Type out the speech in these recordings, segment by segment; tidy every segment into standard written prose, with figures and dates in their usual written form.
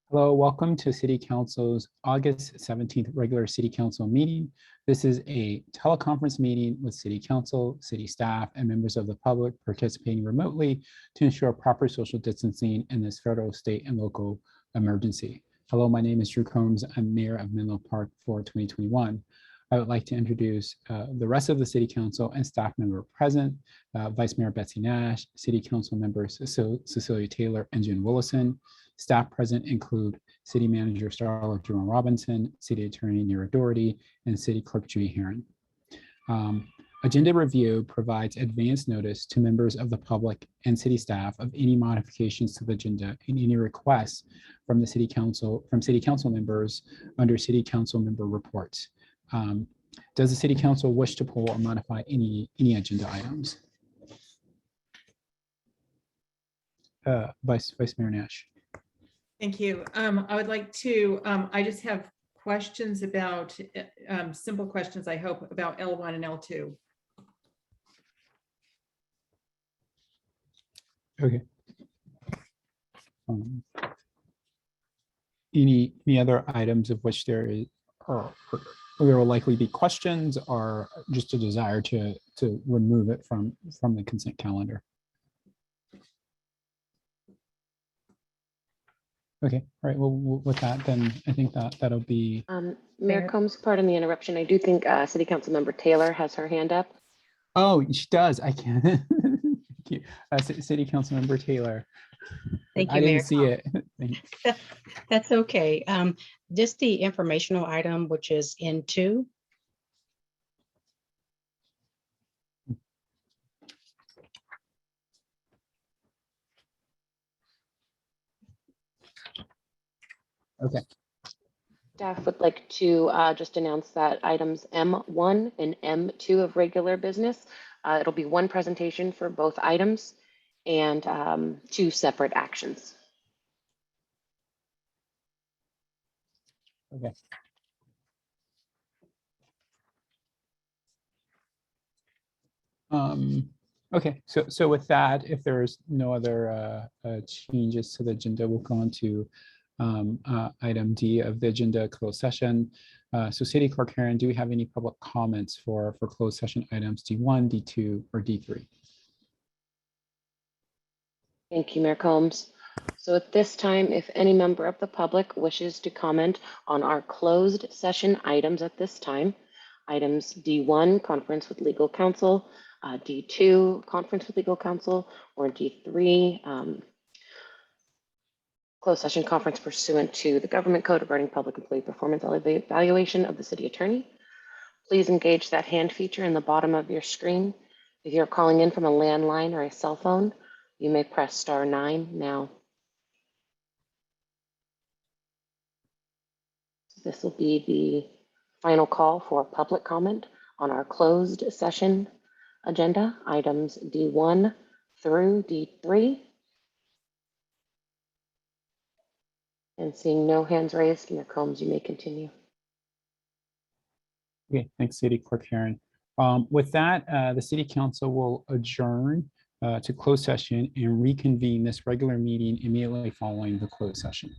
Hello, welcome to City Council's August 17th regular City Council meeting. This is a teleconference meeting with City Council, city staff, and members of the public participating remotely to ensure proper social distancing in this federal, state, and local emergency. Hello, my name is Drew Combs. I'm Mayor of Menlo Park for 2021. I would like to introduce the rest of the City Council and staff member present, Vice Mayor Betsy Nash, City Council members Cecilia Taylor and Jen Willison. Staff present include City Manager Starla Jerome Robinson, City Attorney Nira Doherty, and City Clerk Judy Heron. Agenda review provides advance notice to members of the public and city staff of any modifications to the agenda and any requests from the city council members under city council member reports. Does the city council wish to pull or modify any agenda items? Vice Mayor Nash. Thank you. I would like to, I just have questions about, simple questions, I hope, about L1 and L2. Okay. Any other items of which there will likely be questions, or just a desire to remove it from the consent calendar? Okay, all right, well, with that, then I think that'll be. Mayor Combs, pardon the interruption. I do think City Council Member Taylor has her hand up. Oh, she does. I can't. Thank you. City Council Member Taylor. Thank you, I Mayor. didn't see it. That's okay. Just the informational item, which is in 2. Okay. Staff would like to just announce that items M1 and M2 of regular business, it'll be one presentation for both items and 2 separate actions. Okay. Okay, so with that, if there's no other changes to the agenda, we'll go on to item D of the agenda, closed session. So City Clerk Heron, do we have any public comments for closed session items D1, D2, or D3? Thank you, Mayor Combs. So at this time, if any member of the public wishes to comment on our closed session items at this time, items D1, conference with legal counsel, D2, conference with legal counsel, or D3, closed session conference pursuant to the Government Code regarding public employee performance evaluation of the city attorney. Please engage that hand feature in the bottom of your screen. If you're calling in from a landline or a cell phone, you may press *9 now. This will be the final call for public comment on our closed session agenda, items D1 through D3. And seeing no hands raised, Mayor Combs, you may continue. Okay, thanks, City Clerk Heron. With that, the City Council will adjourn to closed session and reconvene this regular meeting immediately following the closed session.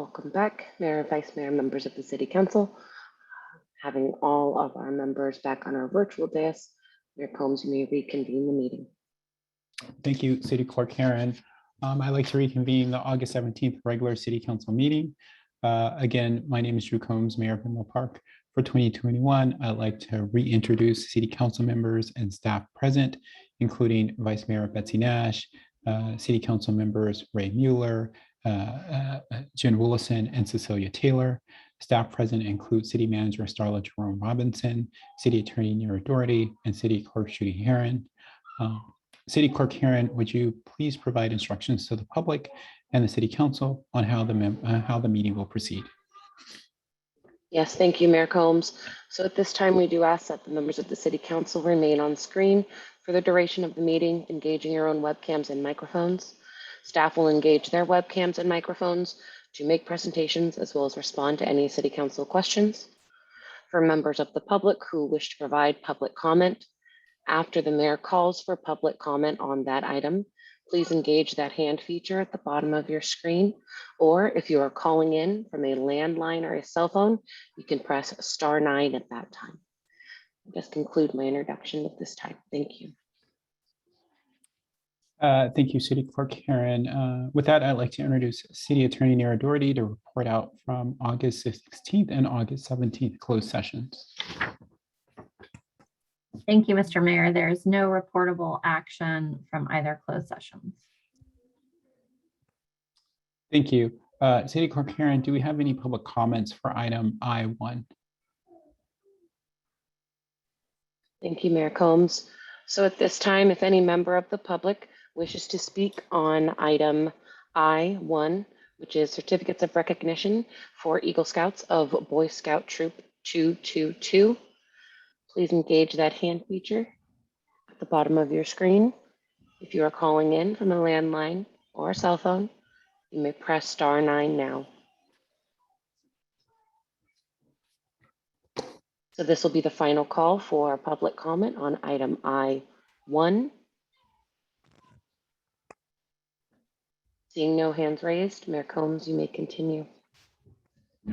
Welcome back, Mayor, Vice Mayor, members of the City Council. Having all of our members back on our virtual dais, Mayor Combs, you may reconvene the meeting. Thank you, City Clerk Karen. I'd like to reconvene the August 17th regular City Council meeting. Again, my name is Drew Combs, Mayor of Menlo Park. For 2021, I'd like to reintroduce City Council members and staff present, including Vice Mayor Betsy Nash, City Council members Ray Mueller, Jen Willison, and Cecilia Taylor. Staff present include City Manager Starla Jerome Robinson, City Attorney Nira Doherty, and City Clerk Judy Herron. City Clerk Herron, would you please provide instructions to the public and the City Council on how the meeting will proceed? Yes, thank you, Mayor Combs. So at this time, we do ask that the members of the City Council remain on screen for the duration of the meeting, engaging your own webcams and microphones. Staff will engage their webcams and microphones to make presentations as well as respond to any City Council questions. For members of the public who wish to provide public comment, after the mayor calls for public comment on that item, please engage that hand feature at the bottom of your screen. Or if you are calling in from a landline or a cell phone, you can press *9 at that time. I'll just conclude my introduction at this time. Thank you. Thank you, City Clerk Herron. With that, I'd like to introduce City Attorney Nira Doherty to report out from August 16th and August 17th closed sessions. Thank you, Mr. Mayor. There is no reportable action from either closed sessions. Thank you. City Clerk Herron, do we have any public comments for item I1? Thank you, Mayor Combs. So at this time, if any member of the public wishes to speak on item I1, which is certificates of recognition for Eagle Scouts of Boy Scout Troop 222, please engage that hand feature at the bottom of your screen. If you are calling in from a landline or a cell phone, you may press *9 now. So this will be the final call for public comment on item I1. Seeing no hands raised, Mayor Combs, you may continue.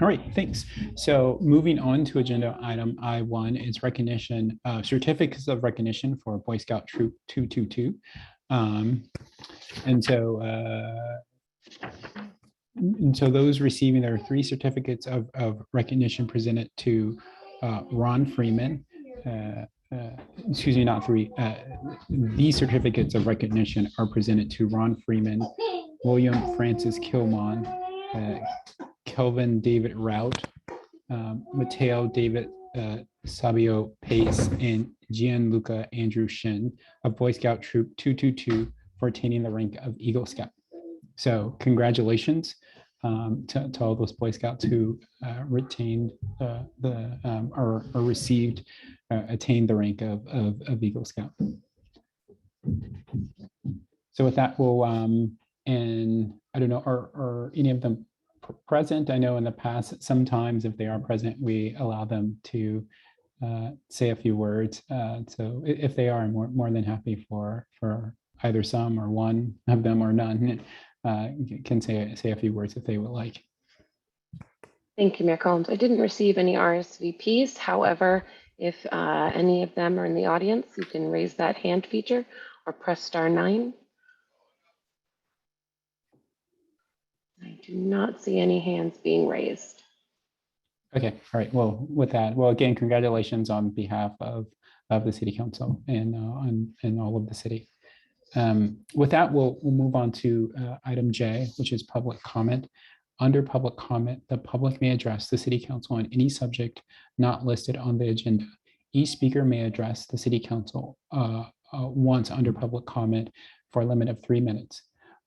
All right, thanks. So moving on to agenda item I1 is recognition, certificates of recognition for Boy Scout Troop 222. And so those receiving, there are 3 certificates of recognition presented to Ron Freeman. Excuse me, not 3. These certificates of recognition are presented to Ron Freeman, William Francis Kilmon, Kelvin David Rout, Mateo David Sabio Pace, and Gianluca Andrew Shin of Boy Scout Troop 222 for attaining the rank of Eagle Scout. So congratulations to all those Boy Scouts who retained or received, attained the rank of Eagle Scout. So with that, we'll, and I don't know, are any of them present? I know in the past, sometimes if they are present, we allow them to say a few words. So if they are, I'm more than happy for either some or one of them or none can say a few words if they would like. Thank you, Mayor Combs. I didn't receive any RSVPs. However, if any of them are in the audience, you can raise that hand feature or press *9. I do not see any hands being raised. Okay, all right. Well, with that, well, again, congratulations on behalf of the City Council and all of the city. With that, we'll move on to item J, which is public comment. Under public comment, the public may address the City Council on any subject not listed on the agenda. Each speaker may address the City Council once under public comment for a limit of 3 minutes.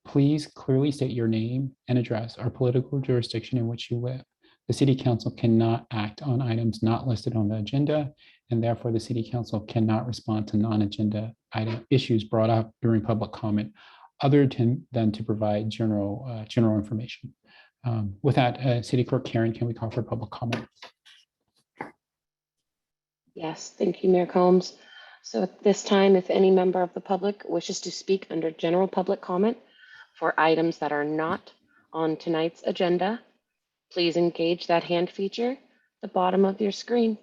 Please clearly state your name and address or political jurisdiction in which you live. The City Council cannot act on items not listed on the agenda, and therefore the City Council cannot respond to non-agenda item issues brought up during public comment other than to provide general information. With that, City Clerk Karen, can we call for public comment? Yes, thank you, Mayor Combs. So at this time, if any member of the public wishes to speak under general public comment for items that are not on tonight's agenda, Please engage that hand feature at the bottom of your screen.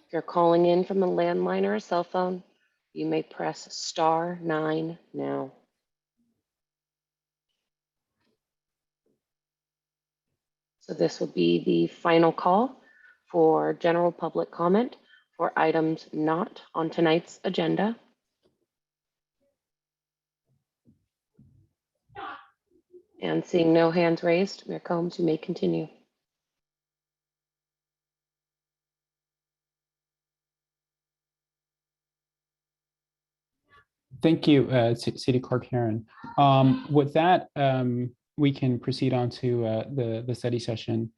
If you're calling in from a landline or a cell phone, you may press *9 now. So this will be the final call for general public comment for items not on tonight's agenda. And seeing no hands raised, Mayor Combs, you may continue. Thank you, City Clerk Heron. With that, we can proceed on to the study session.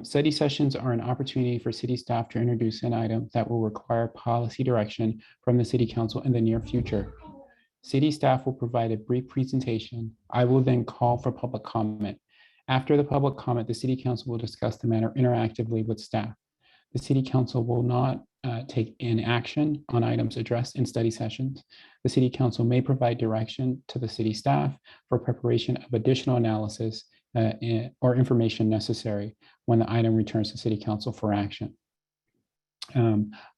Study sessions are an opportunity for city staff to introduce an item that will require policy direction from the City Council in the near future. City staff will provide a brief presentation. I will then call for public comment. After the public comment, the City Council will discuss the matter interactively with staff. The City Council will not take any action on items addressed in study sessions. The City Council may provide direction to the city staff for preparation of additional analysis or information necessary when the item returns to City Council for action.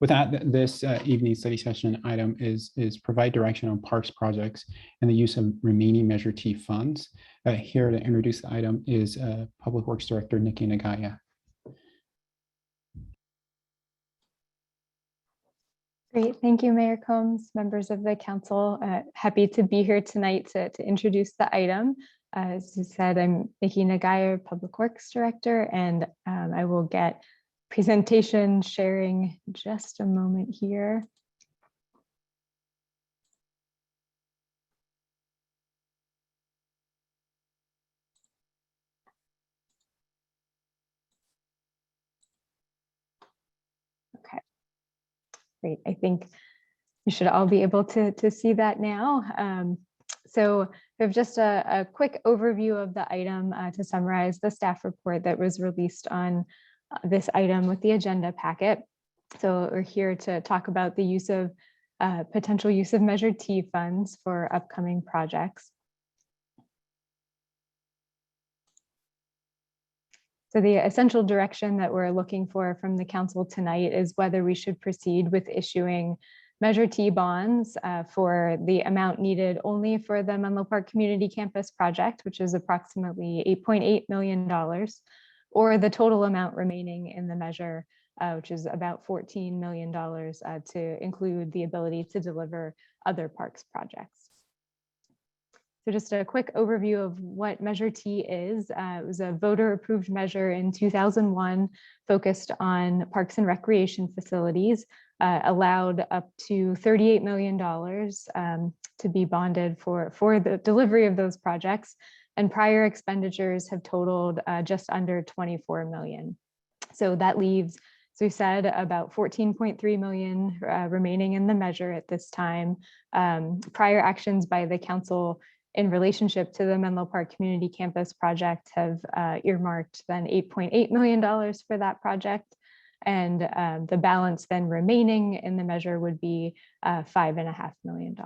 With that, this evening's study session item is provide direction on parks projects and the use of remaining Measure T funds. Here to introduce the item is Public Works Director Nikki Nagaya. Great, thank you, Mayor Combs, members of the council. Happy to be here tonight to introduce the item. As you said, I'm Nikki Nagaya, Public Works Director, and I will get presentation sharing just a moment here. Okay. Great. I think you should all be able to see that now. So we have just a quick overview of the item to summarize the staff report that was released on this item with the agenda packet. So we're here to talk about the use of potential use of Measure T funds for upcoming projects. So the essential direction that we're looking for from the council tonight is whether we should proceed with issuing Measure T bonds for the amount needed only for the Menlo Park Community Campus project, which is approximately $8.8 million, or the total amount remaining in the measure, which is about $14 million to include the ability to deliver other parks projects. So just a quick overview of what Measure T is. It was a voter-approved measure in 2001 focused on parks and recreation facilities, allowed up to $38 million to be bonded for the delivery of those projects. And prior expenditures have totaled just under 24 million. So that leaves, as we said, about 14.3 million remaining in the measure at this time. Prior actions by the council in relationship to the Menlo Park Community Campus project have earmarked then $8.8 million for that project. And the balance then remaining in the measure would be $5.5 million.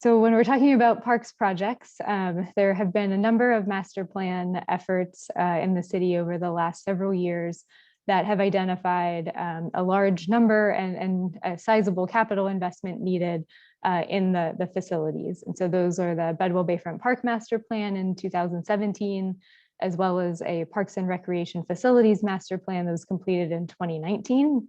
So when we're talking about parks projects, there have been a number of master plan efforts in the city over the last several years that have identified a large number and a sizable capital investment needed in the facilities. And so those are the Bedwell Bayfront Park Master Plan in 2017, as well as a Parks and Recreation Facilities Master Plan that was completed in 2019.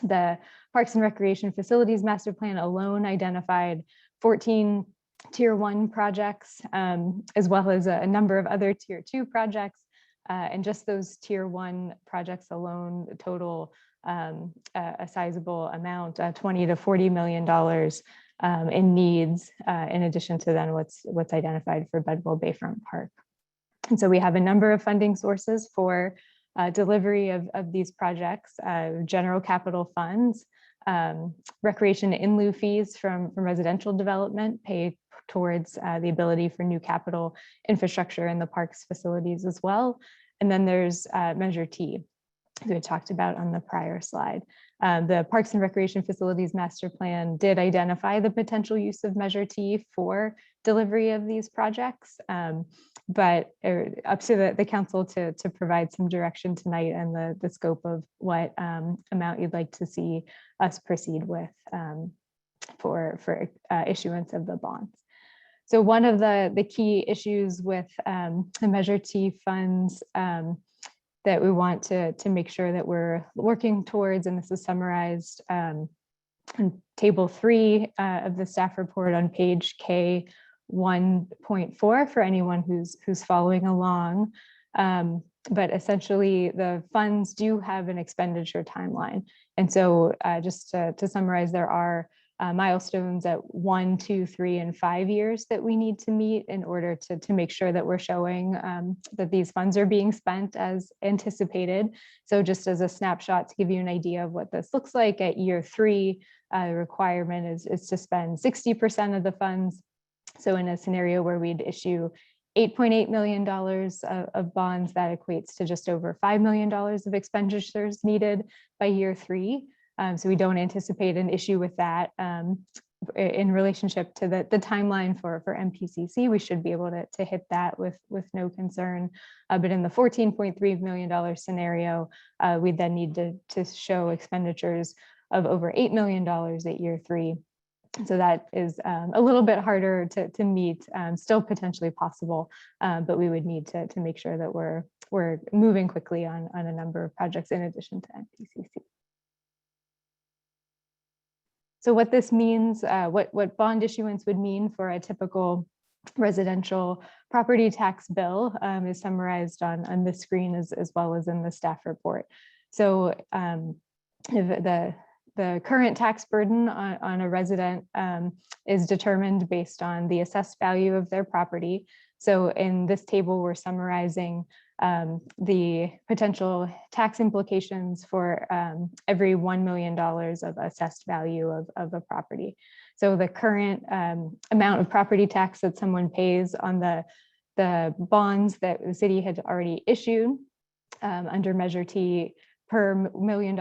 The Parks and Recreation Facilities Master Plan alone identified 14 Tier 1 projects, as well as a number of other Tier 2 projects. And just those Tier 1 projects alone total a sizable amount, $20 to $40 million in needs, in addition to then what's identified for Bedwell Bayfront Park. And so we have a number of funding sources for delivery of these projects, general capital funds, recreation in lieu fees from residential development pay towards the ability for new capital infrastructure in the parks facilities as well. And then there's Measure T, as we talked about on the prior slide. The Parks and Recreation Facilities Master Plan did identify the potential use of Measure T for delivery of these projects, but up to the council to provide some direction tonight and the scope of what amount you'd like to see us proceed with for issuance of the bonds. So one of the key issues with the Measure T funds that we want to make sure that we're working towards, and this is summarized in table 3 of the staff report on page K 1.4 for anyone who's following along. But essentially the funds do have an expenditure timeline. And so just to summarize, there are milestones at 1, 2, 3, and 5 years that we need to meet in order to make sure that we're showing that these funds are being spent as anticipated. So just as a snapshot to give you an idea of what this looks like, at year 3, the requirement is to spend 60% of the funds. So in a scenario where we'd issue $8.8 million of bonds, that equates to just over $5 million of expenditures needed by year 3. So we don't anticipate an issue with that. In relationship to the timeline for MPCC, we should be able to hit that with no concern. But in the $14.3 million scenario, we then need to show expenditures of over $8 million at year 3. So that is a little bit harder to meet, still potentially possible, but we would need to make sure that we're moving quickly on a number of projects in addition to MPCC. So what this means, what bond issuance would mean for a typical residential property tax bill is summarized on this screen as well as in the staff report. So the current tax burden on a resident is determined based on the assessed value of their property. So in this table, we're summarizing the potential tax implications for every $1 million of assessed value of a property. So the current amount of property tax that someone pays on the bonds that the city had already issued under Measure T per $1 million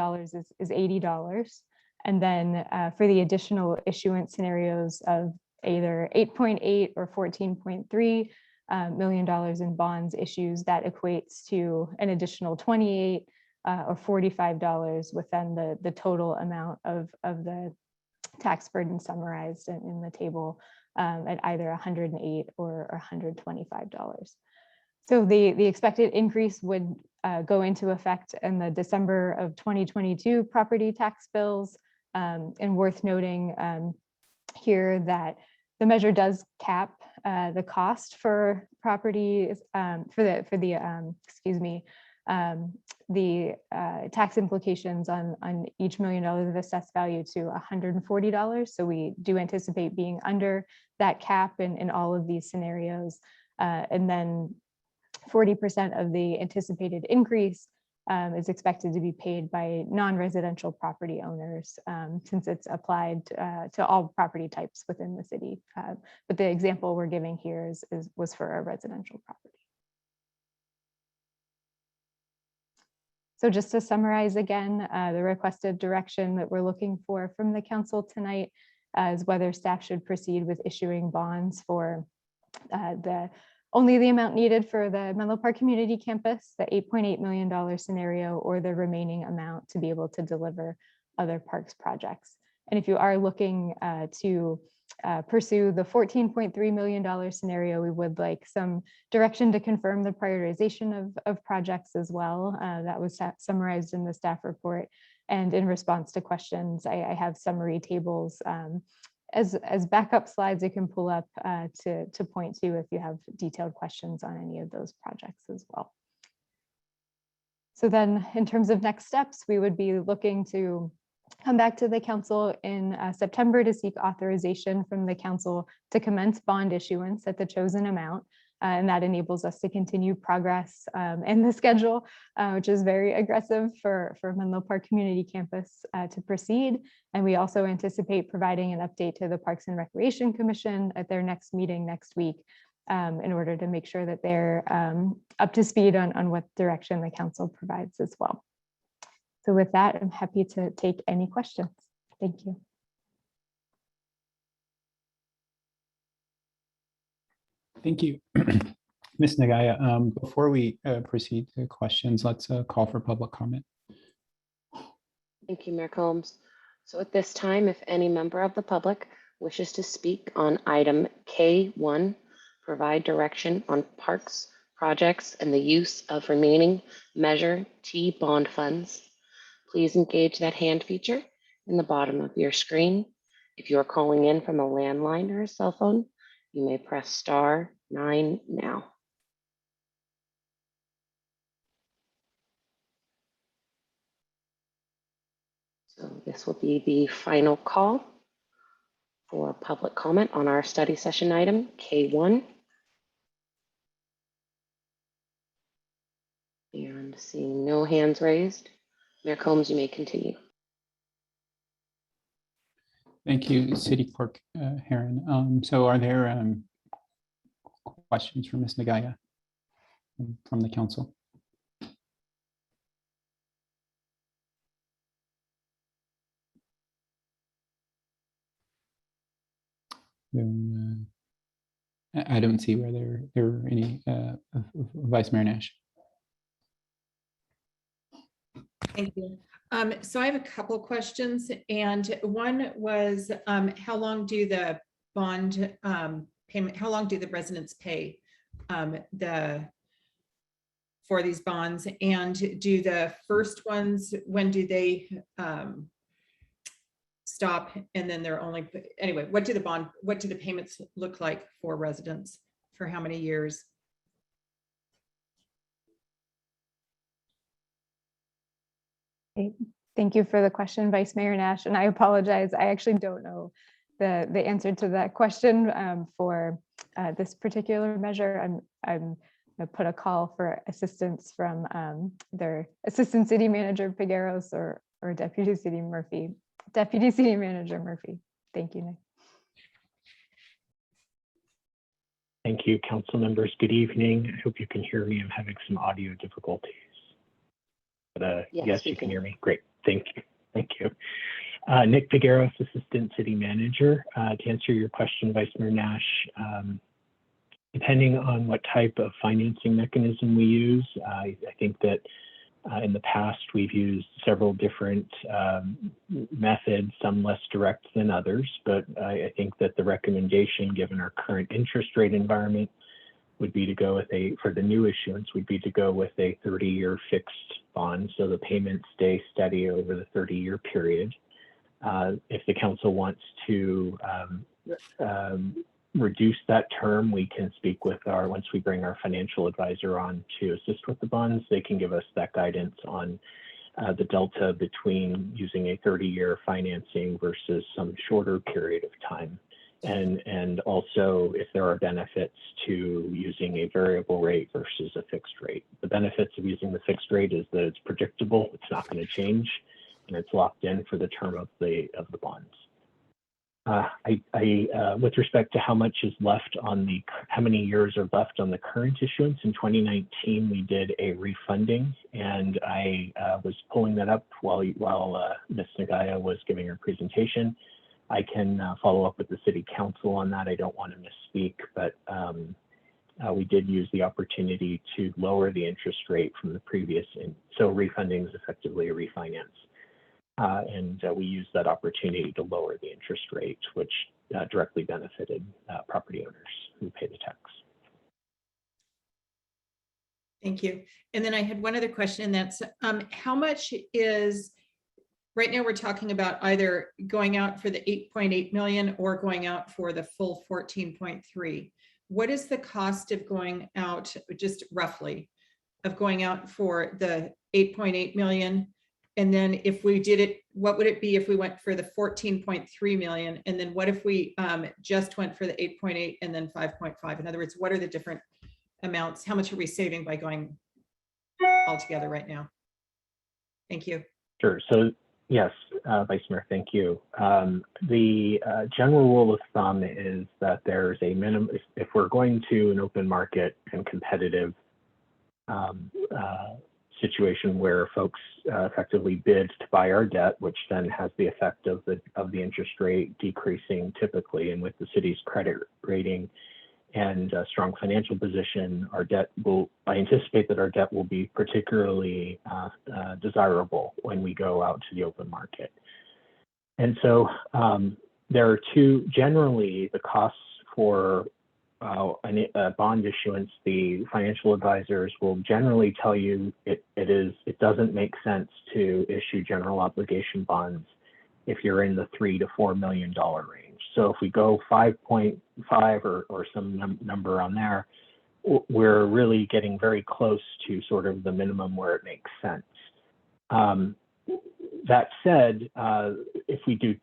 is $80. And then for the additional issuance scenarios of either 8.8 or 14.3 $1 million in bonds issues, that equates to an additional $28 or $45 within the total amount of the tax burden summarized in the table at either $108 or $125. So the expected increase would go into effect in the December of 2022 property tax bills. And worth noting here that the measure does cap the cost for properties the tax implications on each $1 million of assessed value to $140. So we do anticipate being under that cap in all of these scenarios. And then 40% of the anticipated increase is expected to be paid by non-residential property owners since it's applied to all property types within the city. But the example we're giving here was for a residential property. So just to summarize again, the requested direction that we're looking for from the council tonight is whether staff should proceed with issuing bonds for only the amount needed for the Menlo Park Community Campus, the $8.8 million scenario, or the remaining amount to be able to deliver other parks projects. And if you are looking to pursue the $14.3 million scenario, we would like some direction to confirm the prioritization of projects as well. That was summarized in the staff report. And in response to questions, I have summary tables as backup slides you can pull up to point to if you have detailed questions on any of those projects as well. So then in terms of next steps, we would be looking to come back to the council in September to seek authorization from the council to commence bond issuance at the chosen amount. And that enables us to continue progress in the schedule, which is very aggressive for Menlo Park Community Campus to proceed. And we also anticipate providing an update to the Parks and Recreation Commission at their next meeting next week in order to make sure that they're up to speed on what direction the council provides as well. So with that, I'm happy to take any questions. Thank you. Thank you. Ms. Nagaya, before we proceed to questions, let's call for public comment. Thank you, Mayor Combs. So at this time, if any member of the public wishes to speak on item K1, provide direction on parks, projects, and the use of remaining Measure T bond funds, please engage that hand feature in the bottom of your screen. If you are calling in from a landline or a cell phone, you may press *9 now. So this will be the final call for public comment on our study session item K1. And seeing no hands raised, Mayor Combs, you may continue. Thank you, City Clerk Heron. So are there questions for Ms. Nagaya from the council? I don't see where there are any. Vice Mayor Nash. Thank you. So I have a couple questions, and one was, how long do the bond payment, how long do the residents pay for these bonds? And do the first ones, when do they stop? And then they're only, anyway, what do the payments look like for residents for how many years? Thank you for the question, Vice Mayor Nash, and I apologize. I actually don't know the answer to that question for this particular measure. I'm going to put a call for assistance from their Assistant City Manager Figueros or Deputy City Manager Murphy. Thank you, Nick. Thank you, council members. Good evening. I hope you can hear me. I'm having some audio difficulties. But yes, you can hear me. Great. Thank you. Thank you. Nick Figueros, Assistant City Manager. To answer your question, Vice Mayor Nash, depending on what type of financing mechanism we use, I think that in the past we've used several different methods, some less direct than others, but I think that the recommendation, given our current interest rate environment, would be to go with for the new issuance, would be to go with a 30-year fixed bond, so the payments stay steady over the 30-year period. If the council wants to reduce that term, we can speak with once we bring our financial advisor on to assist with the bonds, they can give us that guidance on the delta between using a 30-year financing versus some shorter period of time. And also if there are benefits to using a variable rate versus a fixed rate. The benefits of using the fixed rate is that it's predictable, it's not going to change, and it's locked in for the term of the bonds. With respect to how much is left on how many years are left on the current issuance, in 2019 we did a refunding, and I was pulling that up while Ms. Nagaya was giving her presentation. I can follow up with the City Council on that. I don't want to misspeak, but we did use the opportunity to lower the interest rate from the previous, so refunding is effectively a refinance. And we used that opportunity to lower the interest rate, which directly benefited property owners who pay the tax. Thank you. And then I had one other question, and that's how much is, right now we're talking about either going out for the 8.8 million or going out for the full 14.3. What is the cost of going out, just roughly, of going out for the 8.8 million? And then if we did it, what would it be if we went for the 14.3 million? And then what if we just went for the 8.8 and then 5.5? In other words, what are the different amounts? How much are we saving by going all together right now? Thank you. Sure. So yes, Vice Mayor, thank you. The general rule of thumb is that there's a minimum, if we're going to an open market and competitive situation where folks effectively bid to buy our debt, which then has the effect of the interest rate decreasing typically. And with the city's credit rating and strong financial position, I anticipate that our debt will be particularly desirable when we go out to the open market. And so there are generally the costs for a bond issuance. The financial advisors will generally tell you it doesn't make sense to issue general obligation bonds if you're in the $3 to $4 million range. So if we go 5.5 or some number on there, we're really getting very close to sort of the minimum where it makes sense. That said, if we do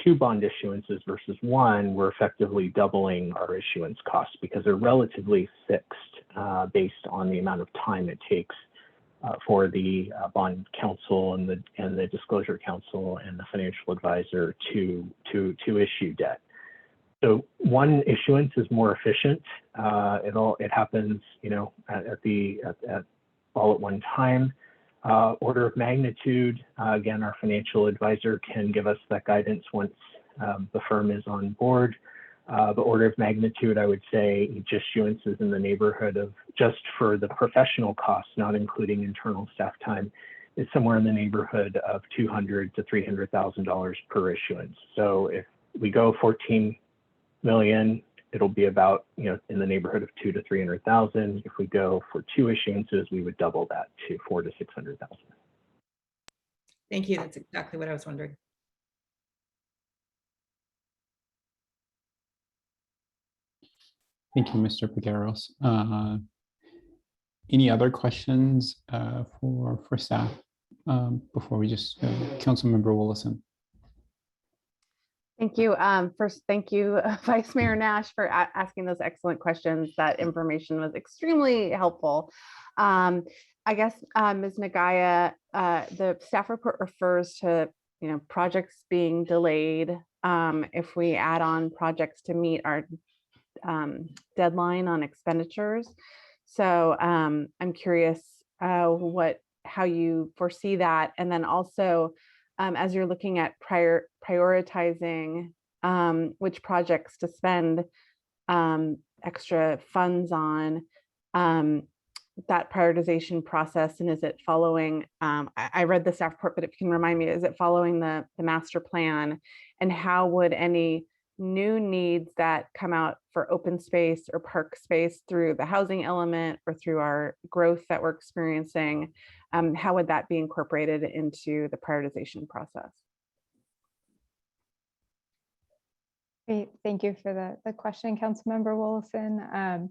2 bond issuances versus 1, we're effectively doubling our issuance costs because they're relatively fixed based on the amount of time it takes for the bond counsel and the disclosure counsel and the financial advisor to issue debt. So 1 issuance is more efficient. It happens, at all at one time. Order of magnitude, again, our financial advisor can give us that guidance once the firm is on board. The order of magnitude, I would say each issuance is in the neighborhood of, just for the professional costs, not including internal staff time, is somewhere in the neighborhood of $200,000 to $300,000 per issuance. So if we go 14 million, it'll be about, in the neighborhood of 200,000 to 300,000. If we go for 2 issuances, we would double that to 400,000 to 600,000. Thank you. That's exactly what I was wondering. Thank you, Mr. Figueros. Any other questions for staff before we just, Councilmember Willison? Thank you. First, thank you, Vice Mayor Nash, for asking those excellent questions. That information was extremely helpful. I guess, Ms. Nagaya, the staff report refers to projects being delayed if we add on projects to meet our deadline on expenditures. So I'm curious how you foresee that, and then also as you're looking at prioritizing which projects to spend extra funds on, that prioritization process, and is it following, I read the staff report, but if you can remind me, is it following the master plan, and how would any new needs that come out for open space or park space through the housing element or through our growth that we're experiencing, how would that be incorporated into the prioritization process? Great, thank you for the question, Councilmember Willison.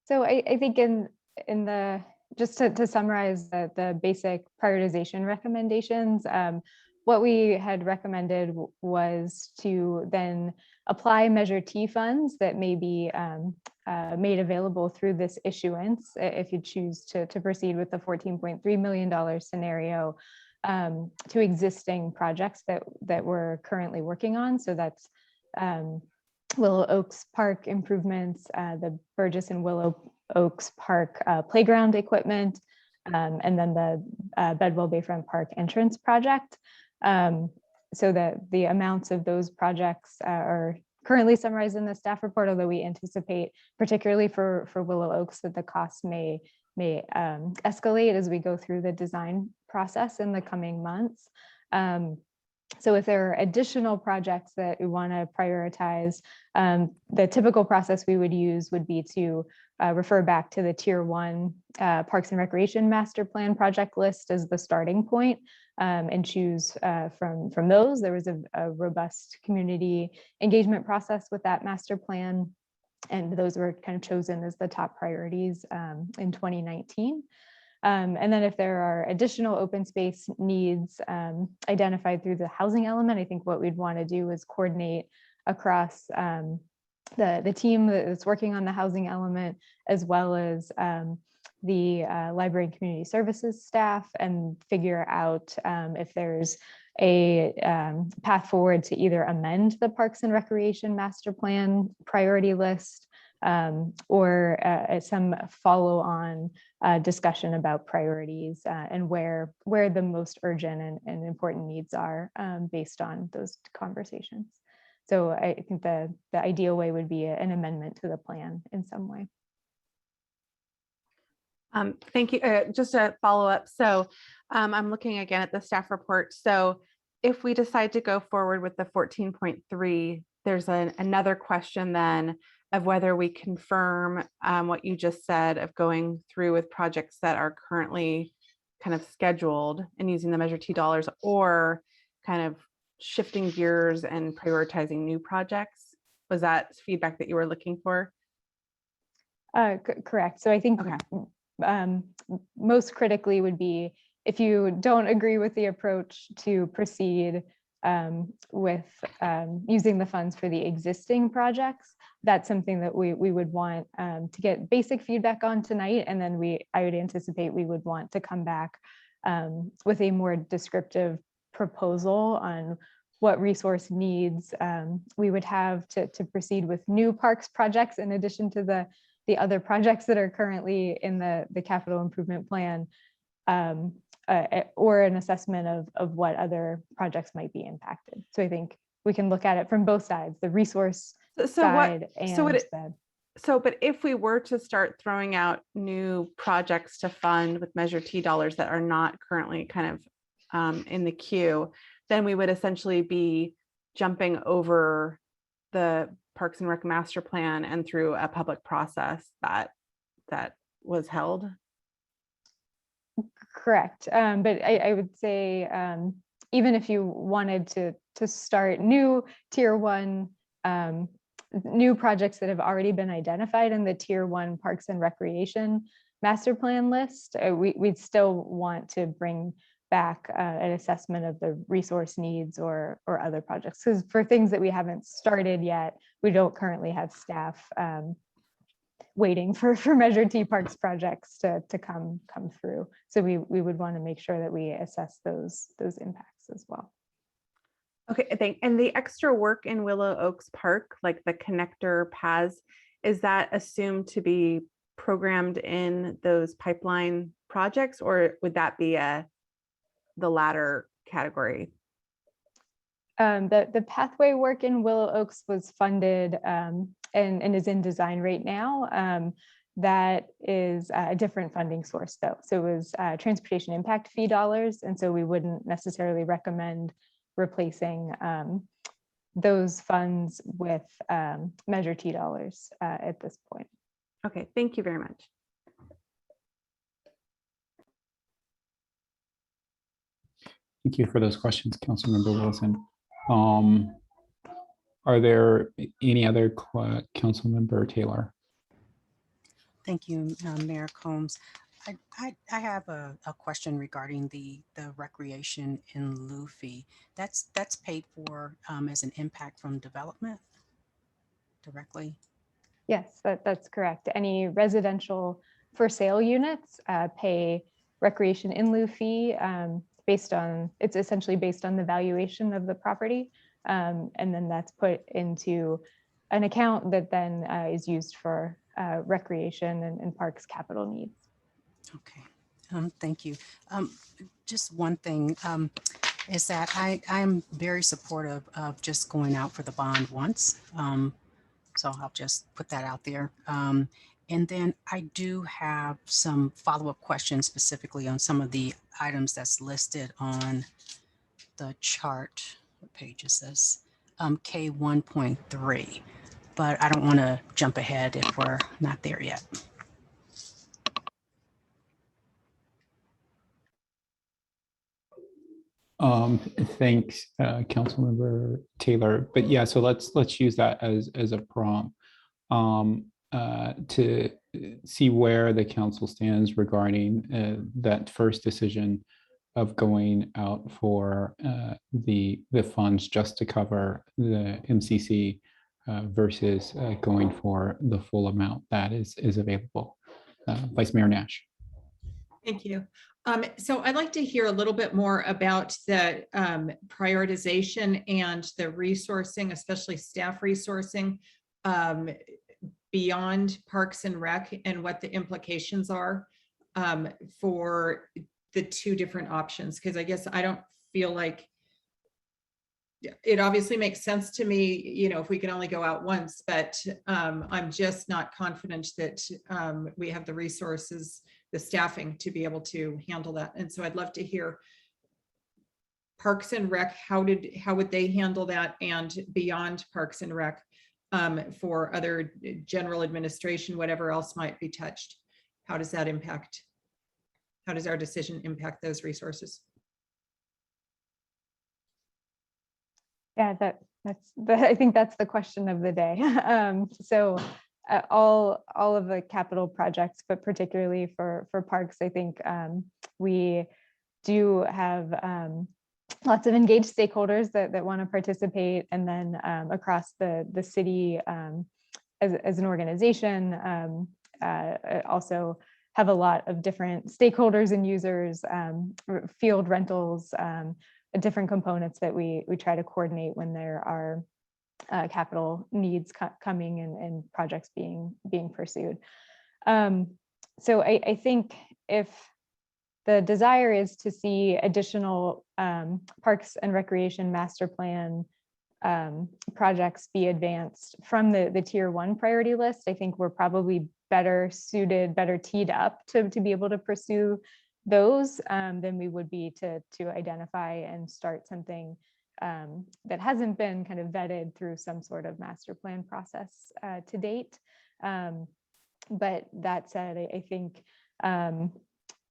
So I think in the, just to summarize the basic prioritization recommendations, what we had recommended was to then apply Measure T funds that may be made available through this issuance, if you choose to proceed with the $14.3 million scenario, to existing projects that we're currently working on. So that's Willow Oaks Park improvements, the Burgess and Willow Oaks Park playground equipment, and then the Bedwell Bayfront Park entrance project. So that the amounts of those projects are currently summarized in the staff report, although we anticipate, particularly for Willow Oaks, that the costs may escalate as we go through the design process in the coming months. So if there are additional projects that we want to prioritize, the typical process we would use would be to refer back to the Tier 1 Parks and Recreation Master Plan project list as the starting point, and choose from those. There was a robust community engagement process with that master plan, and those were kind of chosen as the top priorities in 2019. And then if there are additional open space needs identified through the housing element, I think what we'd want to do is coordinate across the team that's working on the housing element, as well as the library and community services staff, and figure out if there's a path forward to either amend the Parks and Recreation Master Plan priority list or some follow-on discussion about priorities and where the most urgent and important needs are based on those conversations. So I think the ideal way would be an amendment to the plan in some way. Thank you. Just a follow up. So I'm looking again at the staff report. So if we decide to go forward with the 14.3, there's another question then of whether we confirm what you just said of going through with projects that are currently kind of scheduled and using the Measure T dollars, or kind of shifting gears and prioritizing new projects. Was that feedback that you were looking for? Correct. So I think Okay. Most critically would be if you don't agree with the approach to proceed with using the funds for the existing projects, that's something that we would want to get basic feedback on tonight. And then I would anticipate we would want to come back with a more descriptive proposal on what resource needs we would have to proceed with new parks projects in addition to the other projects that are currently in the capital improvement plan, or an assessment of what other projects might be impacted. So I think we can look at it from both sides, the resource side but if we were to start throwing out new projects to fund with Measure T dollars that are not currently kind of in the queue, then we would essentially be jumping over the Parks and Rec master plan and through a public process that was held. Correct. But I would say even if you wanted to start new tier 1 new projects that have already been identified in the tier 1 Parks and Recreation master plan list, we'd still want to bring back an assessment of the resource needs or other projects. Because for things that we haven't started yet, we don't currently have staff waiting for Measure T Parks projects to come through. So we would want to make sure that we assess those impacts as well. Okay, and the extra work in Willow Oaks Park, like the connector paths, is that assumed to be programmed in those pipeline projects, or would that be the latter category? The pathway work in Willow Oaks was funded and is in design right now. That is a different funding source though. So it was transportation impact fee dollars. And so we wouldn't necessarily recommend replacing those funds with Measure T dollars at this point. Okay, thank you very much. Thank you for those questions, Councilmember Wilson. Are there any other Councilmember Taylor? Thank you, Mayor Combs. I have a question regarding the recreation in lieu fee. That's paid for as an impact from development directly? Yes, that's correct. Any residential for sale units pay recreation in lieu fee it's essentially based on the valuation of the property. And then that's put into an account that then is used for recreation and parks capital needs. Okay, thank you. Just one thing is that I'm very supportive of just going out for the bond once. So I'll just put that out there. And then I do have some follow-up questions specifically on some of the items that's listed on the chart. What page is this? K 1.3, but I don't want to jump ahead if we're not there yet. Thanks, Councilmember Taylor. But yeah, so let's use that as a prompt to see where the council stands regarding that first decision of going out for the funds just to cover the MCC versus going for the full amount that is available. Vice Mayor Nash. Thank you. So I'd like to hear a little bit more about the prioritization and the resourcing, especially staff resourcing, beyond Parks and Rec and what the implications are for the two different options? Because I guess I don't feel like it obviously makes sense to me, you know, if we can only go out once, but I'm just not confident that we have the resources, the staffing to be able to handle that. And so I'd love to hear Parks and Rec, how would they handle that, and beyond Parks and Rec for other general administration, whatever else might be touched. How does that impact? How does our decision impact those resources? Yeah, I think that's the question of the day. So all of the capital projects, but particularly for parks, I think we do have lots of engaged stakeholders that want to participate, and then across the city as an organization, also have a lot of different stakeholders and users, field rentals, different components that we try to coordinate when there are capital needs coming and projects being pursued. So I think if the desire is to see additional parks and recreation master plan projects be advanced from the tier 1 priority list, I think we're probably better suited, better teed up to be able to pursue those than we would be to identify and start something that hasn't been kind of vetted through some sort of master plan process to date. But that said, I think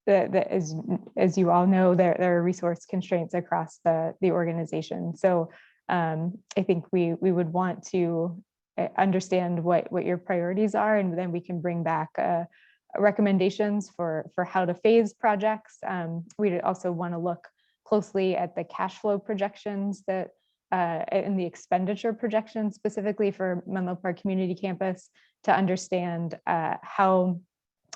as you all know, there are resource constraints across the organization. So I think we would want to understand what your priorities are, and then we can bring back recommendations for how to phase projects. We'd also want to look closely at the cash flow projections that and the expenditure projections specifically for Menlo Park Community Campus to understand how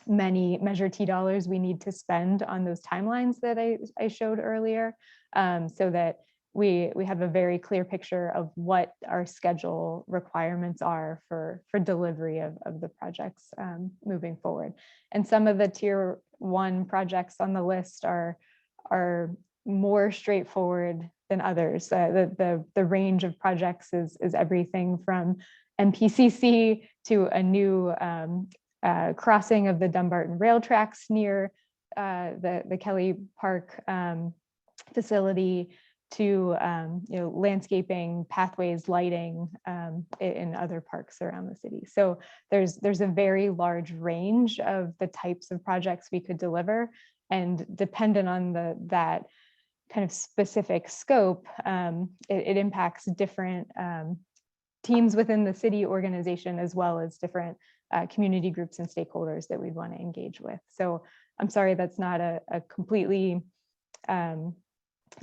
many Measure T dollars we need to spend on those timelines that I showed earlier, so that we have a very clear picture of what our schedule requirements are for delivery of the projects moving forward. And some of the tier 1 projects on the list are more straightforward than others. The range of projects is everything from MPCC to a new crossing of the Dumbarton rail tracks near the Kelly Park facility, to landscaping, pathways, lighting in other parks around the city. So there's a very large range of the types of projects we could deliver, and dependent on that kind of specific scope, it impacts different teams within the city organization, as well as different community groups and stakeholders that we'd want to engage with. So I'm sorry, that's not a completely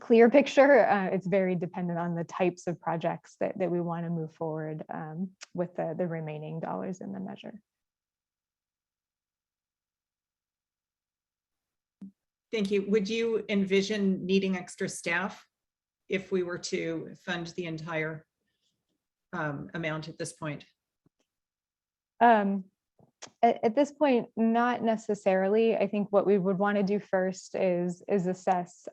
clear picture. It's very dependent on the types of projects that we want to move forward with the remaining dollars in the measure. Thank you. Would you envision needing extra staff if we were to fund the entire amount at this point? At this point, not necessarily. I think what we would want to do first is assess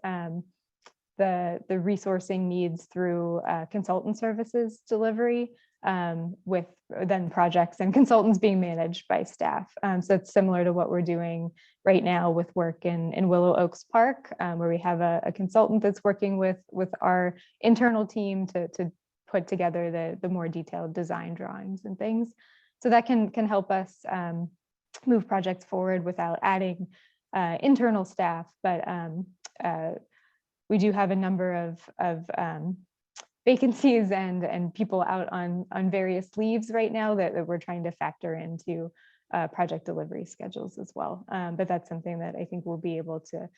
the resourcing needs through consultant services delivery, with then projects and consultants being managed by staff. So it's similar to what we're doing right now with work in Willow Oaks Park, where we have a consultant that's working with our internal team to put together the more detailed design drawings and things. So that can help us move projects forward without adding internal staff, but we do have a number of vacancies and people out on various leaves right now that we're trying to factor into project delivery schedules as well. But that's something that I think we'll be able to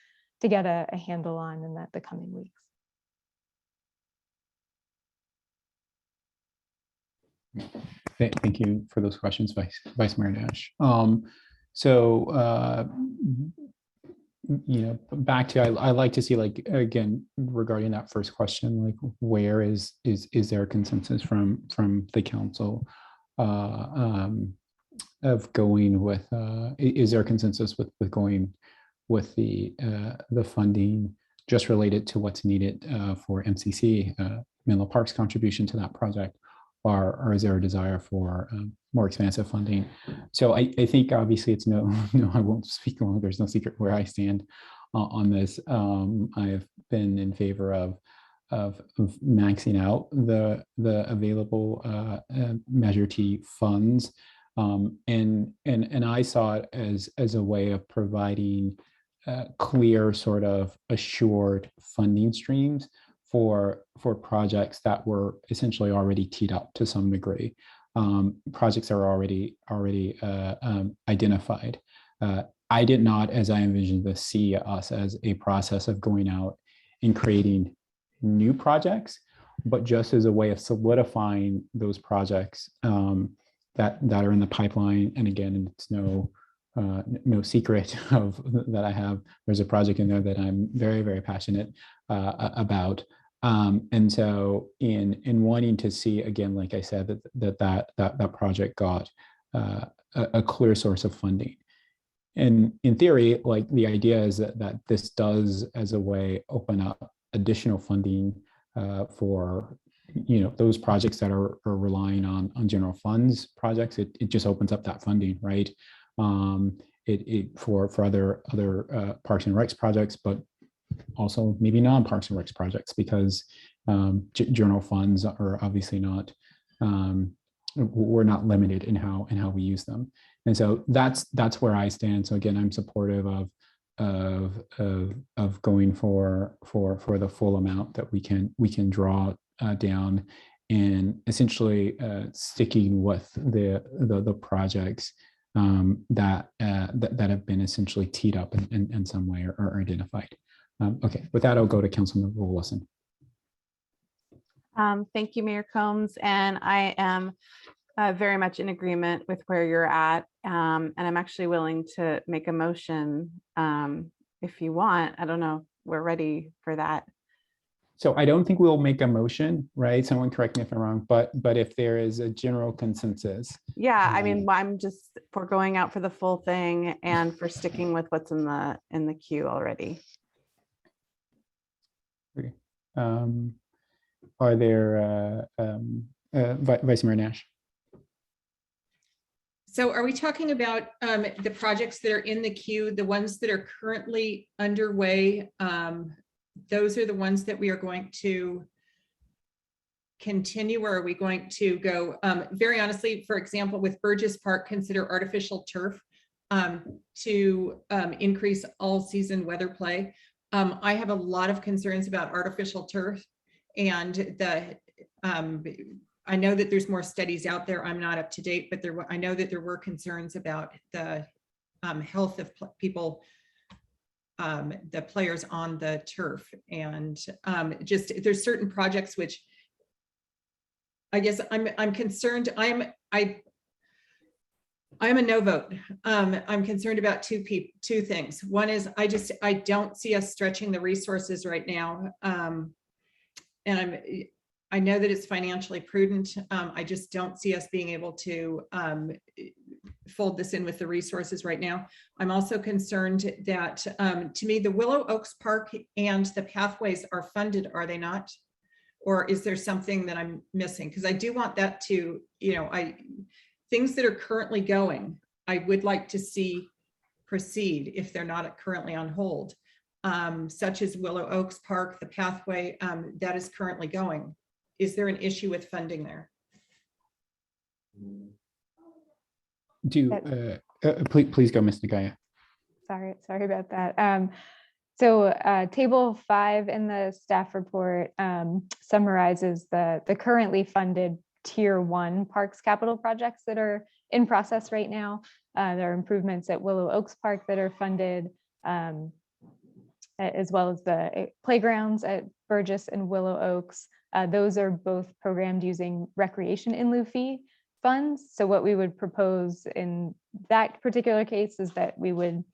get a handle on in the coming weeks. Thank you for those questions, Vice Mayor Nash. Back to, I like to see, like, again, regarding that first question, like, where is there a consensus from the council going with, is there consensus with going with the funding just related to what's needed for MCC, Menlo Park's contribution to that project, or is there a desire for more expansive funding? So I think obviously it's no, I won't speak long. There's no secret where I stand on this. I've been in favor of maxing out the available Measure T funds, and I saw it as a way of providing clear, sort of assured funding streams for projects that were essentially already teed up to some degree. Projects are already identified. I did not, as I envisioned this, see us as a process of going out and creating new projects, but just as a way of solidifying those projects that are in the pipeline. And again, it's no secret of that I have. There's a project in there that I'm very, very passionate about. And so in wanting to see, again, like I said, that project got a clear source of funding. And in theory, like the idea is that this does, as a way, open up additional funding for those projects that are relying on general funds projects. It just opens up that funding, right? For other Parks and Recs projects, but also maybe non-Parks and Recs projects, because general funds are obviously not, we're not limited in how we use them. And so that's where I stand. So again, I'm supportive of going for the full amount that we can draw down, and essentially sticking with the projects that have been essentially teed up in some way or identified. Okay, with that, I'll go to Councilmember Wilson. Thank you, Mayor Combs, and I am very much in agreement with where you're at, and I'm actually willing to make a motion if you want. I don't know, we're ready for that. So I don't think we'll make a motion, right? Someone correct me if I'm wrong, but if there is a general consensus. Yeah, I mean, I'm just for going out for the full thing and for sticking with what's in the queue already. Okay. Are there Vice Mayor Nash? So are we talking about the projects that are in the queue, the ones that are currently underway? Those are the ones that we are going to continue, or are we going to go, very honestly, for example, with Burgess Park, consider artificial turf to increase all season weather play. I have a lot of concerns about artificial turf, and I know that there's more studies out there. I'm not up to date, but I know that there were concerns about the health of people, the players on the turf, and just there's certain projects which I guess I'm concerned. I'm a no vote. I'm concerned about two things. One is I don't see us stretching the resources right now, and I know that it's financially prudent. I just don't see us being able to fold this in with the resources right now. I'm also concerned that, to me, the Willow Oaks Park and the pathways are funded, are they not? Or is there something that I'm missing? Because I do want that to, things that are currently going, I would like to see proceed if they're not currently on hold, such as Willow Oaks Park, the pathway that is currently going. Is there an issue with funding there? Please go, Ms. Nagaya. Sorry about that. So table 5 in the staff report summarizes the currently funded tier 1 parks capital projects that are in process right now. There are improvements at Willow Oaks Park that are funded, as well as the playgrounds at Burgess and Willow Oaks. Those are both programmed using recreation in lieu fee funds. So what we would propose in that particular case is that we would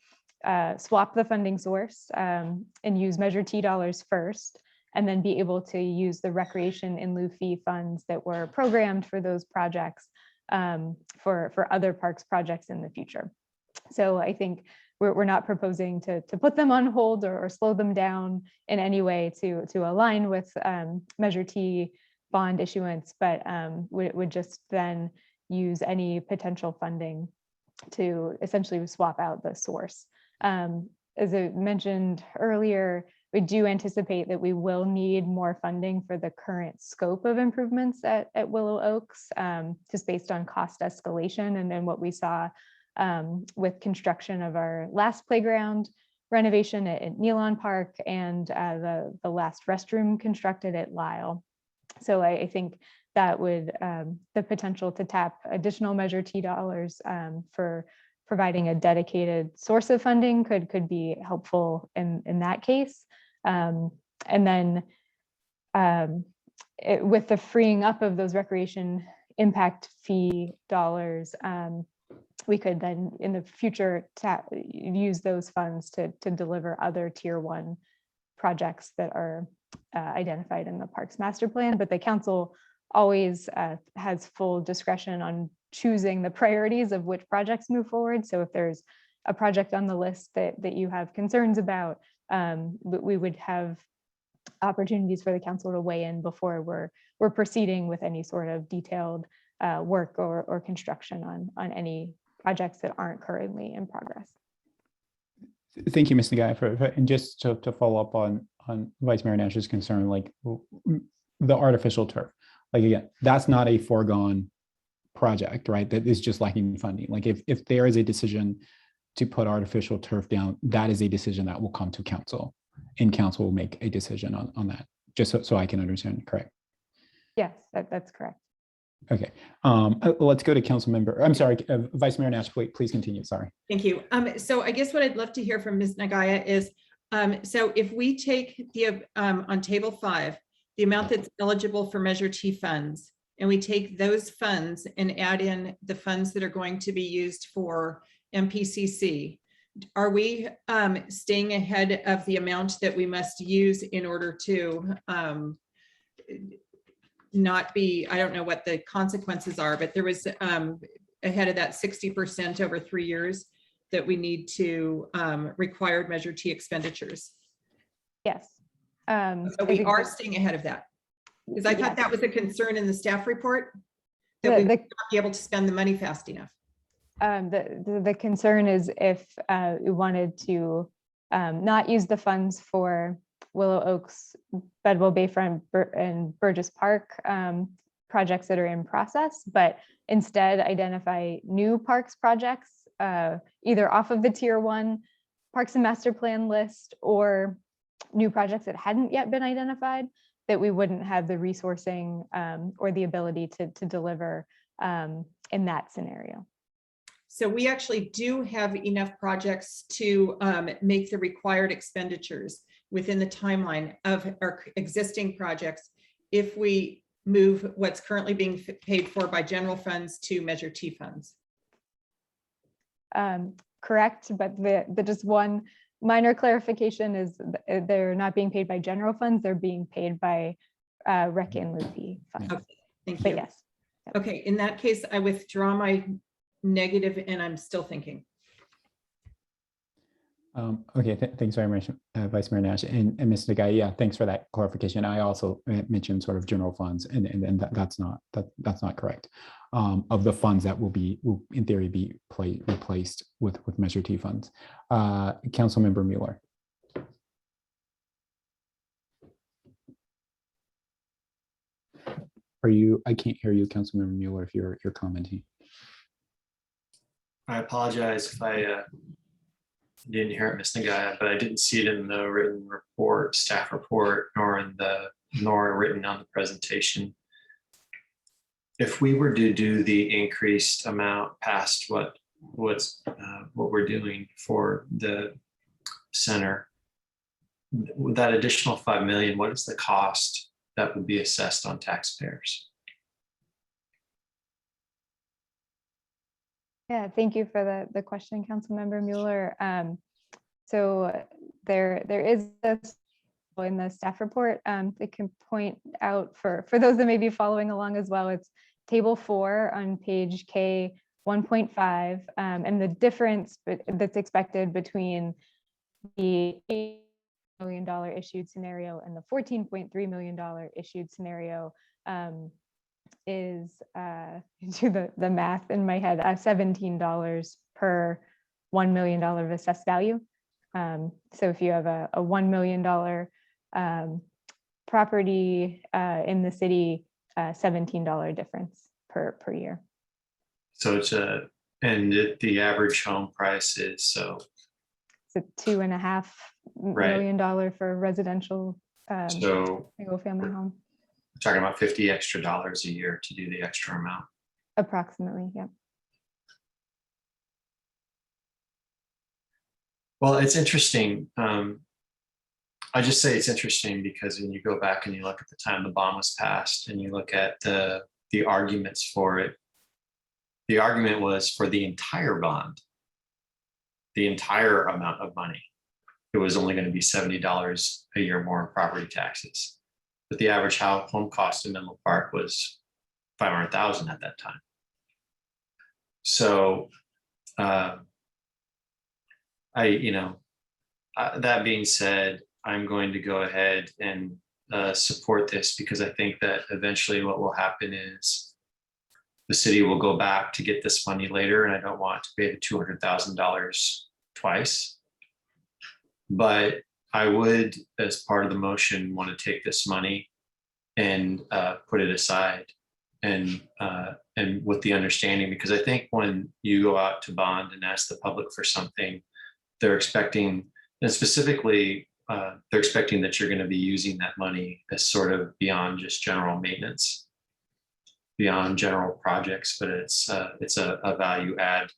swap the funding source and use Measure T dollars first, and then be able to use the recreation in lieu fee funds that were programmed for those projects for other parks projects in the future. So I think we're not proposing to put them on hold or slow them down in any way to align with Measure T bond issuance, but would just then use any potential funding to essentially swap out the source. As I mentioned earlier, we do anticipate that we will need more funding for the current scope of improvements at Willow Oaks, just based on cost escalation and then what we saw with construction of our last playground renovation at Nealon Park and the last restroom constructed at Lyle. So I think that would the potential to tap additional Measure T dollars for providing a dedicated source of funding could be helpful in that case. And then with the freeing up of those recreation impact fee dollars, we could then in the future use those funds to deliver other tier 1 projects that are identified in the Parks Master Plan, but the council always has full discretion on choosing the priorities of which projects move forward. So if there's a project on the list that you have concerns about, we would have opportunities for the council to weigh in before we're proceeding with any sort of detailed work or construction on any projects that aren't currently in progress. Thank you, Ms. Nagaya, and just to follow up on Vice Mayor Nash's concern, like the artificial turf. Like again, that's not a foregone project, right? That is just lacking funding. Like if there is a decision to put artificial turf down, that is a decision that will come to council, and council will make a decision on that. Just so I can understand, correct? Yes, that's correct. Okay, let's go to council member. I'm sorry, Vice Mayor Nash, please continue. Sorry. Thank you. So I guess what I'd love to hear from Ms. Nagaya is, so if we take the on table 5, the amount that's eligible for Measure T funds, and we take those funds and add in the funds that are going to be used for MPCC, are we staying ahead of the amount that we must use in order to not be, I don't know what the consequences are, but there was ahead of that 60% over 3 years that we need to required Measure T expenditures? Yes. So we are staying ahead of that. Because I thought that was a concern in the staff report, that we would not be able to spend the money fast enough. The concern is if we wanted to not use the funds for Willow Oaks, Bedwell Bayfront, and Burgess Park projects that are in process, but instead identify new parks projects, either off of the tier 1 Parks and Master Plan list or new projects that hadn't yet been identified, that we wouldn't have the resourcing or the ability to deliver in that scenario. So we actually do have enough projects to make the required expenditures within the timeline of our existing projects if we move what's currently being paid for by general funds to Measure T funds. Correct, but the just one minor clarification is they're not being paid by general funds, they're being paid by Rec and Loopy funds. Okay, thank you. But yes. Okay, in that case, I withdraw my negative and I'm still thinking. Okay, thanks very much, Vice Mayor Nash and Ms. Nagaya. Yeah, thanks for that clarification. I also mentioned sort of general funds, and that's not correct. Of the funds that will in theory be replaced with Measure T funds. Councilmember Mueller. I can't hear you, Councilmember Mueller, if you're commenting. I apologize if I didn't hear it, Ms. Nagaya, but I didn't see it in the written report, staff report, nor written on the presentation. If we were to do the increased amount past what we're doing for the center, that additional $5 million, what is the cost that would be assessed on taxpayers? Yeah, thank you for the question, Councilmember Mueller. So there is this in the staff report that can point out for those that may be following along as well. It's table 4 on page K 1.5, and the difference that's expected between the $8 million issued scenario and the $14.3 million issued scenario is, do the math in my head, $17 per $1 million of assessed value. So if you have a $1 million property in the city, $17 difference per year. So it's and the average home price is, so It's a $2.5 million for a residential so single family home. we're talking about $50 extra a year to do the extra amount. Approximately, yeah. Well, it's interesting. I just say it's interesting because when you go back and you look at the time the bond was passed and you look at the arguments for it, the argument was for the entire bond, the entire amount of money. It was only going to be $70 a year more in property taxes. But the average home cost in Menlo Park was $500,000 at that time. So that being said, I'm going to go ahead and support this because I think that eventually what will happen is the city will go back to get this money later, and I don't want to pay the $200,000 twice. But I would, as part of the motion, want to take this money and put it aside, and with the understanding, because I think when you go out to bond and ask the public for something, they're expecting, and specifically, they're expecting that you're going to be using that money as sort of beyond just general maintenance, beyond general projects, but it's a value add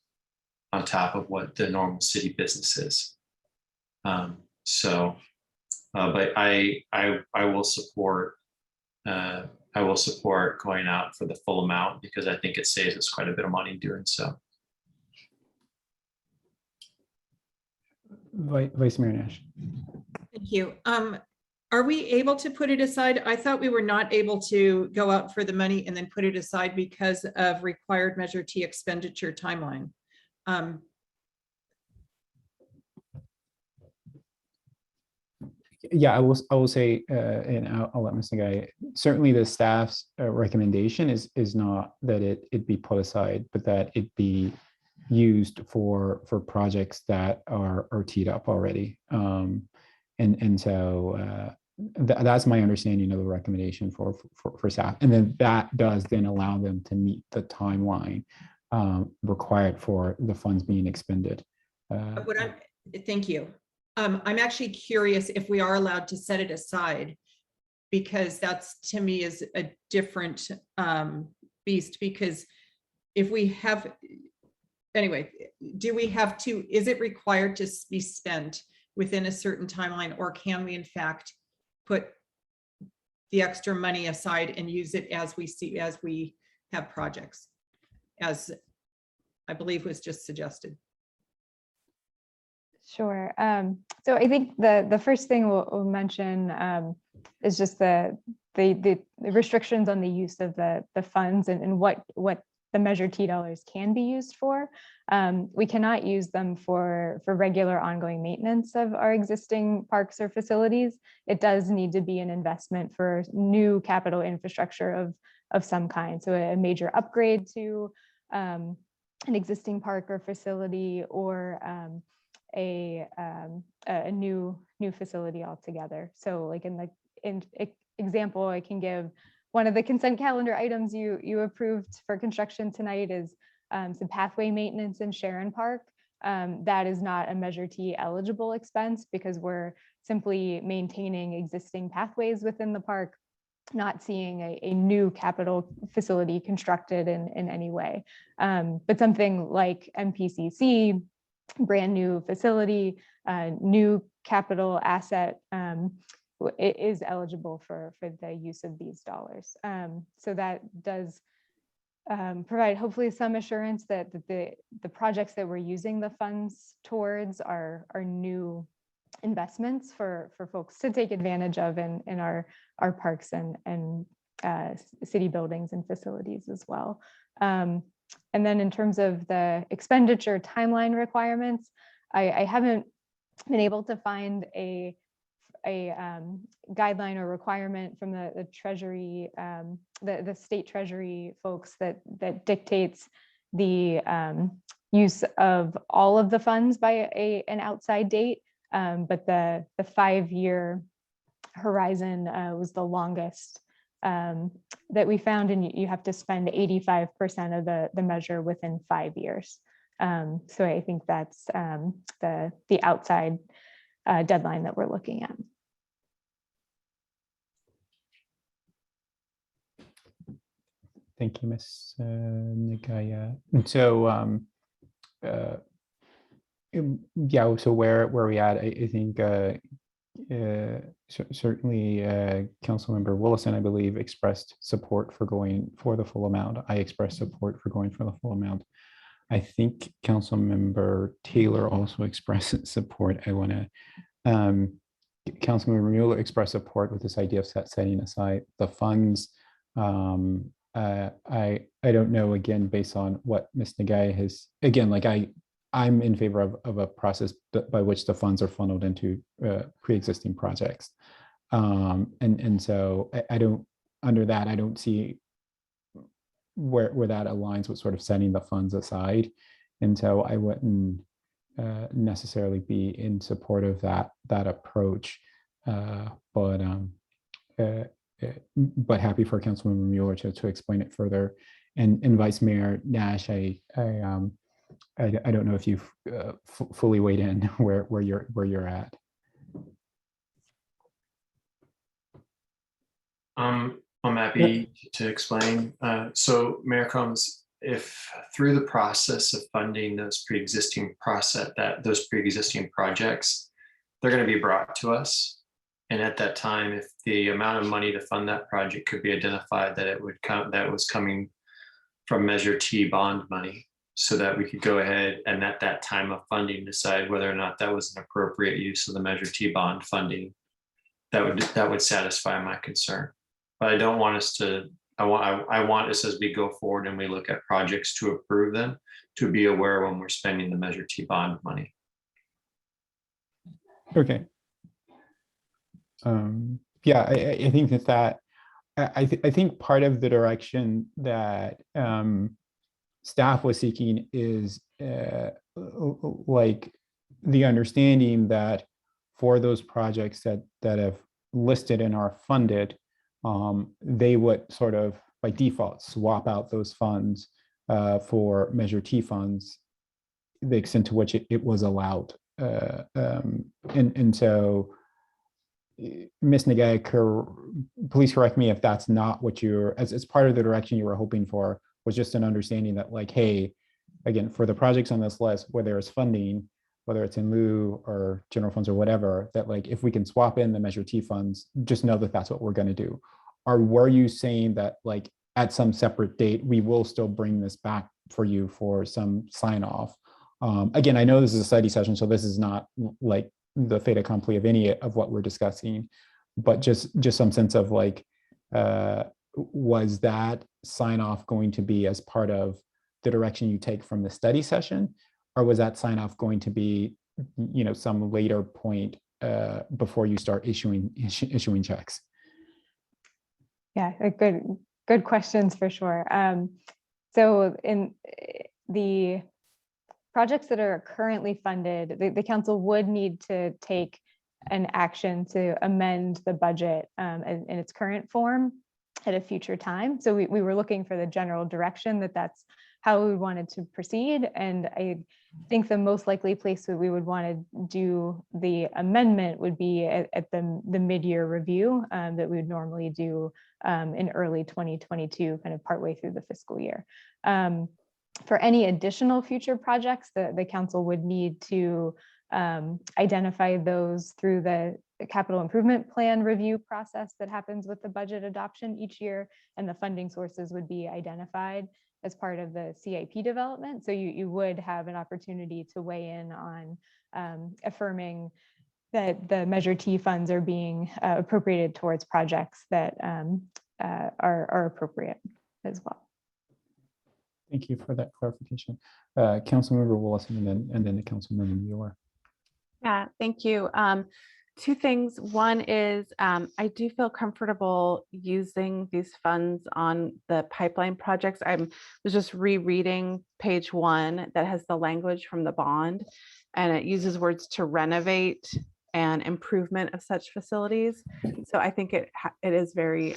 on top of what the normal city business is. But I will support going out for the full amount because I think it saves us quite a bit of money doing so. Vice Mayor Nash. Thank you. Are we able to put it aside? I thought we were not able to go out for the money and then put it aside because of required Measure T expenditure timeline. Yeah, I will say, and I'll let Mr. Guy. Certainly, the staff's recommendation is not that it be put aside, but that it be used for projects that are teed up already. And so that's my understanding of the recommendation for staff, and then that does then allow them to meet the timeline required for the funds being expended. Thank you. I'm actually curious if we are allowed to set it aside, because that's, to me, is a different beast. Because if we have, anyway, do we have to, is it required to be spent within a certain timeline, or can we in fact put the extra money aside and use it as we see, as we have projects, as I believe was just suggested? Sure. So I think the first thing we'll mention is just the restrictions on the use of the funds and what the Measure T dollars can be used for. We cannot use them for regular ongoing maintenance of our existing parks or facilities. It does need to be an investment for new capital infrastructure of some kind. So a major upgrade to an existing park or facility, or a new facility altogether. So like in example I can give, one of the consent calendar items you approved for construction tonight is some pathway maintenance in Sharon Park. That is not a Measure T eligible expense because we're simply maintaining existing pathways within the park, not seeing a new capital facility constructed in any way. But something like MPCC, brand new facility, new capital asset, it is eligible for the use of these dollars. So that does provide hopefully some assurance that the projects that we're using the funds towards are new investments for folks to take advantage of in our parks and city buildings and facilities as well. And then in terms of the expenditure timeline requirements, I haven't been able to find a guideline or requirement from the Treasury, the state Treasury folks that dictates the use of all of the funds by an outside date. But the 5-year horizon was the longest that we found, and you have to spend 85% of the measure within 5 years. So I think that's the outside deadline that we're looking at. Thank you, Ms. Nagaya. And so, yeah, so where are we at? I think certainly Councilmember Willison, I believe, expressed support for going for the full amount. I expressed support for going for the full amount. I think Councilmember Taylor also expressed support. I want to, Councilmember Mueller expressed support with this idea of setting aside the funds. I don't know, again, based on what Ms. Nagaya has, again, like I'm in favor of a process by which the funds are funneled into pre-existing projects. And so I don't, under that, I don't see where that aligns with sort of setting the funds aside. And so I wouldn't necessarily be in support of that approach. But happy for Councilmember Mueller to explain it further. And Vice Mayor Nash, I don't know if you've fully weighed in where you're at. I'm happy to explain. So Mayor Combs, if through the process of funding those pre-existing projects, they're going to be brought to us. And at that time, if the amount of money to fund that project could be identified that that was coming from Measure T bond money, so that we could go ahead and at that time of funding decide whether or not that was an appropriate use of the Measure T bond funding, that would satisfy my concern. But I don't want us to, I want us, as we go forward and we look at projects to approve them, to be aware when we're spending the Measure T bond money. Okay. Yeah, I think I think part of the direction that staff was seeking is like the understanding that for those projects that have listed and are funded, they would sort of by default swap out those funds for Measure T funds, the extent to which it was allowed. And so Ms. Nagaya, please correct me if that's not what you're, as part of the direction you were hoping for, was just an understanding that like, hey, again, for the projects on this list, whether it's funding, whether it's in lieu or general funds or whatever, that like, if we can swap in the Measure T funds, just know that that's what we're going to do. Or were you saying that like at some separate date, we will still bring this back for you for some sign off? Again, I know this is a study session, so this is not like the fait accompli of any of what we're discussing, but just some sense of like, was that sign off going to be as part of the direction you take from the study session, or was that sign off going to be, you know, some later point before you start issuing checks? Yeah, good questions for sure. So in the projects that are currently funded, the council would need to take an action to amend the budget in its current form at a future time. So we were looking for the general direction that's how we wanted to proceed. And I think the most likely place that we would want to do the amendment would be at the mid-year review that we would normally do in early 2022, kind of partway through the fiscal year. For any additional future projects, the council would need to identify those through the capital improvement plan review process that happens with the budget adoption each year, and the funding sources would be identified as part of the CIP development. So you would have an opportunity to weigh in on affirming that the Measure T funds are being appropriated towards projects that are appropriate as well. Thank you for that clarification. Councilmember Wilson and then the Councilmember Mueller. Yeah, thank you. Two things. One is I do feel comfortable using these funds on the pipeline projects. I was just rereading page 1 that has the language from the bond, and it uses words to renovate and improvement of such facilities. So I think it is very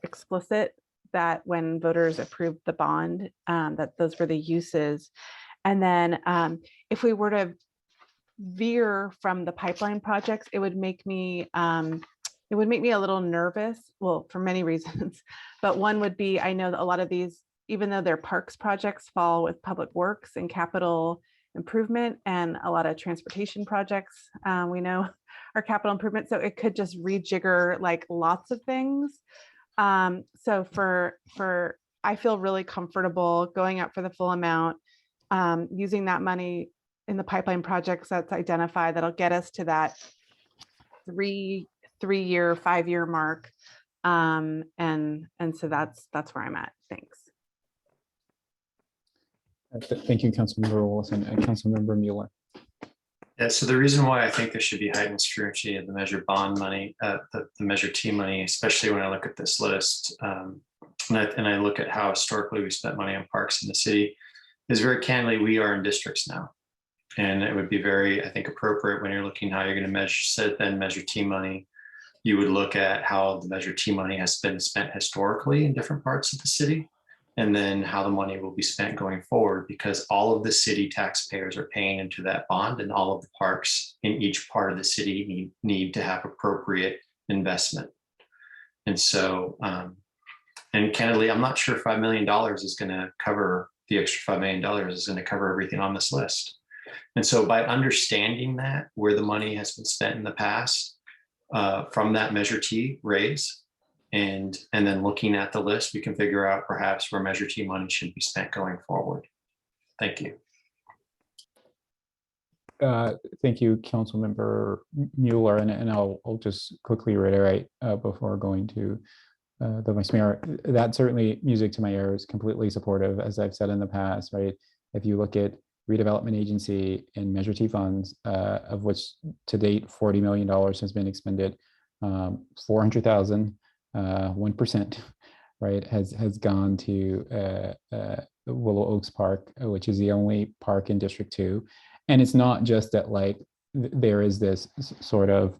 explicit that when voters approved the bond, that those were the uses. And then if we were to veer from the pipeline projects, it would make me a little nervous. Well, for many reasons, but one would be, I know that a lot of these, even though they're parks projects, fall with public works and capital improvement, and a lot of transportation projects we know are capital improvement. So it could just rejigger like lots of things. So I feel really comfortable going out for the full amount, using that money in the pipeline projects that's identified that'll get us to that three-year, 5-year mark. And so that's where I'm at. Thanks. Thank you, Councilmember Wilson and Councilmember Mueller. Yeah, so the reason why I think there should be heightened scrutiny of the Measure Bond money, the Measure T money, especially when I look at this list, and I look at how historically we spent money on parks in the city, is very candidly, we are in districts now. And it would be very, I think, appropriate when you're looking how you're going to measure T money. You would look at how the Measure T money has been spent historically in different parts of the city, and then how the money will be spent going forward, because all of the city taxpayers are paying into that bond, and all of the parks in each part of the city need to have appropriate investment. And so, and candidly, I'm not sure $5 million is going to cover, the extra $5 million is going to cover everything on this list. And so by understanding that, where the money has been spent in the past from that Measure T raise, and then looking at the list, we can figure out perhaps where Measure T money should be spent going forward. Thank you. Thank you, Councilmember Mueller, and I'll just quickly reiterate before going to the Vice Mayor, that certainly music to my ears, completely supportive, as I've said in the past, right? If you look at redevelopment agency and Measure T funds, of which to date $40 million has been expended, 400,000, 1%, right, has gone to Willow Oaks Park, which is the only park in District 2. And it's not just that like there is this sort of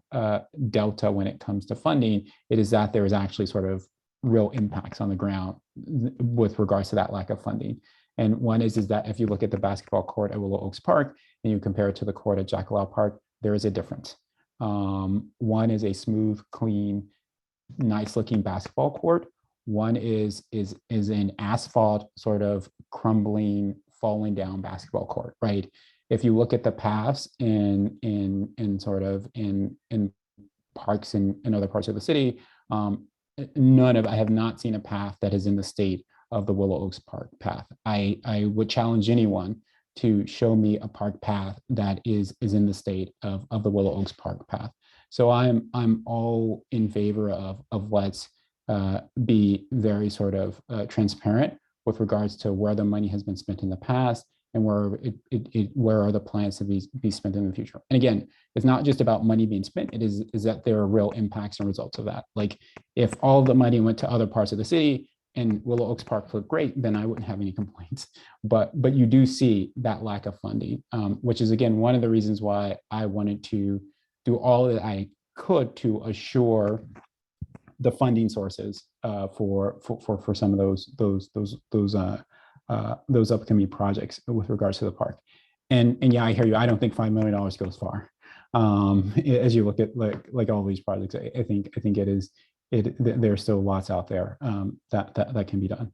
delta when it comes to funding, it is that there is actually sort of real impacts on the ground with regards to that lack of funding. And one is that if you look at the basketball court at Willow Oaks Park and you compare it to the court at Jackalow Park, there is a difference. One is a smooth, clean, nice looking basketball court. One is an asphalt sort of crumbling, falling down basketball court, right? If you look at the paths in parks in other parts of the city, I have not seen a path that is in the state of the Willow Oaks Park path. I would challenge anyone to show me a park path that is in the state of the Willow Oaks Park path. So I'm all in favor of let's be very sort of transparent with regards to where the money has been spent in the past and where are the plans to be spent in the future. And again, it's not just about money being spent, it is that there are real impacts and results of that. Like if all the money went to other parts of the city and Willow Oaks Park looked great, then I wouldn't have any complaints. But you do see that lack of funding, which is again one of the reasons why I wanted to do all that I could to assure the funding sources for some of those upcoming projects with regards to the park. And yeah, I hear you. I don't think $5 million goes far. As you look at like all these projects, I think there's still lots out there that can be done.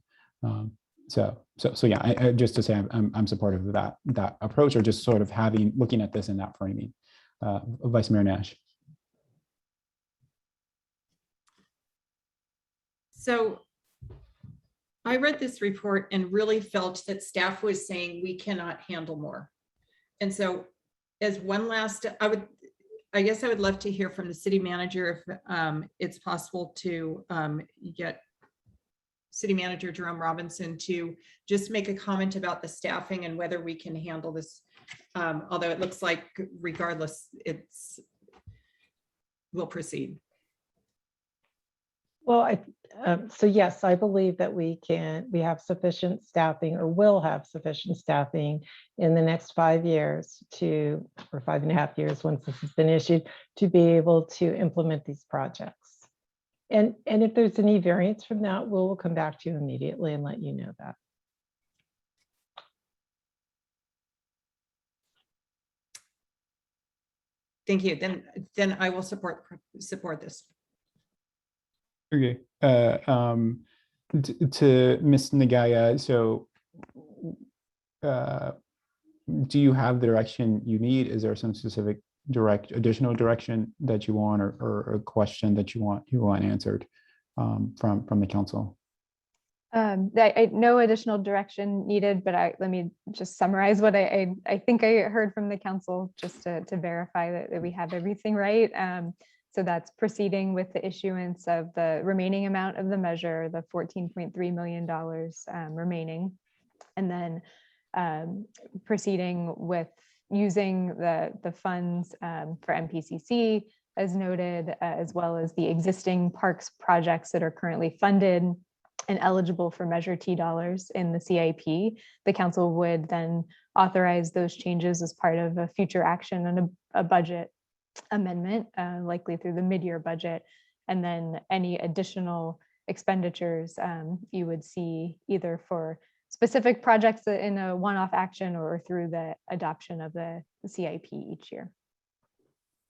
So yeah, just to say I'm supportive of that approach, or just sort of looking at this in that framing. Vice Mayor Nash. So I read this report and really felt that staff was saying we cannot handle more. And so as one last, I guess I would love to hear from the city manager if it's possible to get City Manager Jerome Robinson to just make a comment about the staffing and whether we can handle this. Although it looks like regardless, we'll proceed. Well, so yes, I believe that we have sufficient staffing or will have sufficient staffing in the next 5 years or 5.5 years once this has been issued, to be able to implement these projects. And if there's any variance from that, we'll come back to you immediately and let you know that. Thank you. Then I will support this. Okay. To Ms. Nagaya, so do you have the direction you need? Is there some specific additional direction that you want, or a question that you want answered from the council? No additional direction needed, but let me just summarize what I think I heard from the council, just to verify that we have everything right. So that's proceeding with the issuance of the remaining amount of the measure, the $14.3 million remaining, and then proceeding with using the funds for MPCC as noted, as well as the existing parks projects that are currently funded and eligible for Measure T dollars in the CIP. The council would then authorize those changes as part of a future action and a budget amendment, likely through the mid-year budget. And then any additional expenditures you would see either for specific projects in a one-off action or through the adoption of the CIP each year.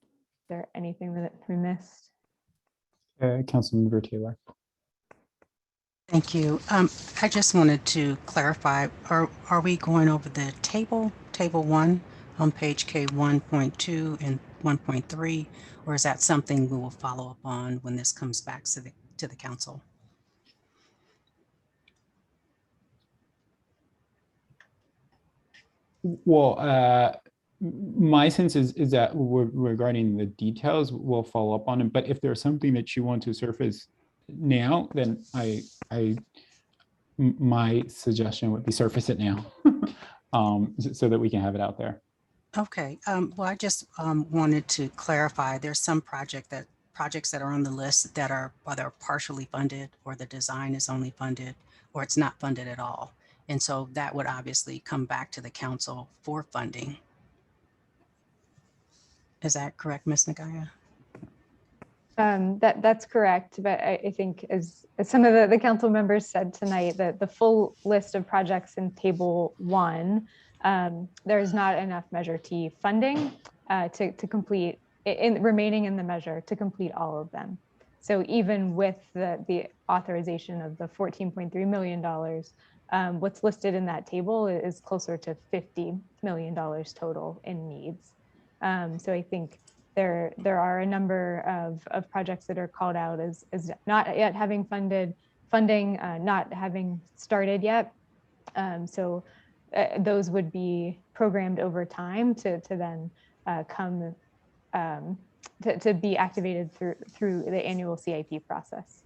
Is there anything that we missed? Councilmember Taylor. Thank you. I just wanted to clarify, are we going over the table 1 on page K 1.2 and 1.3, or is that something we will follow up on when this comes back to the council? Well, my sense is that regarding the details, we'll follow up on it. But if there's something that you want to surface now, then my suggestion would be surface it now, so that we can have it out there. Okay. Well, I just wanted to clarify. There's some projects that are on the list that are either partially funded, or the design is only funded, or it's not funded at all. And so that would obviously come back to the council for funding. Is that correct, Ms. Nagaya? That's correct, but I think as some of the council members said tonight, that the full list of projects in table 1, there's not enough Measure T funding to complete remaining in the measure to complete all of them. So even with the authorization of the $14.3 million, what's listed in that table is closer to $50 million total in needs. So I think there are a number of projects that are called out as not yet having funding, not having started yet. So those would be programmed over time to then come to be activated through the annual CIP process.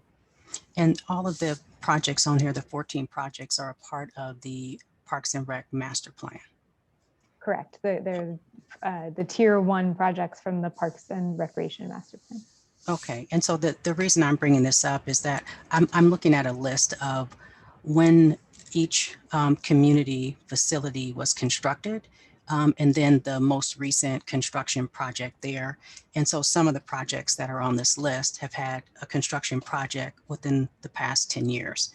And all of the projects on here, the 14 projects, are a part of the Parks and Rec master plan. Correct. They're the tier 1 projects from the Parks and Recreation master plan. Okay. And so the reason I'm bringing this up is that I'm looking at a list of when each community facility was constructed, and then the most recent construction project there. And so some of the projects that are on this list have had a construction project within the past 10 years.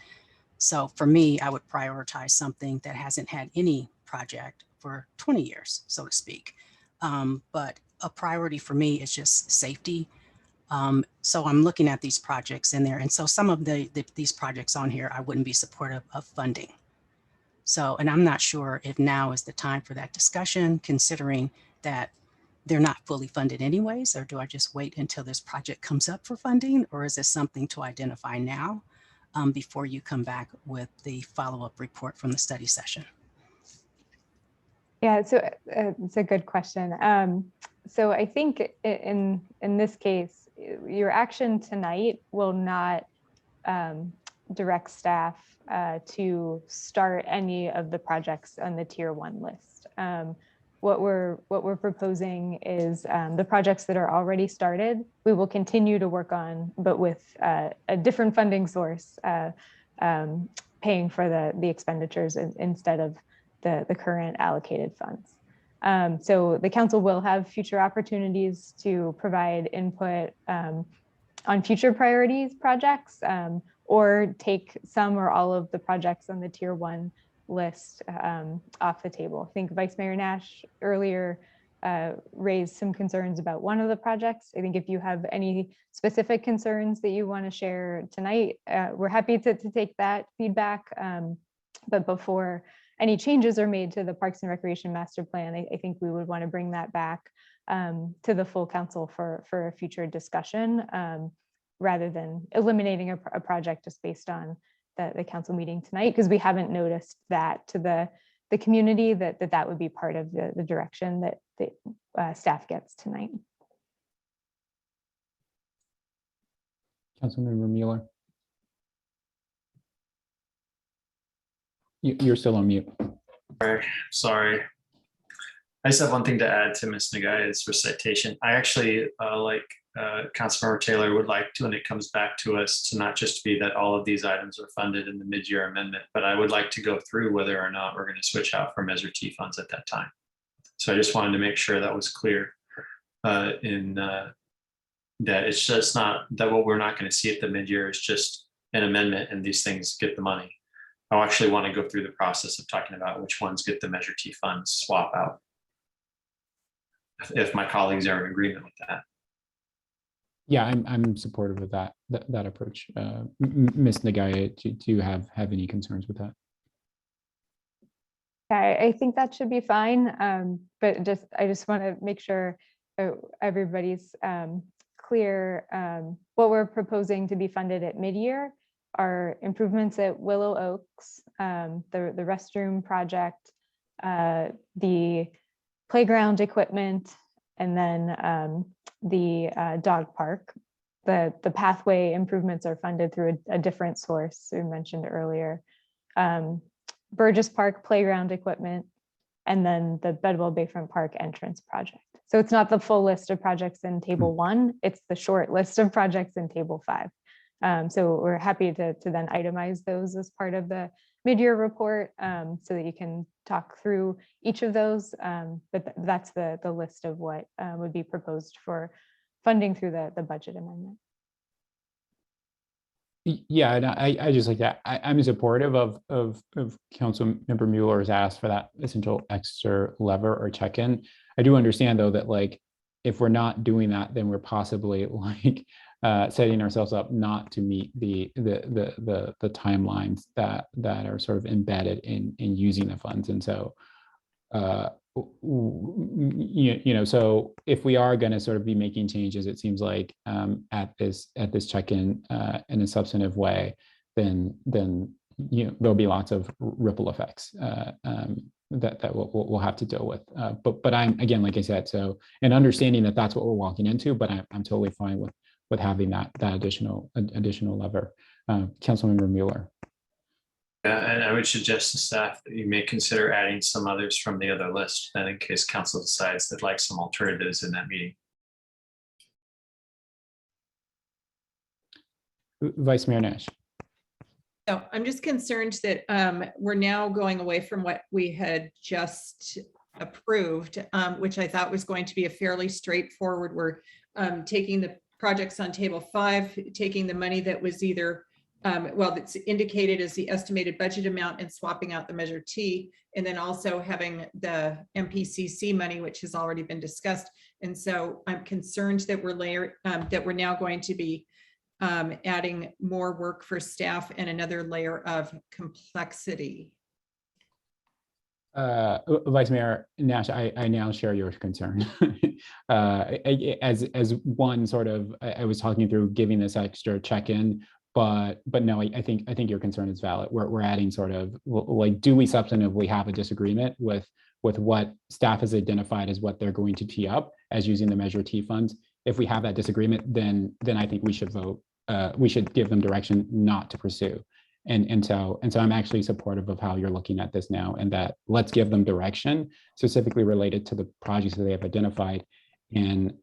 So for me, I would prioritize something that hasn't had any project for 20 years, so to speak. But a priority for me is just safety. So I'm looking at these projects in there. And so some of these projects on here, I wouldn't be supportive of funding. So, and I'm not sure if now is the time for that discussion, considering that they're not fully funded anyways, or do I just wait until this project comes up for funding, or is this something to identify now before you come back with the follow-up report from the study session? Yeah, so it's a good question. So I think in this case, your action tonight will not direct staff to start any of the projects on the tier 1 list. What we're proposing is the projects that are already started, we will continue to work on, but with a different funding source, paying for the expenditures instead of the current allocated funds. So the council will have future opportunities to provide input on future priorities projects, or take some or all of the projects on the tier 1 list off the table. I think Vice Mayor Nash earlier raised some concerns about one of the projects. I think if you have any specific concerns that you want to share tonight, we're happy to take that feedback. But before any changes are made to the Parks and Recreation Master Plan, I think we would want to bring that back to the full council for a future discussion, rather than eliminating a project just based on the council meeting tonight, because we haven't noticed that to the community that would be part of the direction that staff gets tonight. Councilmember Mueller. You're still on mute. Sorry. I just have one thing to add to Ms. Nagaya's recitation. I actually, like Councilmember Taylor, would like to, when it comes back to us, to not just be that all of these items are funded in the mid-year amendment, but I would like to go through whether or not we're going to switch out for Measure T funds at that time. So I just wanted to make sure that was clear that it's just not that what we're not going to see at the mid-year is just an amendment and these things get the money. I actually want to go through the process of talking about which ones get the Measure T funds swap out, if my colleagues are in agreement with that. Yeah, I'm supportive of that approach. Ms. Nagaya, do you have any concerns with that? Yeah, I think that should be fine. But I just want to make sure everybody's clear. What we're proposing to be funded at mid-year are improvements at Willow Oaks, the restroom project, the playground equipment, and then the dog park. The pathway improvements are funded through a different source we mentioned earlier. Burgess Park playground equipment, and then the Bedwell Bayfront Park entrance project. So it's not the full list of projects in table 1, it's the short list of projects in table 5. So we're happy to then itemize those as part of the mid-year report, so that you can talk through each of those. But that's the list of what would be proposed for funding through the budget amendment. Yeah, and I just like that. I'm supportive of Councilmember Mueller's ask for that essential extra lever or check-in. I do understand though that like if we're not doing that, then we're possibly like setting ourselves up not to meet the timelines that are sort of embedded in using the funds. And so so if we are going to sort of be making changes, it seems like at this check-in in a substantive way, then there'll be lots of ripple effects that we'll have to deal with. But I'm, again, like I said, so and understanding that that's what we're walking into, but I'm totally fine with having that additional lever. Councilmember Mueller. Yeah, and I would suggest to staff that you may consider adding some others from the other list, then in case council decides they'd like some alternatives in that meeting. Vice Mayor Nash. So I'm just concerned that we're now going away from what we had just approved, which I thought was going to be a fairly straightforward. We're taking the projects on table 5, taking the money that was either that's indicated as the estimated budget amount and swapping out the Measure T, and then also having the MPCC money, which has already been discussed. And so I'm concerned that we're now going to be adding more work for staff and another layer of complexity. Vice Mayor Nash, I now share your concern. As one sort of, I was talking through giving this extra check-in but no, I think your concern is valid. We're adding sort of like, do we substantively have a disagreement with what staff has identified as what they're going to tee up as using the Measure T funds? If we have that disagreement, then I think we should vote. We should give them direction not to pursue. And so I'm actually supportive of how you're looking at this now, and that let's give them direction specifically related to the projects that they have identified. And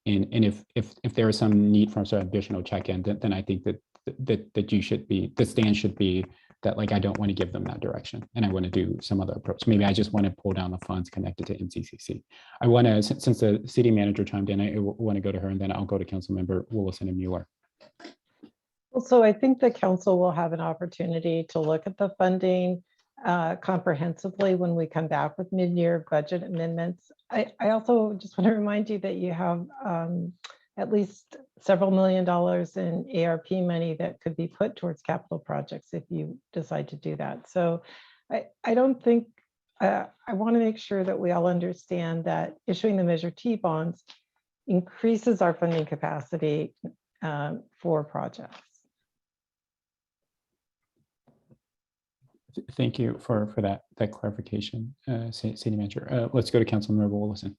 if there is some need for some additional check-in, then I think that the stance should be that, like, I don't want to give them that direction, and I want to do some other approach. Maybe I just want to pull down the funds connected to MCCC. I want to, since the city manager chimed in, I want to go to her, and then I'll go to Councilmember Willison and Mueller. Well, so I think the council will have an opportunity to look at the funding comprehensively when we come back with mid-year budget amendments. I also just want to remind you that you have at least several $millions in ARP money that could be put towards capital projects if you decide to do that. So I don't think, I want to make sure that we all understand that issuing the Measure T bonds increases our funding capacity for projects. Thank you for that clarification, City Manager. Let's go to Councilmember Willison.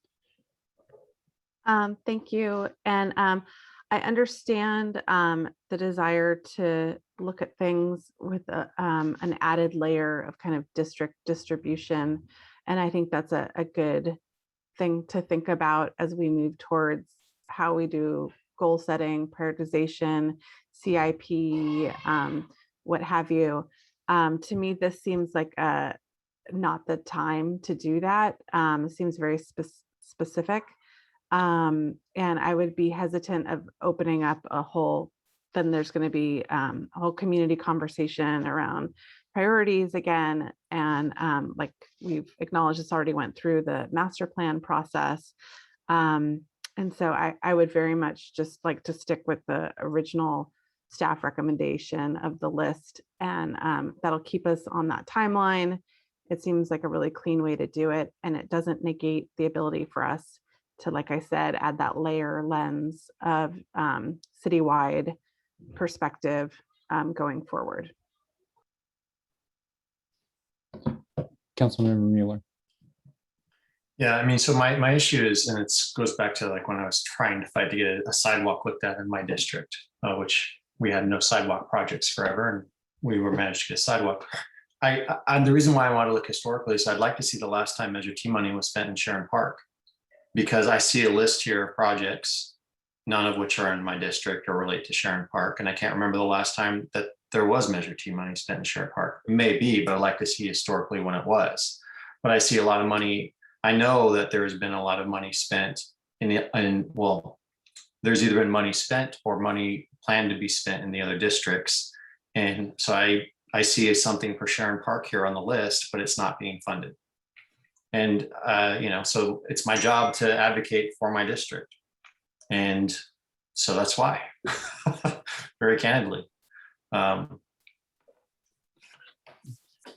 Thank you. And I understand the desire to look at things with an added layer of kind of district distribution. And I think that's a good thing to think about as we move towards how we do goal setting, prioritization, CIP, what have you. To me, this seems like not the time to do that. It seems very specific. And I would be hesitant of opening up a whole, then there's going to be a whole community conversation around priorities again. And like we've acknowledged, this already went through the master plan process. And so I would very much just like to stick with the original staff recommendation of the list, and that'll keep us on that timeline. It seems like a really clean way to do it, and it doesn't negate the ability for us to, like I said, add that layer lens of citywide perspective going forward. Councilmember Mueller. Yeah, I mean, so my issue is, and it goes back to like when I was trying to fight to get a sidewalk looked at in my district, which we had no sidewalk projects forever, and we were managed to get a sidewalk. The reason why I want to look historically is I'd like to see the last time Measure T money was spent in Sharon Park, because I see a list here of projects, none of which are in my district or relate to Sharon Park, and I can't remember the last time that there was Measure T money spent in Sharon Park. It may be, but I'd like to see historically when it was. But I see a lot of money. I know that there has been a lot of money spent well, there's either been money spent or money planned to be spent in the other districts. And so I see something for Sharon Park here on the list, but it's not being funded. And, so it's my job to advocate for my district. And so that's why, very candidly.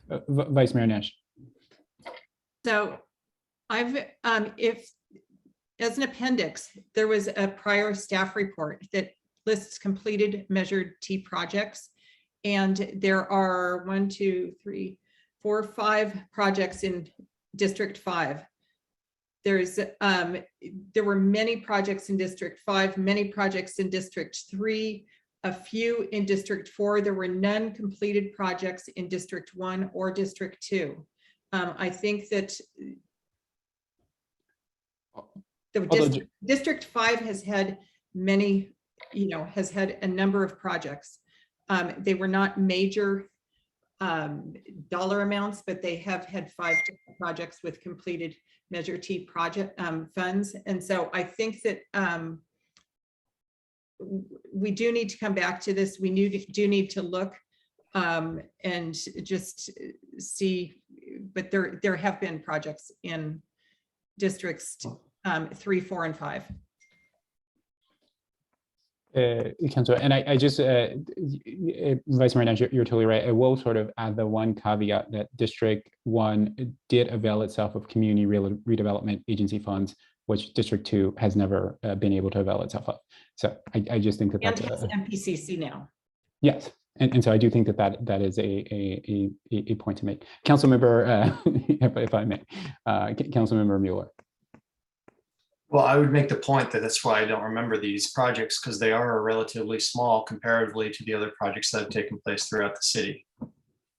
Vice Mayor Nash. So if as an appendix, there was a prior staff report that lists completed Measure T projects. And there are 1, 2, 3, 4, 5 projects in District 5. There were many projects in District 5, many projects in District 3, a few in District 4. There were none completed projects in District 1 or District 2. I think that District 5 has had many, has had a number of projects. They were not major dollar amounts, but they have had 5 different projects with completed Measure T project funds. And so I think that we do need to come back to this. We do need to look and just see, but there have been projects in districts 3, 4, and 5. Councilor, and I just, Vice Mayor Nash, you're totally right. I will sort of add the one caveat that District 1 did avail itself of community redevelopment agency funds, which District 2 has never been able to avail itself of. So I just think that that's MPCC now. Yes, and so I do think that is a point to make. Councilmember, if I may, Councilmember Mueller. Well, I would make the point that that's why I don't remember these projects, because they are relatively small comparatively to the other projects that have taken place throughout the city.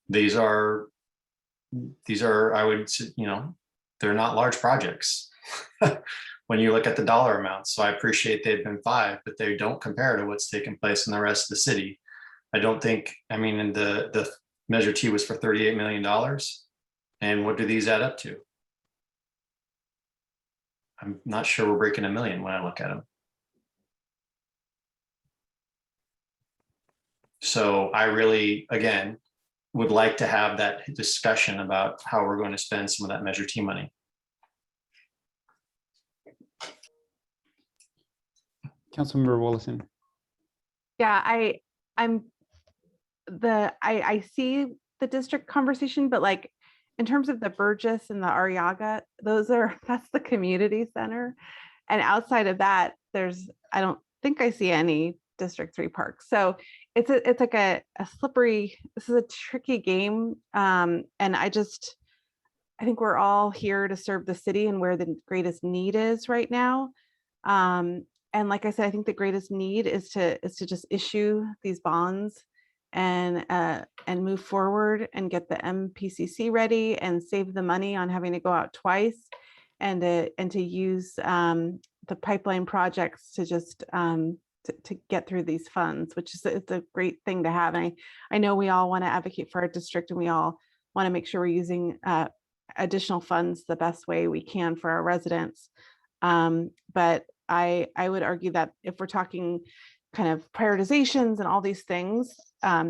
These are, I would, they're not large projects when you look at the dollar amounts. So I appreciate they've been 5, but they don't compare to what's taken place in the rest of the city. I don't think, and the Measure T was for $38 million. And what do these add up to? I'm not sure we're breaking $1 million when I look at them. So I really, again, would like to have that discussion about how we're going to spend some of that Measure T money. Councilmember Willison. Yeah, I see the district conversation, but like in terms of the Burgess and the Arriaga, that's the community center. And outside of that, I don't think I see any District 3 parks. So it's like a slippery, this is a tricky game. And I think we're all here to serve the city and where the greatest need is right now. And like I said, I think the greatest need is to just issue these bonds and move forward and get the MPCC ready and save the money on having to go out twice, and to use the pipeline projects to just to get through these funds, which is it's a great thing to have. And I know we all want to advocate for our district, and we all want to make sure we're using additional funds the best way we can for our residents. But I would argue that if we're talking kind of prioritizations and all these things,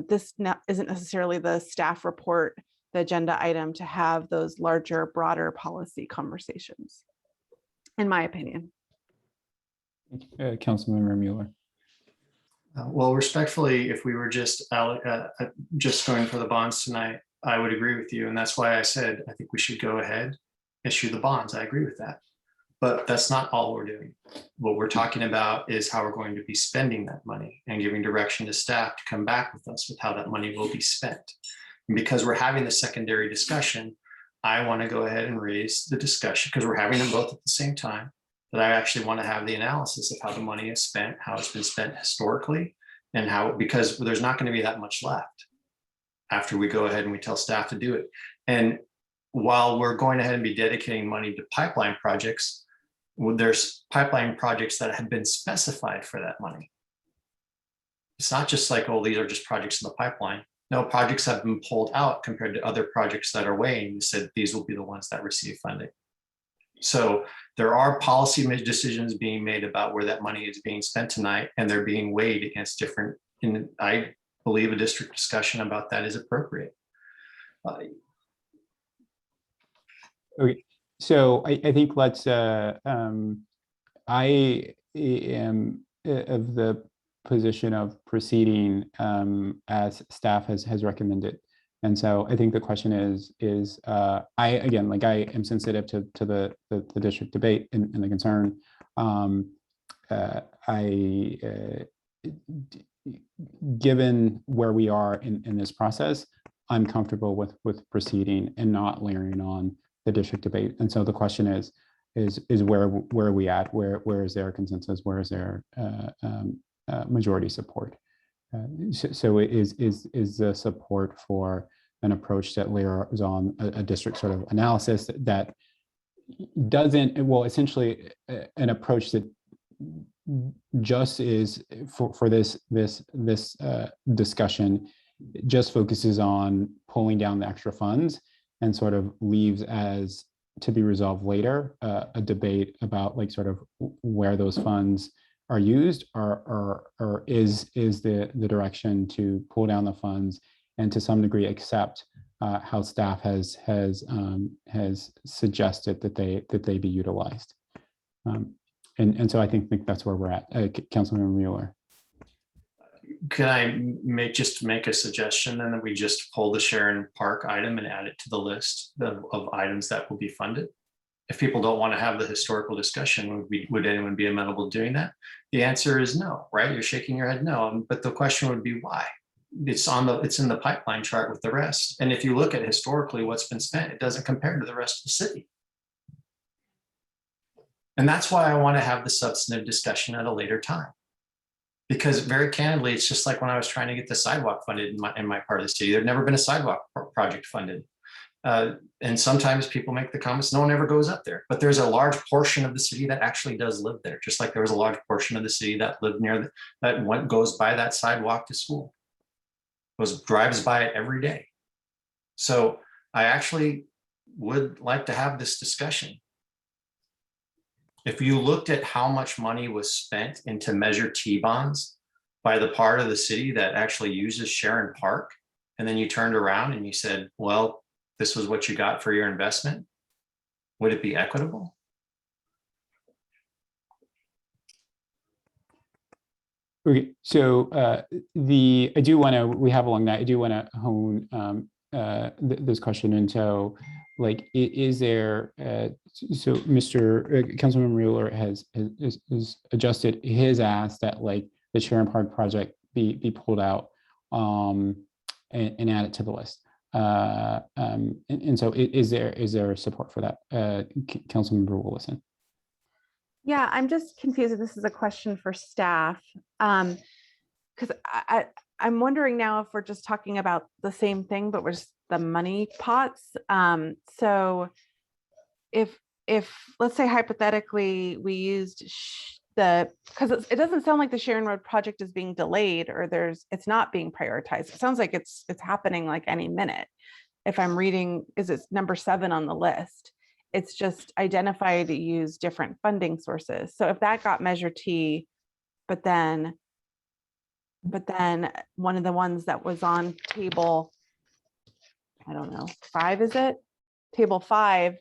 this isn't necessarily the staff report, the agenda item to have those larger, broader policy conversations, in my opinion. Councilmember Mueller. Well, respectfully, if we were just going for the bonds tonight, I would agree with you. And that's why I said, I think we should go ahead, issue the bonds. I agree with that. But that's not all we're doing. What we're talking about is how we're going to be spending that money and giving direction to staff to come back with us with how that money will be spent. And because we're having the secondary discussion, I want to go ahead and raise the discussion, because we're having them both at the same time, that I actually want to have the analysis of how the money is spent, how it's been spent historically, and how, because there's not going to be that much left after we go ahead and we tell staff to do it. And while we're going ahead and be dedicating money to pipeline projects, there's pipeline projects that have been specified for that money. It's not just like, oh, these are just projects in the pipeline. No, projects have been pulled out compared to other projects that are weighing. You said these will be the ones that receive funding. So there are policy decisions being made about where that money is being spent tonight, and they're being weighed against different, and I believe a district discussion about that is appropriate. Okay, so I think let's, I am of the position of proceeding as staff has recommended. And so I think the question is I am sensitive to the district debate and the concern. Given where we are in this process, I'm comfortable with proceeding and not layering on the district debate. And so the question is where are we at? Where is there consensus? Where is there majority support? So is the support for an approach that layers on a district sort of analysis that doesn't, well, essentially an approach that just is for this discussion, just focuses on pulling down the extra funds and sort of leaves as to be resolved later a debate about like sort of where those funds are used, or is the direction to pull down the funds and to some degree accept how staff has suggested that they be utilized. And so I think that's where we're at. Councilmember Mueller. Can I make a suggestion then that we just pull the Sharon Park item and add it to the list of items that will be funded? If people don't want to have the historical discussion, would anyone be amenable to doing that? The answer is no, right? You're shaking your head no, but the question would be why? it's in the pipeline chart with the rest. And if you look at historically what's been spent, it doesn't compare to the rest of the city. And that's why I want to have the substantive discussion at a later time. Because very candidly, it's just like when I was trying to get the sidewalk funded in my part of the city. There'd never been a sidewalk project funded. And sometimes people make the comments, no one ever goes up there. But there's a large portion of the city that actually does live there, just like there was a large portion of the city that lived near that goes by that sidewalk to school. Drives by it every day. So I actually would like to have this discussion. If you looked at how much money was spent into Measure T bonds by the part of the city that actually uses Sharon Park, and then you turned around and you said, well, this was what you got for your investment, would it be equitable? Okay, so I do want to, we have a long night. I do want to hone this question into, like, is there, so Mr. Councilmember Mueller has adjusted his ask that, like, the Sharon Park project be pulled out and added to the list. And so is there support for that? Councilmember Willison? Yeah, I'm just confused if this is a question for staff. Because I'm wondering now if we're just talking about the same thing, but we're just the money pots. So if let's say hypothetically we used because it doesn't sound like the Sharon Road project is being delayed or it's not being prioritized. It sounds like it's happening like any minute. If I'm reading, is it number 7 on the list? It's just identify to use different funding sources. So if that got Measure T, but then one of the ones that was on table, I don't know, 5, is it? Table 5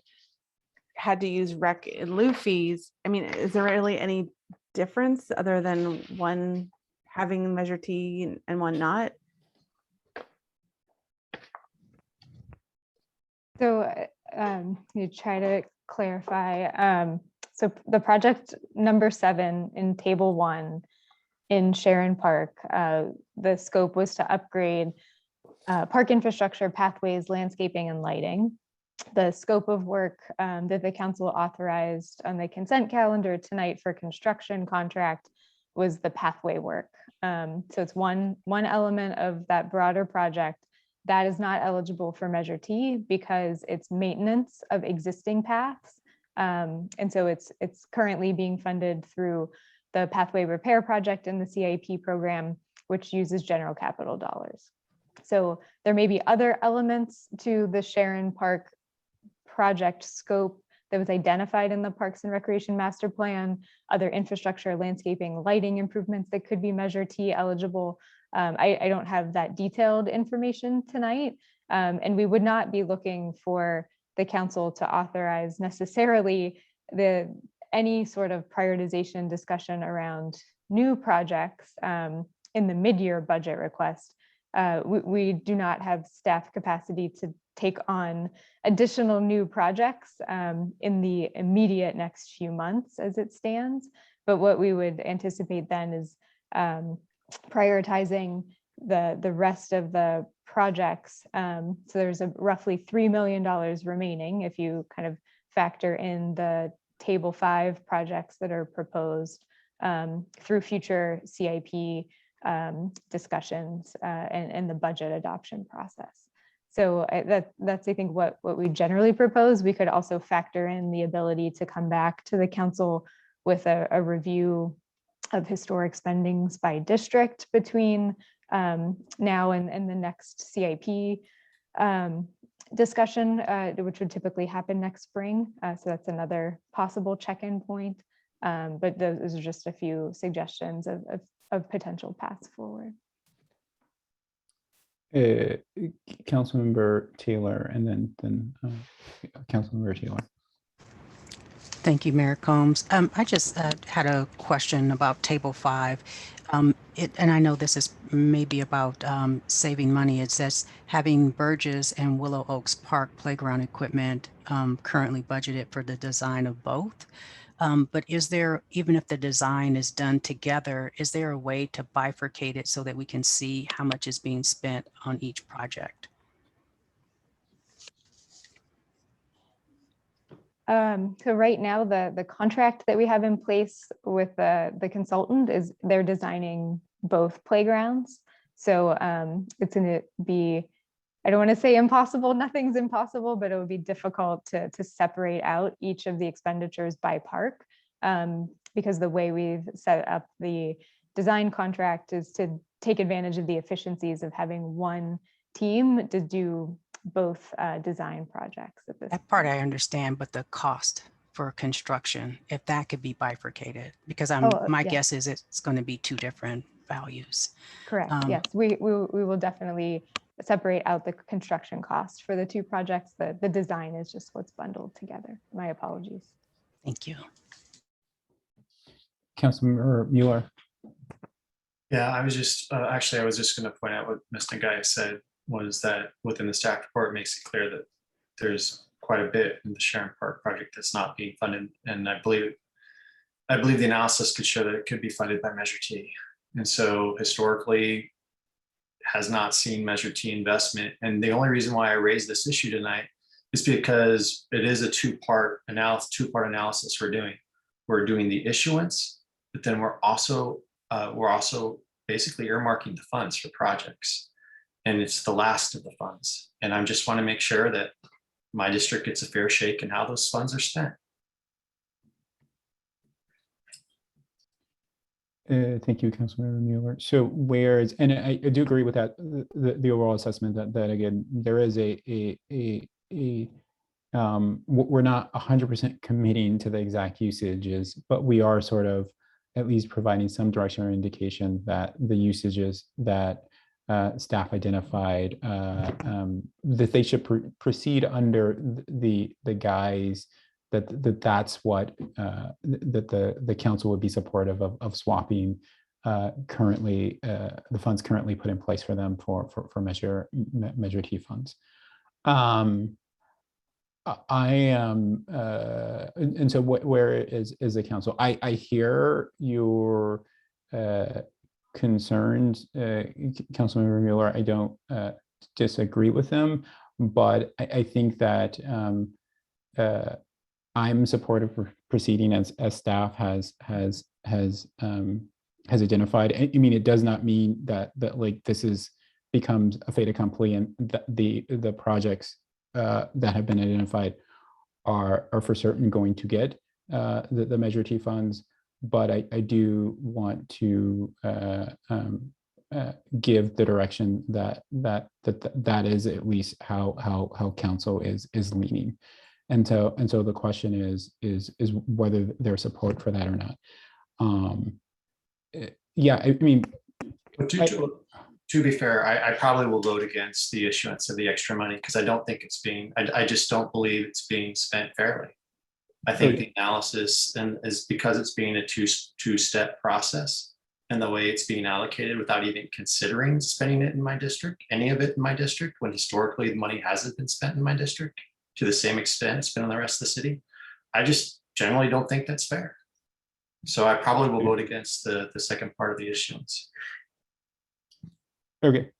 had to use rec and lieu fees. I mean, is there really any difference other than one having Measure T and one not? So you try to clarify. So the project number 7 in table 1 in Sharon Park, the scope was to upgrade park infrastructure, pathways, landscaping, and lighting. The scope of work that the council authorized on the consent calendar tonight for construction contract was the pathway work. So it's one element of that broader project that is not eligible for Measure T because it's maintenance of existing paths. And so it's currently being funded through the pathway repair project in the CIP program, which uses general capital dollars. So there may be other elements to the Sharon Park project scope that was identified in the Parks and Recreation Master Plan, other infrastructure, landscaping, lighting improvements that could be Measure T eligible. I don't have that detailed information tonight, and we would not be looking for the council to authorize necessarily any sort of prioritization discussion around new projects in the mid-year budget request. We do not have staff capacity to take on additional new projects in the immediate next few months as it stands. But what we would anticipate then is prioritizing the rest of the projects. So there's a roughly $3 million remaining if you kind of factor in the table 5 projects that are proposed through future CIP discussions and the budget adoption process. So that's, I think, what we generally propose. We could also factor in the ability to come back to the council with a review of historic spendings by district between now and the next CIP discussion, which would typically happen next spring. So that's another possible check-in point. But those are just a few suggestions of potential paths forward. Councilmember Taylor, and then Councilmember Taylor. Thank you, Mayor Combs. I just had a question about Table 5. And I know this is maybe about saving money. It says having Burgess and Willow Oaks Park playground equipment currently budgeted for the design of both. But is there, even if the design is done together, is there a way to bifurcate it so that we can see how much is being spent on each project? So right now, the contract that we have in place with the consultant is they're designing both playgrounds. So it's going to be, I don't want to say impossible, nothing's impossible, but it would be difficult to separate out each of the expenditures by park, because the way we've set up the design contract is to take advantage of the efficiencies of having one team to do both design projects at this That part I understand, but the cost for construction, if that could be bifurcated, because my yeah. guess is it's going to be two different values. Correct. Yes, we will definitely separate out the construction cost for the two projects. The design is just what's bundled together. My apologies. Thank you. Councilmember Mueller. Yeah, I was just actually I was just going to point out what Mr. Guy said, was that within the staff report, it makes it clear that there's quite a bit in the Sharon Park project that's not being funded, and I believe the analysis could show that it could be funded by Measure T, and so historically has not seen Measure T investment. And the only reason why I raised this issue tonight is because it is a two-part analysis we're doing. We're doing the issuance, but then we're also basically earmarking the funds for projects. And it's the last of the funds. And I just want to make sure that my district gets a fair shake in how those funds are spent. Thank you, Councilmember Mueller. So whereas, and I do agree with that, the overall assessment that again, there is we're not 100% committing to the exact usages, but we are sort of at least providing some direction or indication that the usages that staff identified, that they should proceed under the guise that's what that the council would be supportive of swapping currently the funds currently put in place for them for Measure T funds. I am, and so where is the council? I hear your concerns, Councilmember Mueller. I don't disagree with them, but I think that I'm supportive of proceeding as staff has identified. I mean, it does not mean that like this becomes a fait accompli, and that the projects that have been identified are for certain going to get the Measure T funds. But I do want to give the direction that is at least how council is leaning. And so the question is whether there's support for that or not. Yeah, I mean, to be fair, I probably will vote against the issuance of the extra money because I don't think it's being, I just don't believe it's being spent fairly. I think the analysis is because it's being a two-step process, and the way it's being allocated without even considering spending it in my district, any of it in my district, when historically the money hasn't been spent in my district to the same extent spent on the rest of the city. I just generally don't think that's fair. So I probably will vote against the second part of the issuance. Okay.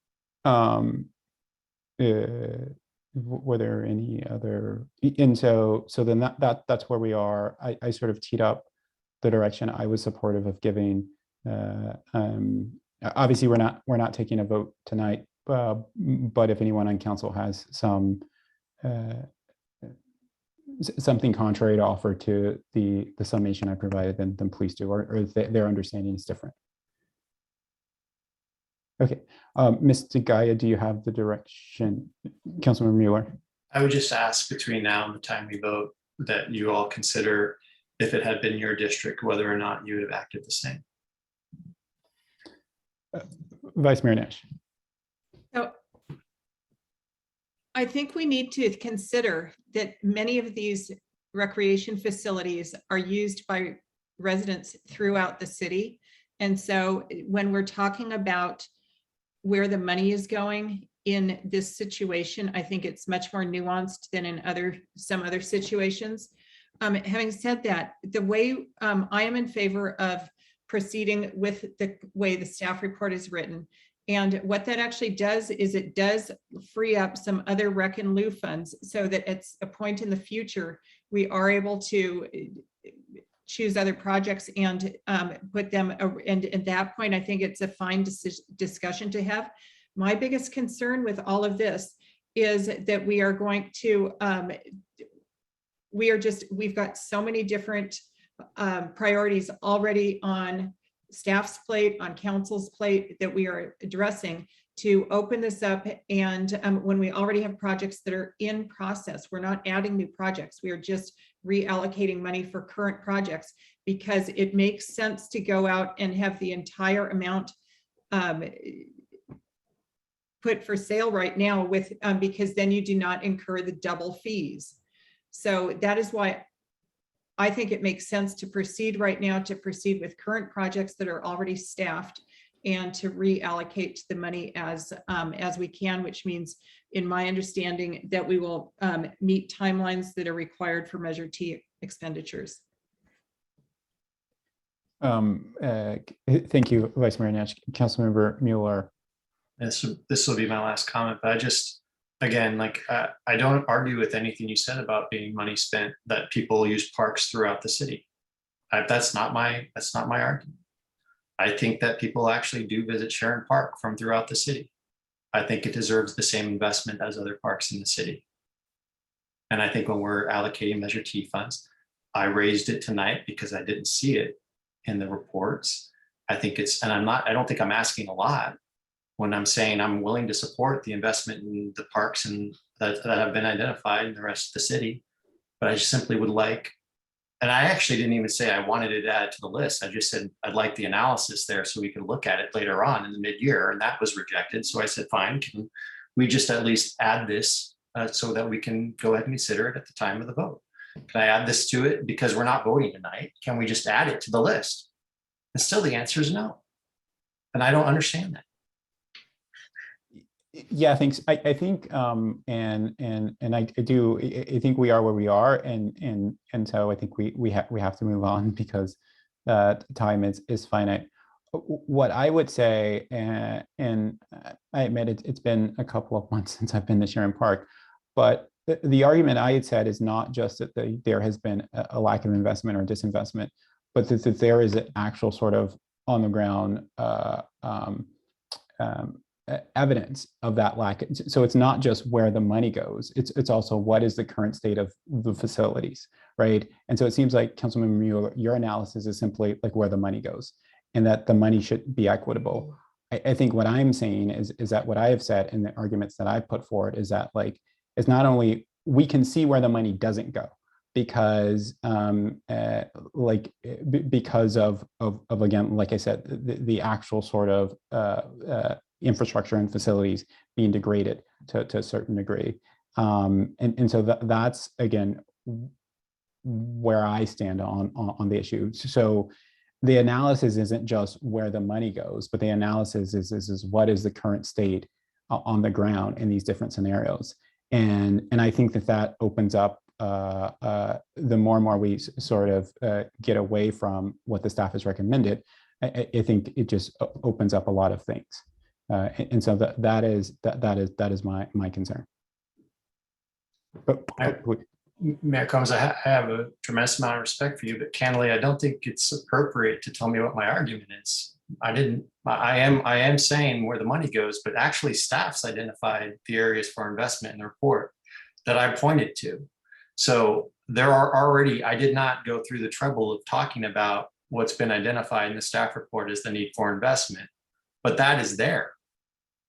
Were there any other, and so then that's where we are. I sort of teed up the direction I was supportive of giving. Obviously we're not taking a vote tonight, but if anyone on council has something contrary to offer to the summation I provided, then please do, or their understanding is different. Okay, Mr. Gaia, do you have the direction? Councilmember Mueller. I would just ask between now and the time we vote that you all consider, if it had been your district, whether or not you would have acted the same. Vice Mayor Nash. So I think we need to consider that many of these recreation facilities are used by residents throughout the city. And so when we're talking about where the money is going in this situation, I think it's much more nuanced than in some other situations. having said that, the way I am in favor of proceeding with the way the staff report is written. And what that actually does is it does free up some other rec and lieu funds so that at a point in the future, we are able to choose other projects and put them, and at that point, I think it's a fine discussion to have. My biggest concern with all of this is that we are going to, we've got so many different priorities already on staff's plate, on council's plate that we are addressing to open this up. And when we already have projects that are in process, we're not adding new projects. We are just reallocating money for current projects because it makes sense to go out and have the entire amount put for sale right now with because then you do not incur the double fees. So that is why I think it makes sense to proceed right now, to proceed with current projects that are already staffed and to reallocate the money as we can, which means, in my understanding, that we will meet timelines that are required for Measure T expenditures. Thank you, Vice Mayor Nash. Councilmember Mueller. This will be my last comment, but I just, again, like I don't argue with anything you said about being money spent, that people use parks throughout the city. That's not my argument. I think that people actually do visit Sharon Park from throughout the city. I think it deserves the same investment as other parks in the city. And I think when we're allocating Measure T funds, I raised it tonight because I didn't see it in the reports. I think it's, and I don't think I'm asking a lot when I'm saying I'm willing to support the investment in the parks and that have been identified in the rest of the city. But I just simply would like, and I actually didn't even say I wanted it added to the list. I just said I'd like the analysis there so we could look at it later on in the mid-year, and that was rejected. So I said, fine, can we just at least add this so that we can go ahead and consider it at the time of the vote? Can I add this to it? Because we're not voting tonight. Can we just add it to the list? And still the answer is no. And I don't understand that. Yeah, thanks. I think and I think we are where we are, and so I think we have to move on because time is finite. What I would say, and I admit it's been a couple of months since I've been to Sharon Park, but the argument I had said is not just that there has been a lack of investment or disinvestment, but that there is an actual sort of on the ground evidence of that lack. So it's not just where the money goes, it's also what is the current state of the facilities, right? And so it seems like, Councilmember Mueller, your analysis is simply like where the money goes and that the money should be equitable. I think what I'm saying is that what I have said in the arguments that I've put forward is that, like, it's not only we can see where the money doesn't go because because of again, like I said, the actual sort of infrastructure and facilities being degraded to a certain degree. And so that's, again, where I stand on the issue. So the analysis isn't just where the money goes, but the analysis is what is the current state on the ground in these different scenarios. And I think that opens up the more and more we sort of get away from what the staff has recommended, I think it just opens up a lot of things. And so that is my concern. But Mayor Combs, I have a tremendous amount of respect for you, but candidly, I don't think it's appropriate to tell me what my argument is. I am saying where the money goes, but actually staff's identified the areas for investment in the report that I pointed to. So there are already, I did not go through the trouble of talking about what's been identified in the staff report as the need for investment, but that is there.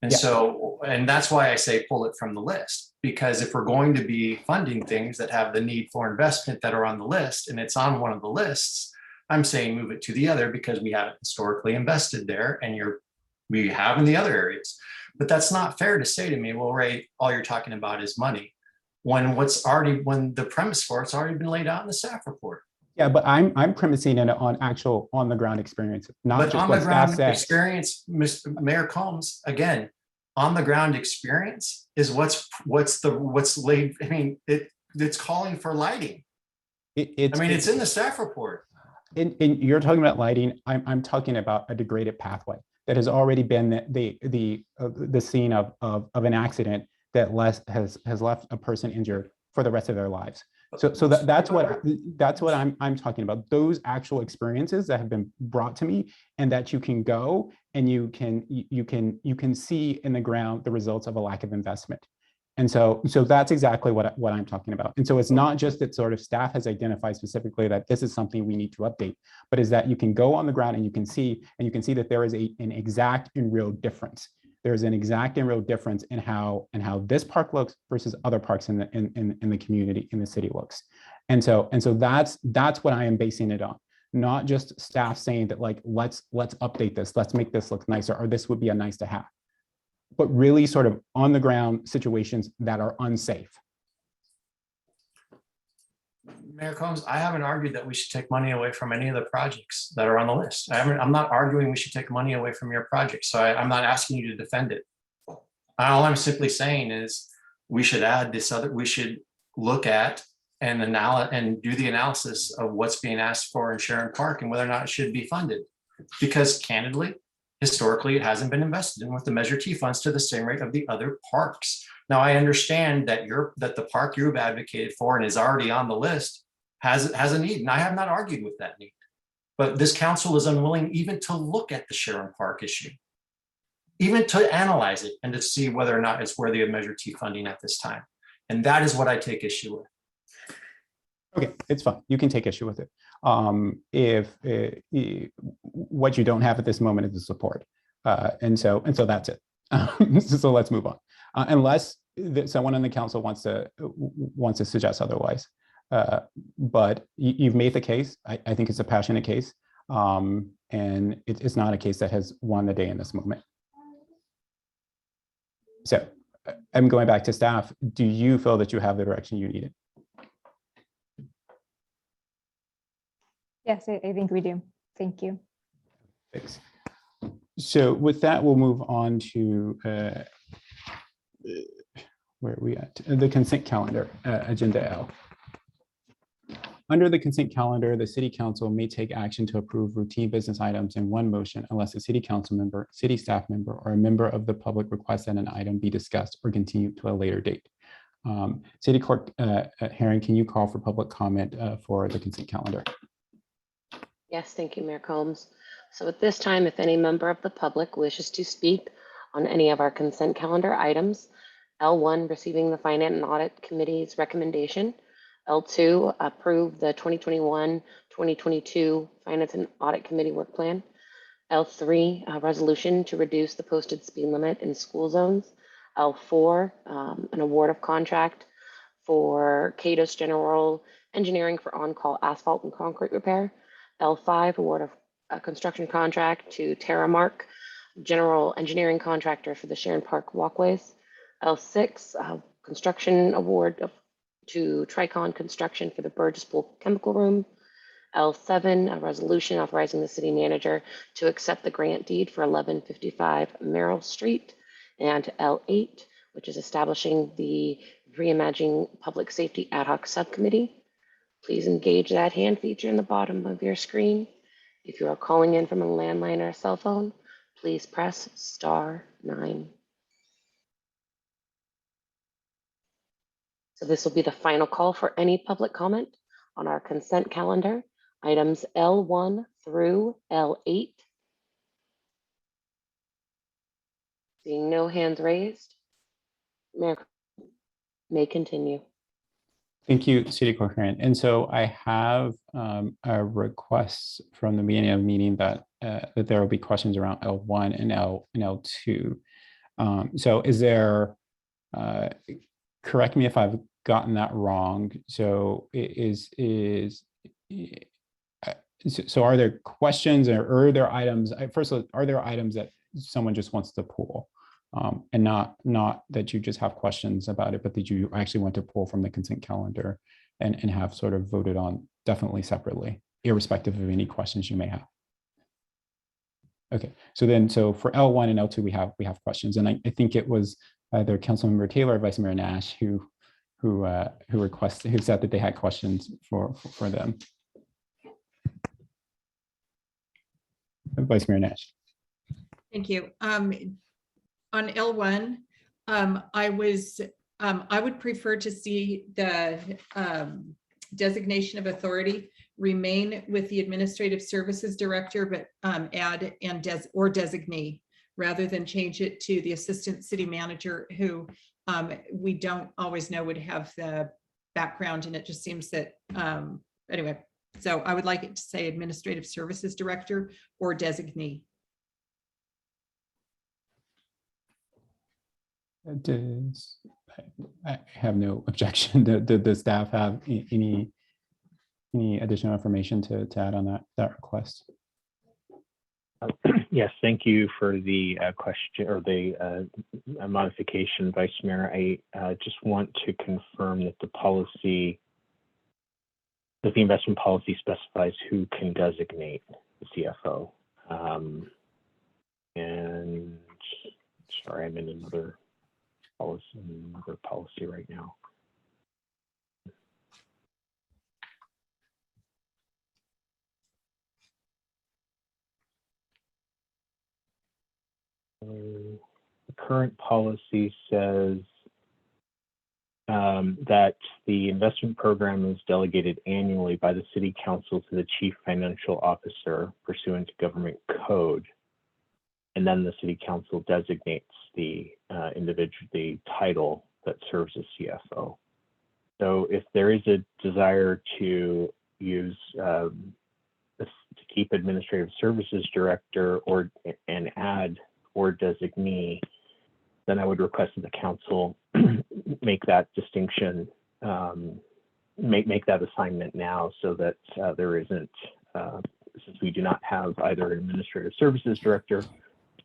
And so, and that's why I say pull it from the list, because if we're going to be funding things that have the need for investment that are on the list and it's on one of the lists, I'm saying move it to the other because we haven't historically invested there and we have in the other areas. But that's not fair to say to me, well, Ray, all you're talking about is money, when the premise for it's already been laid out in the staff report. Yeah, but I'm premising it on actual on the ground experience, not but just on what the staff ground said. Experience, Mr. Mayor Combs, again, on the ground experience is what's laid. I mean, it's calling for lighting. It's, I mean, it's in the staff report. and you're talking about lighting. I'm talking about a degraded pathway that has already been the scene of an accident that has left a person injured for the rest of their lives. So that's what I'm talking about. Those actual experiences that have been brought to me, and that you can go and you can see in the ground the results of a lack of investment. And so that's exactly what I'm talking about. And so it's not just that sort of staff has identified specifically that this is something we need to update, but is that you can go on the ground and you can see that there is an exact and real difference. There's an exact and real difference in how this park looks versus other parks in the community, in the city looks. And so that's what I am basing it on. Not just staff saying that, like, let's update this, let's make this look nicer, or this would be a nice to have, but really sort of on the ground situations that are unsafe. Mayor Combs, I haven't argued that we should take money away from any of the projects that are on the list. I'm not arguing we should take money away from your project. So I'm not asking you to defend it. All I'm simply saying is we should add this other, we should look at and do the analysis of what's being asked for in Sharon Park and whether or not it should be funded. Because candidly, historically, it hasn't been invested in with the Measure T funds to the same rate of the other parks. Now, I understand that the park you've advocated for and is already on the list has a need, and I have not argued with that need. But this council is unwilling even to look at the Sharon Park issue, even to analyze it and to see whether or not it's worthy of Measure T funding at this time. And that is what I take issue with. Okay, it's fine. You can take issue with it. If what you don't have at this moment is the support, and so that's it. So let's move on, unless someone on the council wants to suggest otherwise. But you've made the case. I think it's a passionate case, and it's not a case that has won the day in this moment. So I'm going back to staff. Do you feel that you have the direction you needed? Yes, I think we do. Thank you. Thanks. So with that, we'll move on to where are we at? The consent calendar, agenda L. Under the consent calendar, the city council may take action to approve routine business items in one motion unless a city council member, city staff member, or a member of the public requests that an item be discussed or continued to a later date. City Clerk Herring, can you call for public comment for the consent calendar? Yes, thank you, Mayor Combs. So at this time, if any member of the public wishes to speak on any of our consent calendar items, L1, receiving the Finance and Audit Committee's recommendation. L2, approve the 2021-2022 Finance and Audit Committee work plan. L3, a resolution to reduce the posted speed limit in school zones. L4, an award of contract for Cados General Engineering for on-call asphalt and concrete repair. L5, award of a construction contract to Terramark, general engineering contractor for the Sharon Park walkways. L6, construction award to Tricon Construction for the Burgessville Chemical Room. L7, a resolution authorizing the city manager to accept the grant deed for 1155 Merrill Street. And L8, which is establishing the Reimagining Public Safety Ad Hoc Subcommittee. Please engage that hand feature in the bottom of your screen. If you are calling in from a landline or a cell phone, please press *9. So this will be the final call for any public comment on our consent calendar, items L1 through L8. Seeing no hands raised, Mayor may continue. Thank you, City Clerk Herring. And so I have a request from the beginning of the meeting that there will be questions around L1 and L2. So is there, correct me if I've gotten that wrong. So so are there questions or are there items, first of all, are there items that someone just wants to pull? And not that you just have questions about it, but that you actually want to pull from the consent calendar and have sort of voted on definitely separately, irrespective of any questions you may have. Okay, so for L1 and L2, we have questions. And I think it was either Councilmember Taylor or Vice Mayor Nash who who said that they had questions for them. Vice Mayor Nash. Thank you. On L1, I would prefer to see the designation of authority remain with the Administrative Services Director, but add or designee, rather than change it to the Assistant City Manager, who we don't always know would have the background, and it just seems that, anyway, so I would like it to say Administrative Services Director or designee. I have no objection. Did the staff have any additional information to add on that request? Yes, thank you for the question or the modification, Vice Mayor. I just want to confirm that the policy, that the investment policy specifies who can designate the CFO. And sorry, I'm in another policy right now. The current policy says that the investment program is delegated annually by the City Council to the Chief Financial Officer pursuant to government code. And then the City Council designates the the title that serves as CFO. So if there is a desire to use to keep Administrative Services Director and add or designee, then I would request that the council make that distinction, make that assignment now, so that there isn't, since we do not have either an Administrative Services Director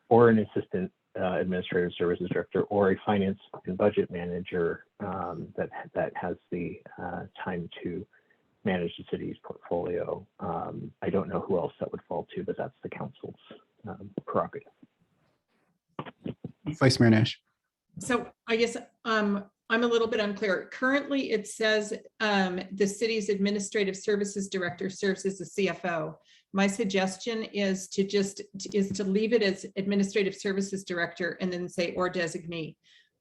or an Assistant Administrative Services Director or a Finance and Budget Manager that has the time to manage the city's portfolio. I don't know who else that would fall to, but that's the council's prerogative. Vice Mayor Nash. So I guess I'm a little bit unclear. Currently, it says the city's Administrative Services Director serves as the CFO. My suggestion is to leave it as Administrative Services Director and then say or designee.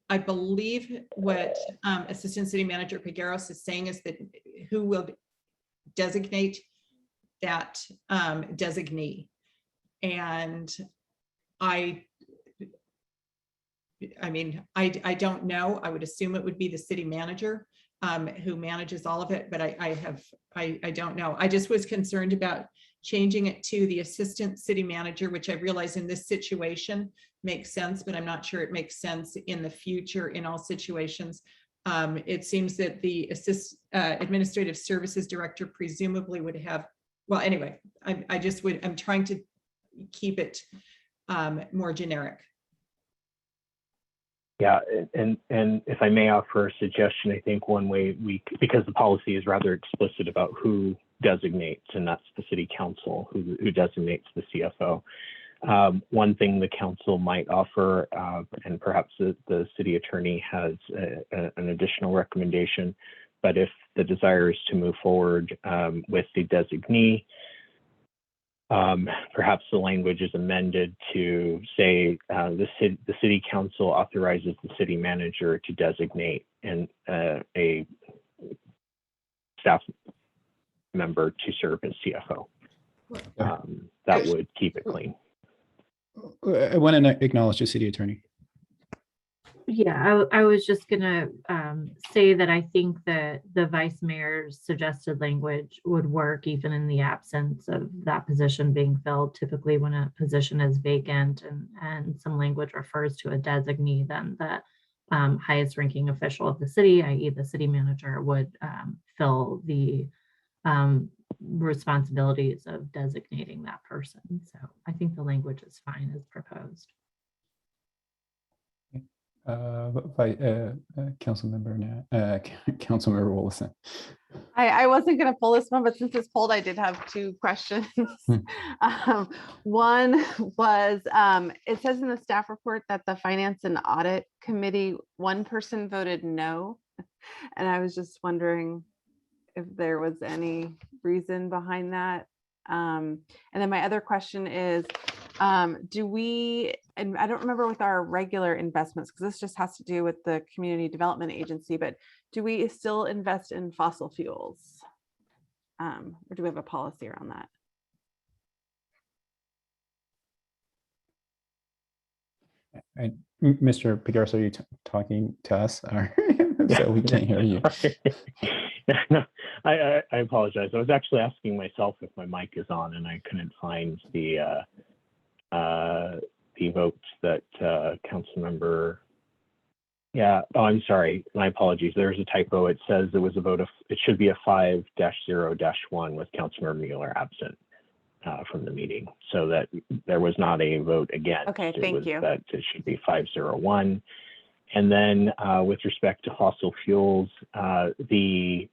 I believe what Assistant City Manager Figueros is saying is that who will designate that designee. And I mean, I don't know. I would assume it would be the city manager who manages all of it, but I don't know. I just was concerned about changing it to the assistant city manager, which I realize in this situation makes sense, but I'm not sure it makes sense in the future in all situations. It seems that the Administrative Services Director presumably would have, well, anyway, I'm trying to keep it more generic. Yeah, and if I may offer a suggestion, I think one way because the policy is rather explicit about who designates, and that's the City Council who designates the CFO. One thing the council might offer, and perhaps the city attorney has an additional recommendation, but if the desire is to move forward with the designee, perhaps the language is amended to say the city council authorizes the city manager to designate a staff member to serve as CFO. That would keep it clean. I want to acknowledge the city attorney. Yeah, I was just gonna say that I think that the vice mayor's suggested language would work even in the absence of that position being filled. Typically, when a position is vacant and some language refers to a designee, then the highest ranking official of the city, i.e. the city manager, would fill the responsibilities of designating that person. So I think the language is fine as proposed. Councilmember Willison. I wasn't going to pull this one, but since it's pulled, I did have two questions. One was, it says in the staff report that the Finance and Audit Committee, one person voted no. And I was just wondering if there was any reason behind that. And then my other question is, do we, and I don't remember with our regular investments, because this just has to do with the Community Development Agency, but do we still invest in fossil fuels? Or do we have a policy around that? And Mr. Pigaris, are you talking to us? Or so we can't hear you. No, I apologize. I was actually asking myself if my mic is on, and I couldn't find the votes that council member. Yeah. Oh, I'm sorry. My apologies. There's a typo. It says it was a vote of. It should be a 5-0-1 with Councilmember Mueller absent from the meeting, so that there was not a vote against. Okay, thank you. That it should be 5-0-1. And then with respect to fossil fuels, the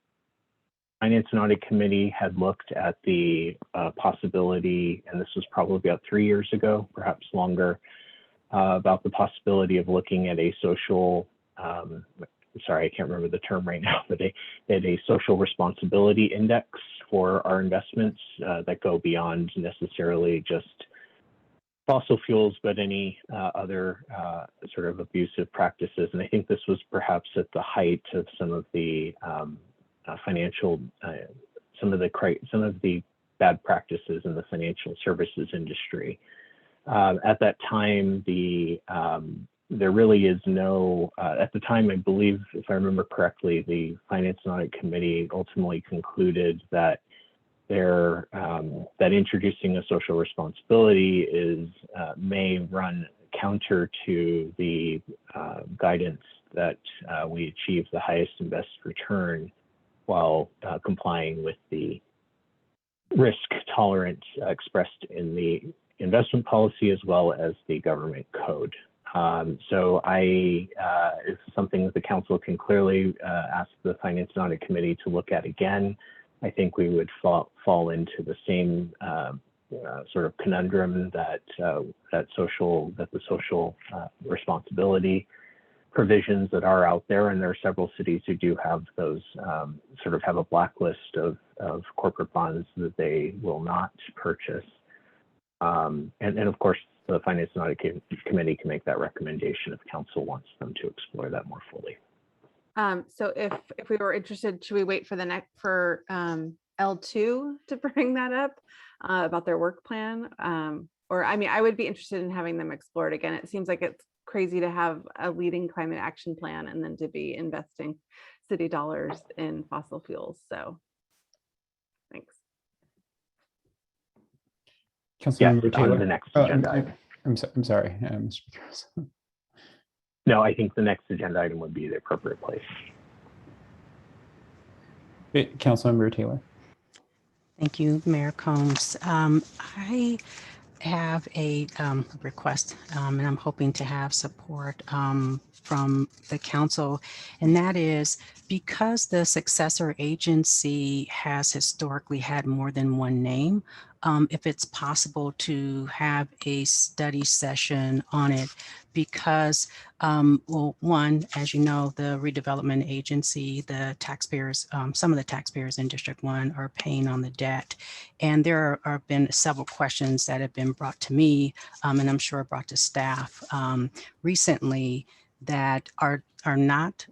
Finance and Audit Committee had looked at the possibility, and this was probably about 3 years ago, perhaps longer, about the possibility of looking at a social, sorry, I can't remember the term right now, but a social responsibility index for our investments that go beyond necessarily just fossil fuels, but any other sort of abusive practices. And I think this was perhaps at the height of some of the financial, some of the bad practices in the financial services industry. At that time, there really is no, at the time, I believe, if I remember correctly, the Finance and Audit Committee ultimately concluded that that introducing a social responsibility may run counter to the guidance that we achieve the highest and best return while complying with the risk tolerance expressed in the investment policy as well as the government code. So it's something that the council can clearly ask the Finance and Audit Committee to look at again. I think we would fall into the same sort of conundrum that the social responsibility provisions that are out there, and there are several cities who do have those sort of have a blacklist of corporate bonds that they will not purchase. And of course, the Finance and Audit Committee can make that recommendation if council wants them to explore that more fully. So if we were interested, should we wait for the next for L2 to bring that up about their work plan? Or I mean, I would be interested in having them explore it again. It seems like it's crazy to have a leading climate action plan and then to be investing city dollars in fossil fuels. So thanks. Councilmember Yes, Taylor. on the next agenda item. I'm sorry, Mr. Pigaris. No, I think the next agenda item would be the appropriate place. Councilmember Taylor. Thank you, Mayor Combs. I have a request, and I'm hoping to have support from the council, and that is because the successor agency has historically had more than one name, if it's possible to have a study session on it, because, well, one, as you know, the redevelopment agency, the taxpayers, some of the taxpayers in District 1 are paying on the debt. And there have been several questions that have been brought to me, and I'm sure brought to staff recently that are not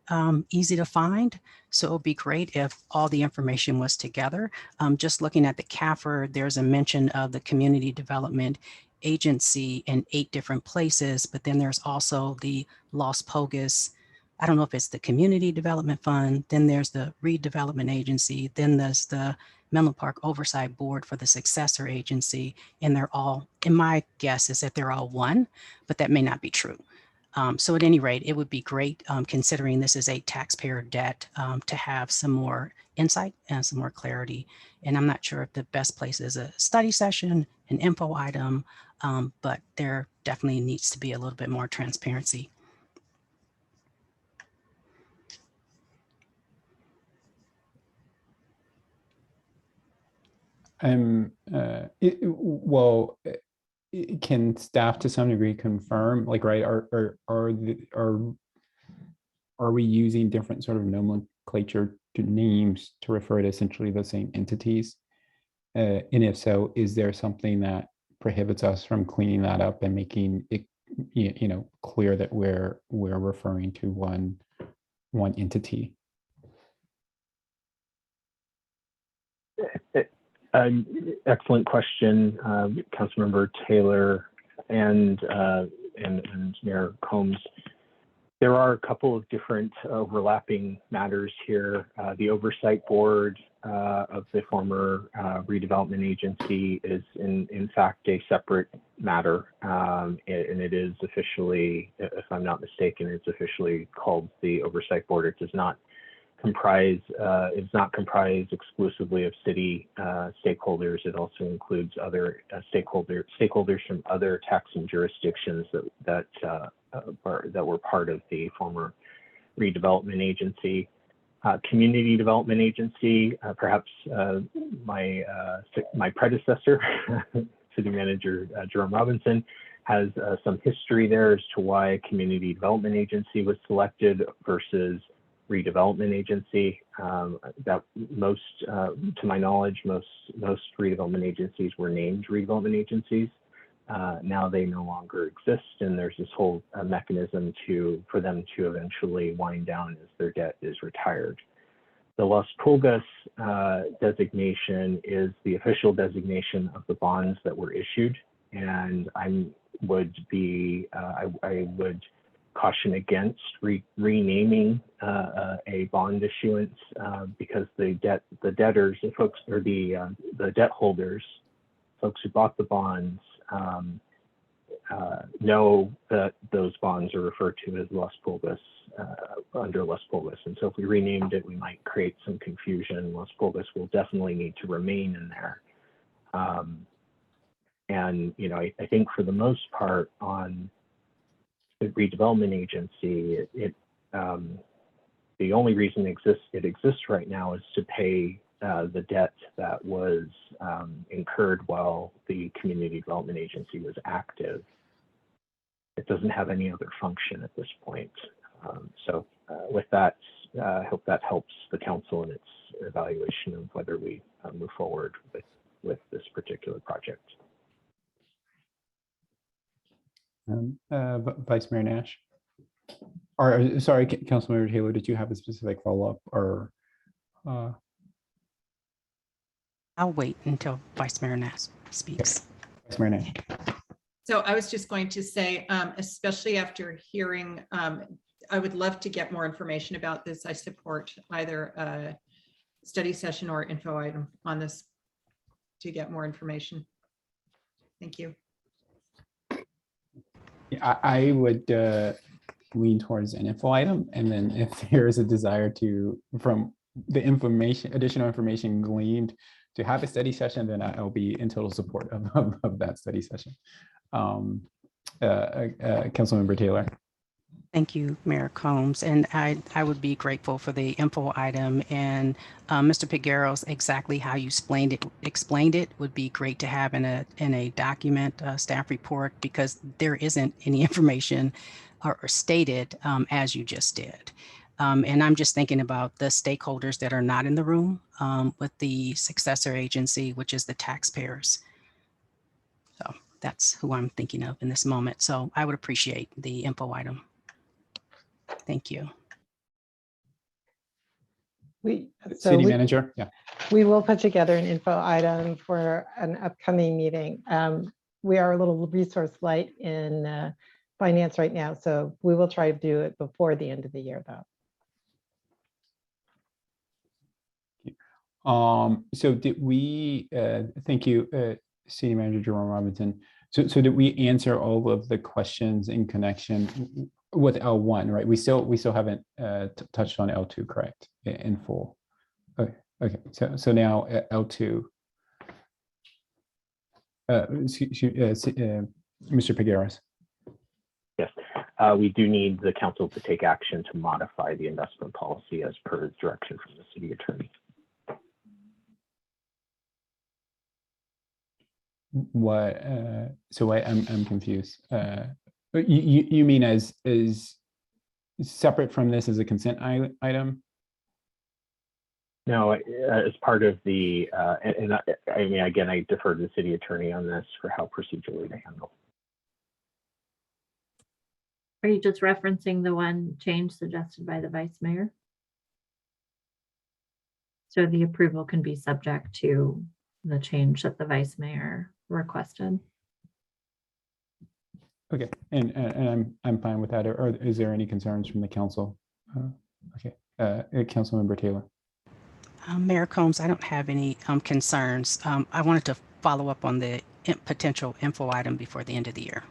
easy to find. So it would be great if all the information was together. Just looking at the CAFR, there's a mention of the Community Development Agency in 8 different places, but then there's also the Los Pogus, I don't know if it's the Community Development Fund, then there's the Redevelopment Agency, then there's the Menlo Park Oversight Board for the successor agency, and they're all, in my guess is that they're all one, but that may not be true. So at any rate, it would be great, considering this is a taxpayer debt, to have some more insight and some more clarity. And I'm not sure if the best place is a study session, an info item, but there definitely needs to be a little bit more transparency. Well, can staff to some degree confirm, like, right, are are we using different sort of nomenclature to names to refer to essentially the same entities? And if so, is there something that prohibits us from cleaning that up and making it, clear that we're referring to one entity? Excellent question, Councilmember Taylor and Mayor Combs. There are a couple of different overlapping matters here. The oversight board of the former redevelopment agency is in fact a separate matter, and it is officially, if I'm not mistaken, it's officially called the oversight board. It does not comprise, it's not comprised exclusively of city stakeholders. It also includes other stakeholders from other taxing jurisdictions that were part of the former redevelopment agency. Community development agency, perhaps my predecessor, City Manager Jerome Robinson, has some history there as to why community development agency was selected versus redevelopment agency. That most, to my knowledge, most redevelopment agencies were named redevelopment agencies. Now they no longer exist, and there's this whole mechanism for them to eventually wind down as their debt is retired. The Las Pulgas designation is the official designation of the bonds that were issued, and I would caution against renaming a bond issuance because the debtors, the folks, or the debt holders, folks who bought the bonds, know that those bonds are referred to as Las Pulgas, under Las Pulgas. And so if we renamed it, we might create some confusion. Las Pulgas will definitely need to remain in there. And, I think for the most part on the redevelopment agency, the only reason it exists right now is to pay the debt that was incurred while the community development agency was active. It doesn't have any other function at this point. So with that, I hope that helps the council in its evaluation of whether we move forward with this particular project. Vice Mayor Nash, or sorry, Councilmember Taylor, did you have a specific follow-up or? I'll wait until Vice Mayor Nash speaks. Okay. Vice Mayor Nash. So I was just going to say, especially after hearing, I would love to get more information about this. I support either a study session or info item on this to get more information. Thank you. Yeah, I would lean towards an info item, and then if there is a desire from the additional information gleaned, to have a study session, then I'll be in total support of that study session. Councilmember Taylor. Thank you, Mayor Combs. And I would be grateful for the info item, and Mr. Pigueros, exactly how you explained it would be great to have in a document, staff report, because there isn't any information or stated as you just did. And I'm just thinking about the stakeholders that are not in the room with the successor agency, which is the taxpayers. So that's who I'm thinking of in this moment. So I would appreciate the info item. Thank you. City Manager, yeah. We will put together an info item for an upcoming meeting. We are a little resource light in finance right now, so we will try to do it before the end of the year, though. So did we, thank you, City Manager Jerome Robinson. So did we answer all of the questions in connection with L1, right? We still haven't touched on L2, correct? In full. Okay. So now L2. Mr. Pigueros. Yes, we do need the council to take action to modify the investment policy as per direction from the city attorney. What? So I'm confused. You mean as separate from this as a consent item? No, as part of the, I mean, again, I defer to the city attorney on this for how procedurally to handle. Are you just referencing the one change suggested by the vice mayor? So the approval can be subject to the change that the vice mayor requested. Okay, and I'm fine with that. Or is there any concerns from the council? Okay, Councilmember Taylor. Mayor Combs, I don't have any concerns. I wanted to follow up on the potential info item before the end of the year.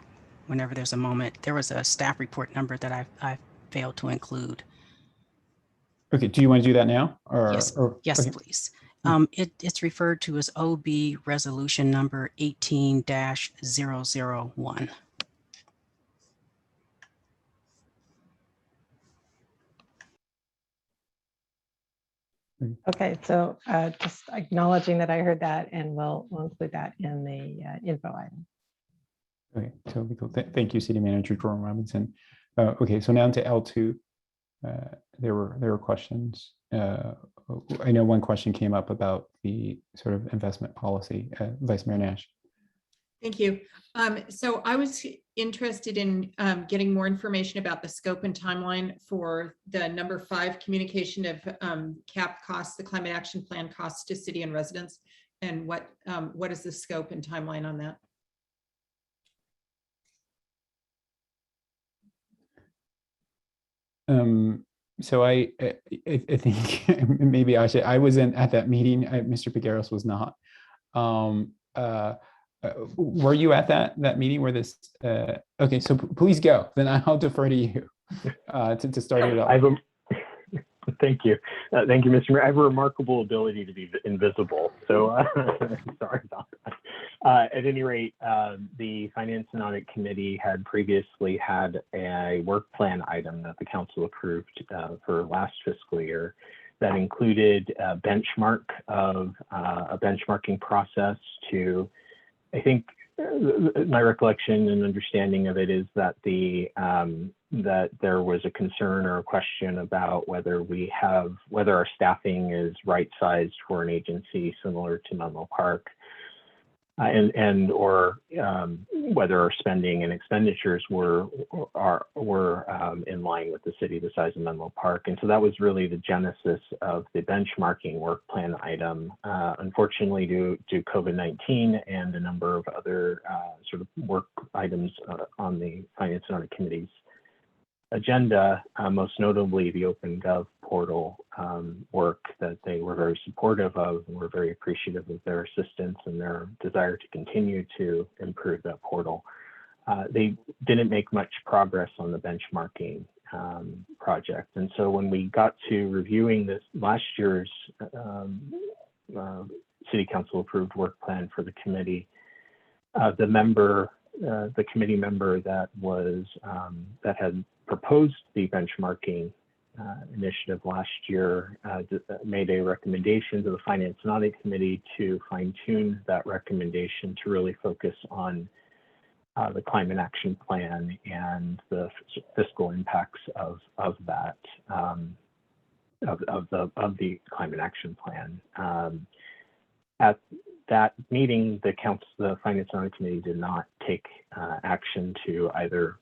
Whenever there's a moment, there was a staff report number that I failed to include. Okay, do you want to do that now? Or, yes, yes, okay. please. It's referred to as OB resolution number 18-001. Okay, so just acknowledging that I heard that, and we'll include that in the info item. Okay, totally cool. Thank you, City Manager Jordan Robinson. Okay, so now to L2. There were questions. I know one question came up about the sort of investment policy. Vice Mayor Nash. Thank you. So I was interested in getting more information about the scope and timeline for the number 5 communication of cap costs, the climate action plan costs to city and residents, and what is the scope and timeline on that? So I think maybe I wasn't at that meeting. Mr. Figueros was not. Were you at that meeting where this? Okay, so please go. Then I'll defer to you to start it off. Thank you. Thank you, Mr. Mayor. I have a remarkable ability to be invisible. So sorry about that. At any rate, the Finance and Audit Committee had previously had a work plan item that the council approved for last fiscal year that included a benchmark of a benchmarking process to, I think, my recollection and understanding of it is that that there was a concern or a question about whether our staffing is right sized for an agency similar to Menlo Park, or whether our spending and expenditures were in line with the city the size of Menlo Park. And so that was really the genesis of the benchmarking work plan item. Unfortunately, due to COVID-19 and a number of other sort of work items on the Finance and Audit Committee's agenda, most notably the OpenGov portal work that they were very supportive of, and we're very appreciative of their assistance and their desire to continue to improve that portal. They didn't make much progress on the benchmarking project. And so when we got to reviewing this last year's City Council approved work plan for the committee, the committee member that had proposed the benchmarking initiative last year made a recommendation to the Finance and Audit Committee to fine-tune that recommendation to really focus on the climate action plan and the fiscal impacts of that of the climate action plan. At that meeting, the Finance and Audit Committee did not take action to either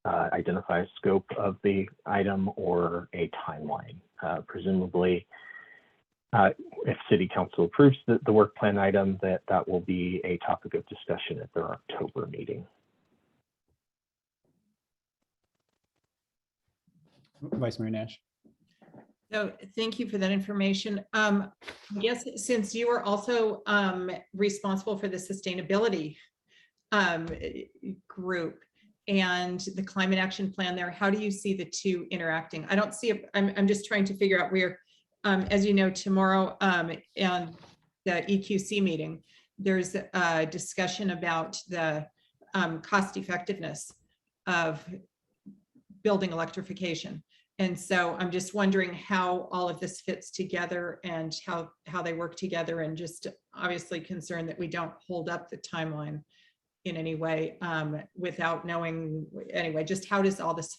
identify a scope of the item or a timeline. Presumably, if City Council approves the work plan item, that will be a topic of discussion at their October meeting. Vice Mayor Nash. So thank you for that information. I guess since you are also responsible for the sustainability group and the climate action plan there, how do you see the two interacting? I don't see it. I'm just trying to figure out where, as you know, tomorrow and the EQC meeting, there's a discussion about the cost effectiveness of building electrification. And so I'm just wondering how all of this fits together and how they work together, and just obviously concerned that we don't hold up the timeline in any way without knowing. Anyway, just how does all this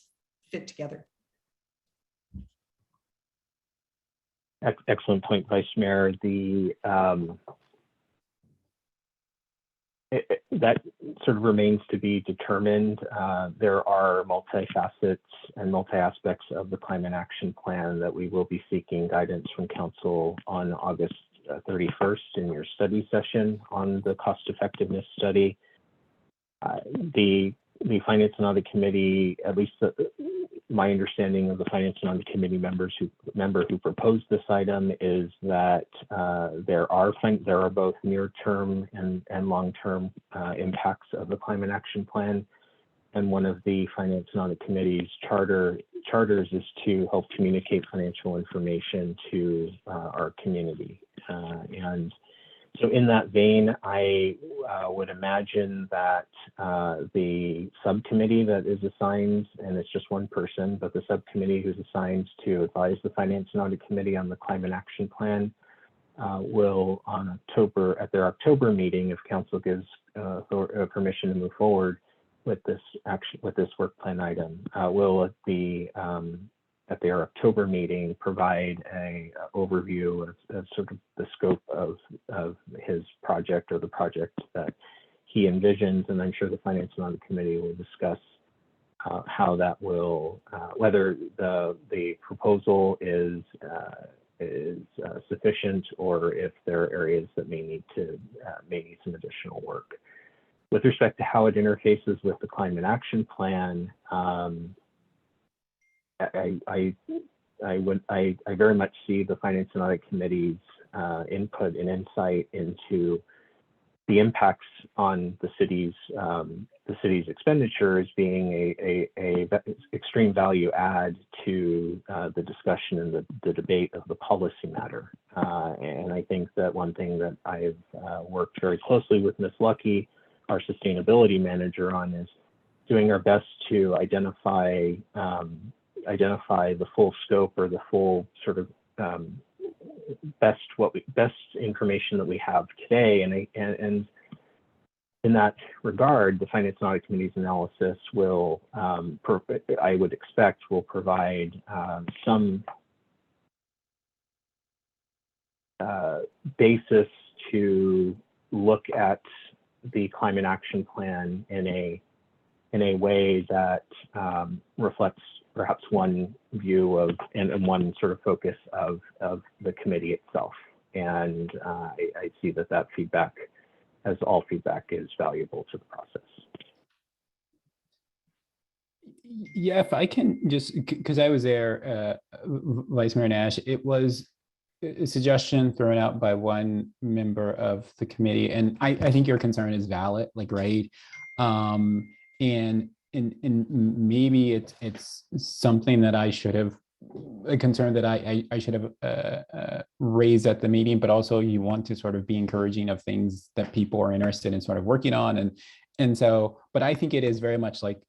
fit together. Excellent point, Vice Mayor. That sort of remains to be determined. There are multifacets and multi-aspects of the Climate Action Plan that we will be seeking guidance from Council on August 31st in your study session on the cost effectiveness study. The Finance and Audit Committee, at least my understanding of the Finance and Audit Committee member who proposed this item is that there are both near-term and long-term impacts of the Climate Action Plan. And one of the Finance and Audit Committee's charters is to help communicate financial information to our community. And so in that vein, I would imagine that the subcommittee that is assigned, and it's just one person, but the subcommittee who's assigned to advise the Finance and Audit Committee on the Climate Action Plan will at their October meeting, if Council gives permission to move forward with this work plan item, will at their October meeting provide a overview of sort of the scope of his project or the project that he envisions. And I'm sure the Finance and Audit Committee will discuss how that will, whether the proposal is sufficient or if there are areas that may need some additional work. With respect to how it interfaces with the Climate Action Plan, I very much see the Finance and Audit Committee's input and insight into the impacts on the city's expenditures being a extreme value add to the discussion and the debate of the policy matter. And I think that one thing that I've worked very closely with Ms. Lucky, our sustainability manager, on is doing our best to identify the full scope or the full sort of best information that we have today, and in that regard, the Finance and Audit Committee's analysis will, I would expect, will provide some basis to look at the Climate Action Plan in a way that reflects perhaps one view of and one sort of focus of the committee itself. And I see that feedback, as all feedback, is valuable to the process. Yeah, if I can just, because I was there, Vice Mayor Nash, it was a suggestion thrown out by one member of the committee, and I think your concern is valid, like, right? And maybe it's something that I should have, a concern that I should have raised at the meeting, but also you want to sort of be encouraging of things that people are interested in sort of working on. And so, but I think it is very much like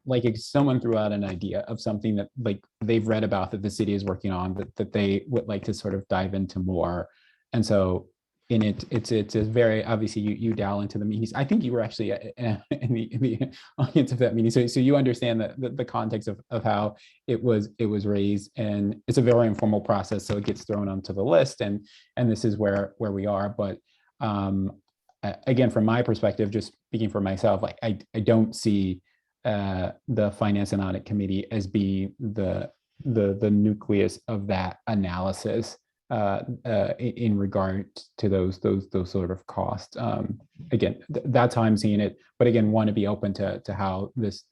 if someone threw out an idea of something that like they've read about that the city is working on that they would like to sort of dive into more. And so it's a very, obviously you dial into the meetings. I think you were actually in the audience of that meeting. So you understand the context of how it was raised, and it's a very informal process. So it gets thrown onto the list, and this is where we are. But again, from my perspective, just speaking for myself, like I don't see the Finance and Audit Committee as being the nucleus of that analysis in regard to those sort of costs. Again, that's how I'm seeing it. But again, want to be open to how this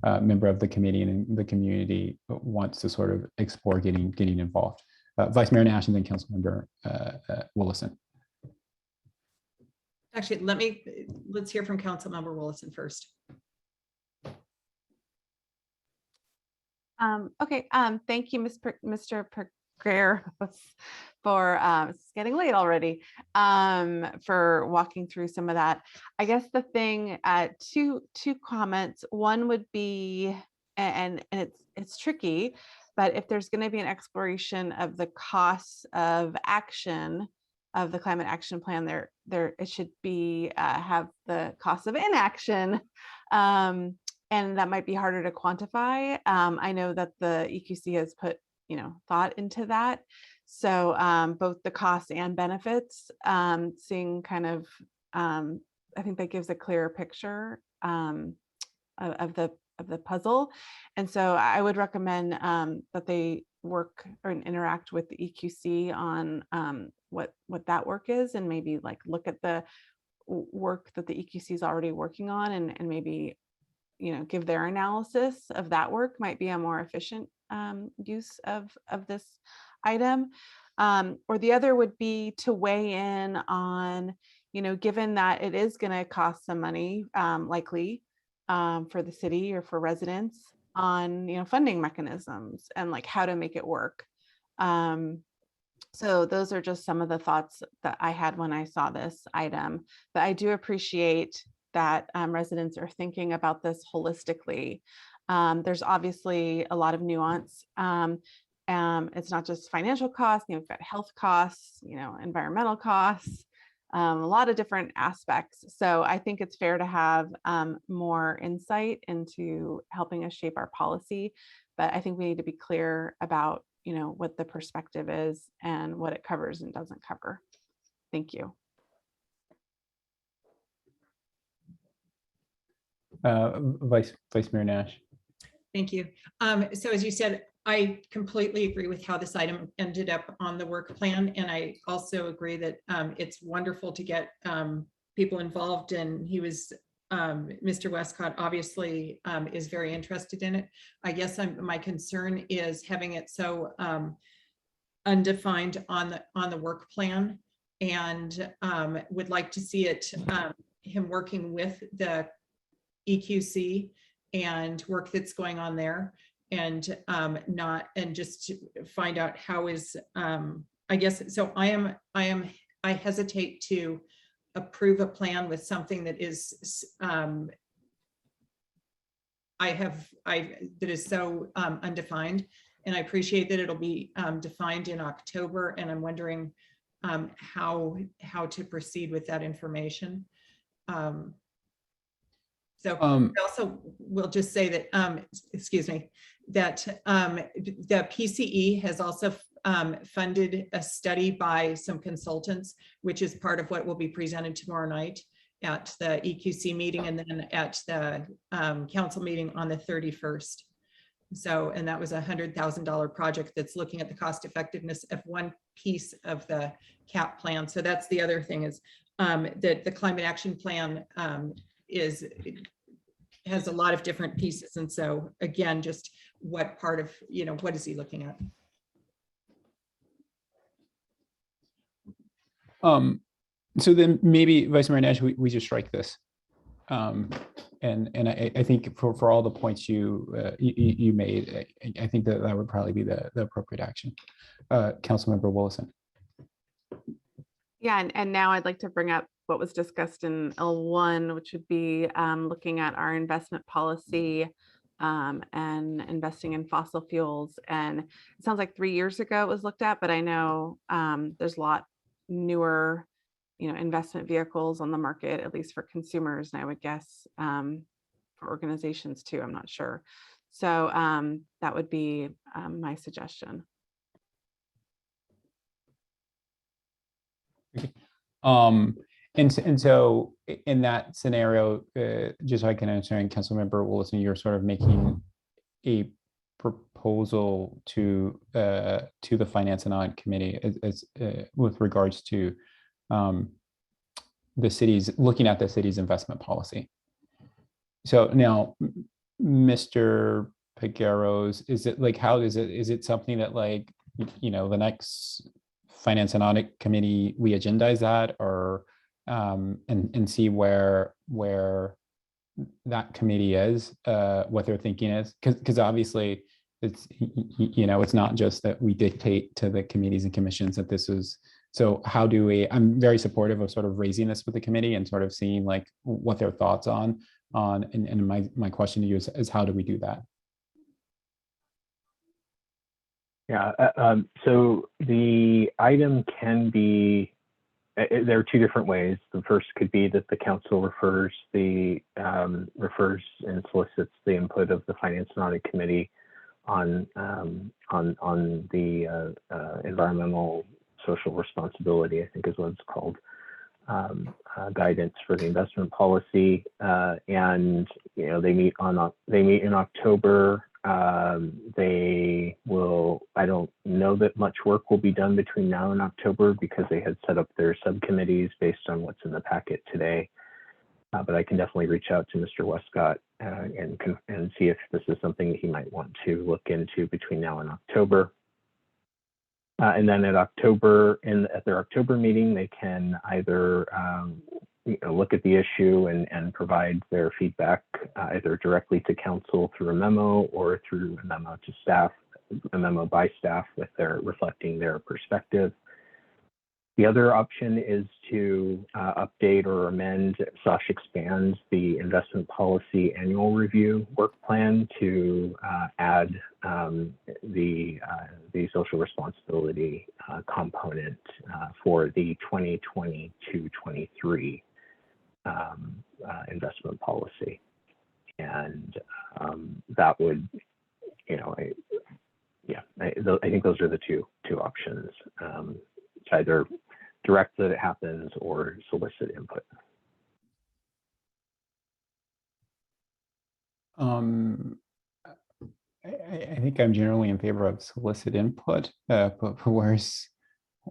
member of the committee and the community wants to sort of explore getting involved. Vice Mayor Nash and then Councilmember Willison. Actually, let's hear from Councilmember Willison first. Okay, thank you, Mr. Greer, for it's getting late already, for walking through some of that. I guess the thing, two comments. One would be, and it's tricky, but if there's going to be an exploration of the costs of action of the Climate Action Plan, there it should be have the cost of inaction and that might be harder to quantify. I know that the EQC has put, thought into that. So both the costs and benefits, seeing kind of, I think that gives a clearer picture of the puzzle. And so I would recommend that they work or interact with the EQC on what that work is, and maybe like look at the work that the EQC is already working on, and maybe give their analysis of that work. Might be a more efficient use of this item. Or the other would be to weigh in on, given that it is going to cost some money, likely for the city or for residents, on funding mechanisms and like how to make it work. So those are just some of the thoughts that I had when I saw this item. But I do appreciate that residents are thinking about this holistically. There's obviously a lot of nuance. It's not just financial costs, we've got health costs, environmental costs, a lot of different aspects. So I think it's fair to have more insight into helping us shape our policy. But I think we need to be clear about, what the perspective is and what it covers and doesn't cover. Thank you. Vice Mayor Nash. Thank you. So as you said, I completely agree with how this item ended up on the work plan. And I also agree that it's wonderful to get people involved. And he was, Mr. Westcott obviously is very interested in it. I guess my concern is having it so undefined on the work plan, and would like to see it, him working with the EQC and work that's going on there, and just find out how is, I guess, so I hesitate to approve a plan with something that is that is so undefined. And I appreciate that it'll be defined in October, and I'm wondering how to proceed with that information. So also we'll just say that, excuse me, that the PCE has also funded a study by some consultants, which is part of what will be presented tomorrow night at the EQC meeting, and then at the council meeting on the 31st. So, and that was $100,000 project that's looking at the cost effectiveness of one piece of the CAP plan. So that's the other thing, is that the climate action plan has a lot of different pieces. And so again, just what part of, what is he looking at? So then maybe Vice Mayor Nash, we just strike this. And I think for all the points you made, I think that would probably be the appropriate action. Councilmember Willison. Yeah, and now I'd like to bring up what was discussed in L1, which would be looking at our investment policy and investing in fossil fuels. And it sounds like 3 years ago it was looked at, but I know there's a lot newer, investment vehicles on the market, at least for consumers, and I would guess for organizations too. I'm not sure. So that would be my suggestion. And so in that scenario, just so I can understand, Councilmember Willison, you're sort of making a proposal to the Finance and Audit Committee as with regards to the city's, looking at the city's investment policy. So now, Mr. Pegueros, is it like, how is it something that, like, the next Finance and Audit Committee, we agendize that, or and see where that committee is, what their thinking is, because obviously it's it's not just that we dictate to the committees and commissions that this is. So how do we? I'm very supportive of sort of raising this with the committee and sort of seeing like what their thoughts on and my question to you is how do we do that? Yeah, so the item can be there are two different ways. The first could be that the council refers and solicits the input of the Finance and Audit Committee on the environmental social responsibility, I think is what it's called, guidance for the investment policy. And they meet in October. They will, I don't know that much work will be done between now and October because they had set up their subcommittees based on what's in the packet today. But I can definitely reach out to Mr. Westcott and see if this is something that he might want to look into between now and October. And then at their October meeting, they can either look at the issue and provide their feedback either directly to council through a memo or through a memo to staff, a memo by staff with reflecting their perspective. The other option is to update or amend / expand the investment policy annual review work plan to add the social responsibility component for the 2022-23 investment policy. And that would, I think those are the two options. Either direct that it happens or solicit input. I think I'm generally in favor of solicit input, but where's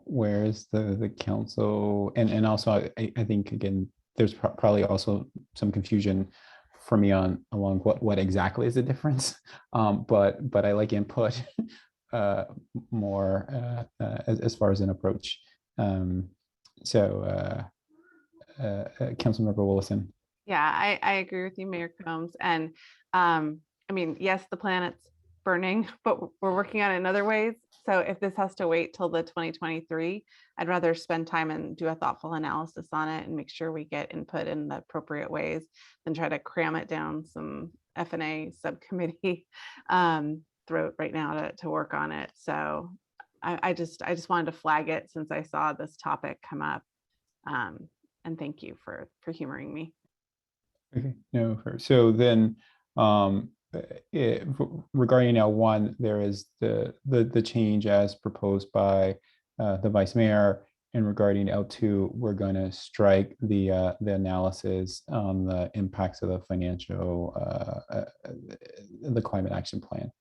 the council? And also I think again there's probably also some confusion for me along what exactly is the difference. But I like input more as far as an approach. Councilmember Willison. Yeah, I agree with you, Mayor Combs. And I mean, yes, the planet's burning, but we're working on it in other ways. So if this has to wait till the 2023, I'd rather spend time and do a thoughtful analysis on it and make sure we get input in the appropriate ways than try to cram it down some F&A subcommittee throat right now to work on it. So I just wanted to flag it since I saw this topic come up. And thank you for humoring me. Okay, no, so then regarding L1, there is the change as proposed by the vice mayor, and regarding L2, we're going to strike the analysis on the impacts of the financial the climate action plan.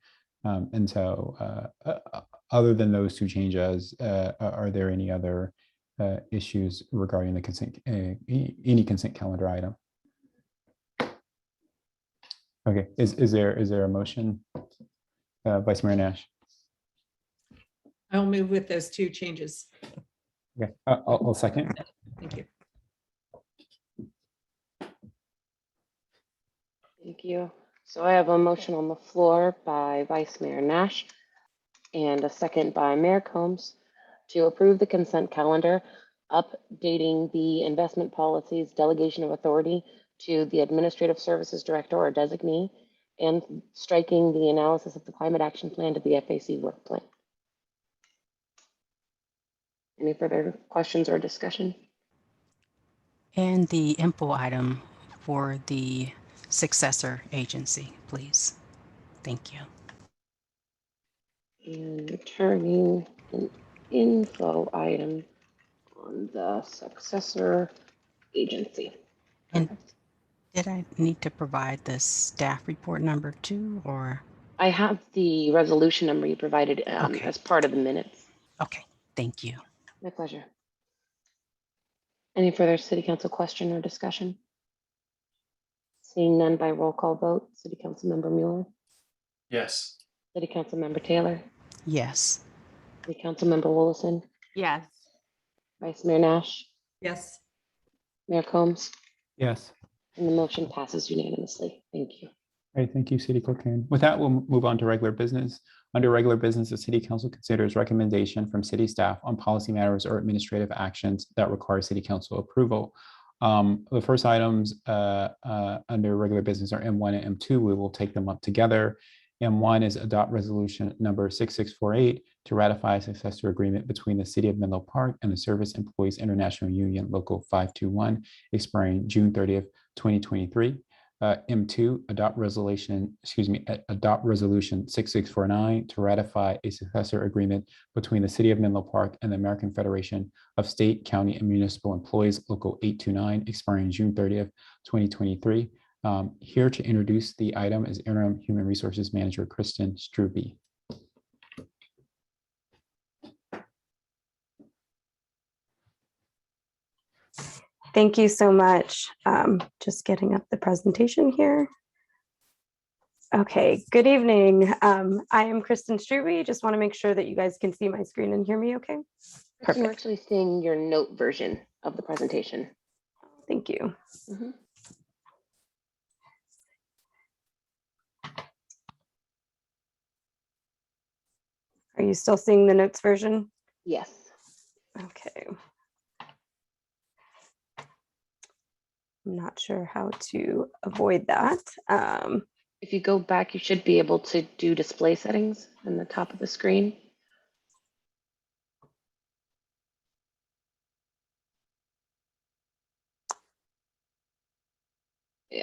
And so other than those two changes, are there any other issues regarding the consent any consent calendar item? Okay, is there a motion? Vice Mayor Nash. I'll move with those two changes. Okay, I'll second. Thank you. Thank you. So I have a motion on the floor by Vice Mayor Nash and a second by Mayor Combs to approve the consent calendar, updating the investment policies delegation of authority to the Administrative Services Director or designee, and striking the analysis of the climate action plan to the FAC work plan. Any further questions or discussion? And the info item for the successor agency, please. Thank you. And returning an info item on the successor agency. And did I need to provide the staff report number too, or? I have the resolution number you provided Okay. as part of the minutes. Okay, thank you. My pleasure. Any further city council question or discussion? Seeing none by roll call vote, City Council Member Mueller, Yes. City Council Member Taylor, Yes. City Council Member Willison, Yes. Vice Mayor Nash, Yes. Mayor Combs, Yes. and the motion passes unanimously. Thank you. All right, thank you, City Clerk Karen. With that, we'll move on to regular business. Under regular business, the City Council considers recommendation from city staff on policy matters or administrative actions that require City Council approval. The first items under regular business are M1 and M2. We will take them up together. M1 is adopt resolution number 6648 to ratify a successor agreement between the City of Menlo Park and the Service Employees International Union Local 521 expiring June 30th, 2023. M2, adopt resolution 6649 to ratify a successor agreement between the City of Menlo Park and the American Federation of State, County, and Municipal Employees Local 829 expiring June 30th, 2023. Here to introduce the item is Interim Human Resources Manager Kristen Strube. Thank you so much. Just getting up the presentation here. Okay, good evening. I am Kristen Strube. Just want to make sure that you guys can see my screen and hear me okay. Kristen, we're actually seeing your note version of the presentation. Thank you. Mhm. Are you still seeing the notes version? Yes. Okay. I'm not sure how to avoid that. If you go back, you should be able to do display settings in the top of the screen.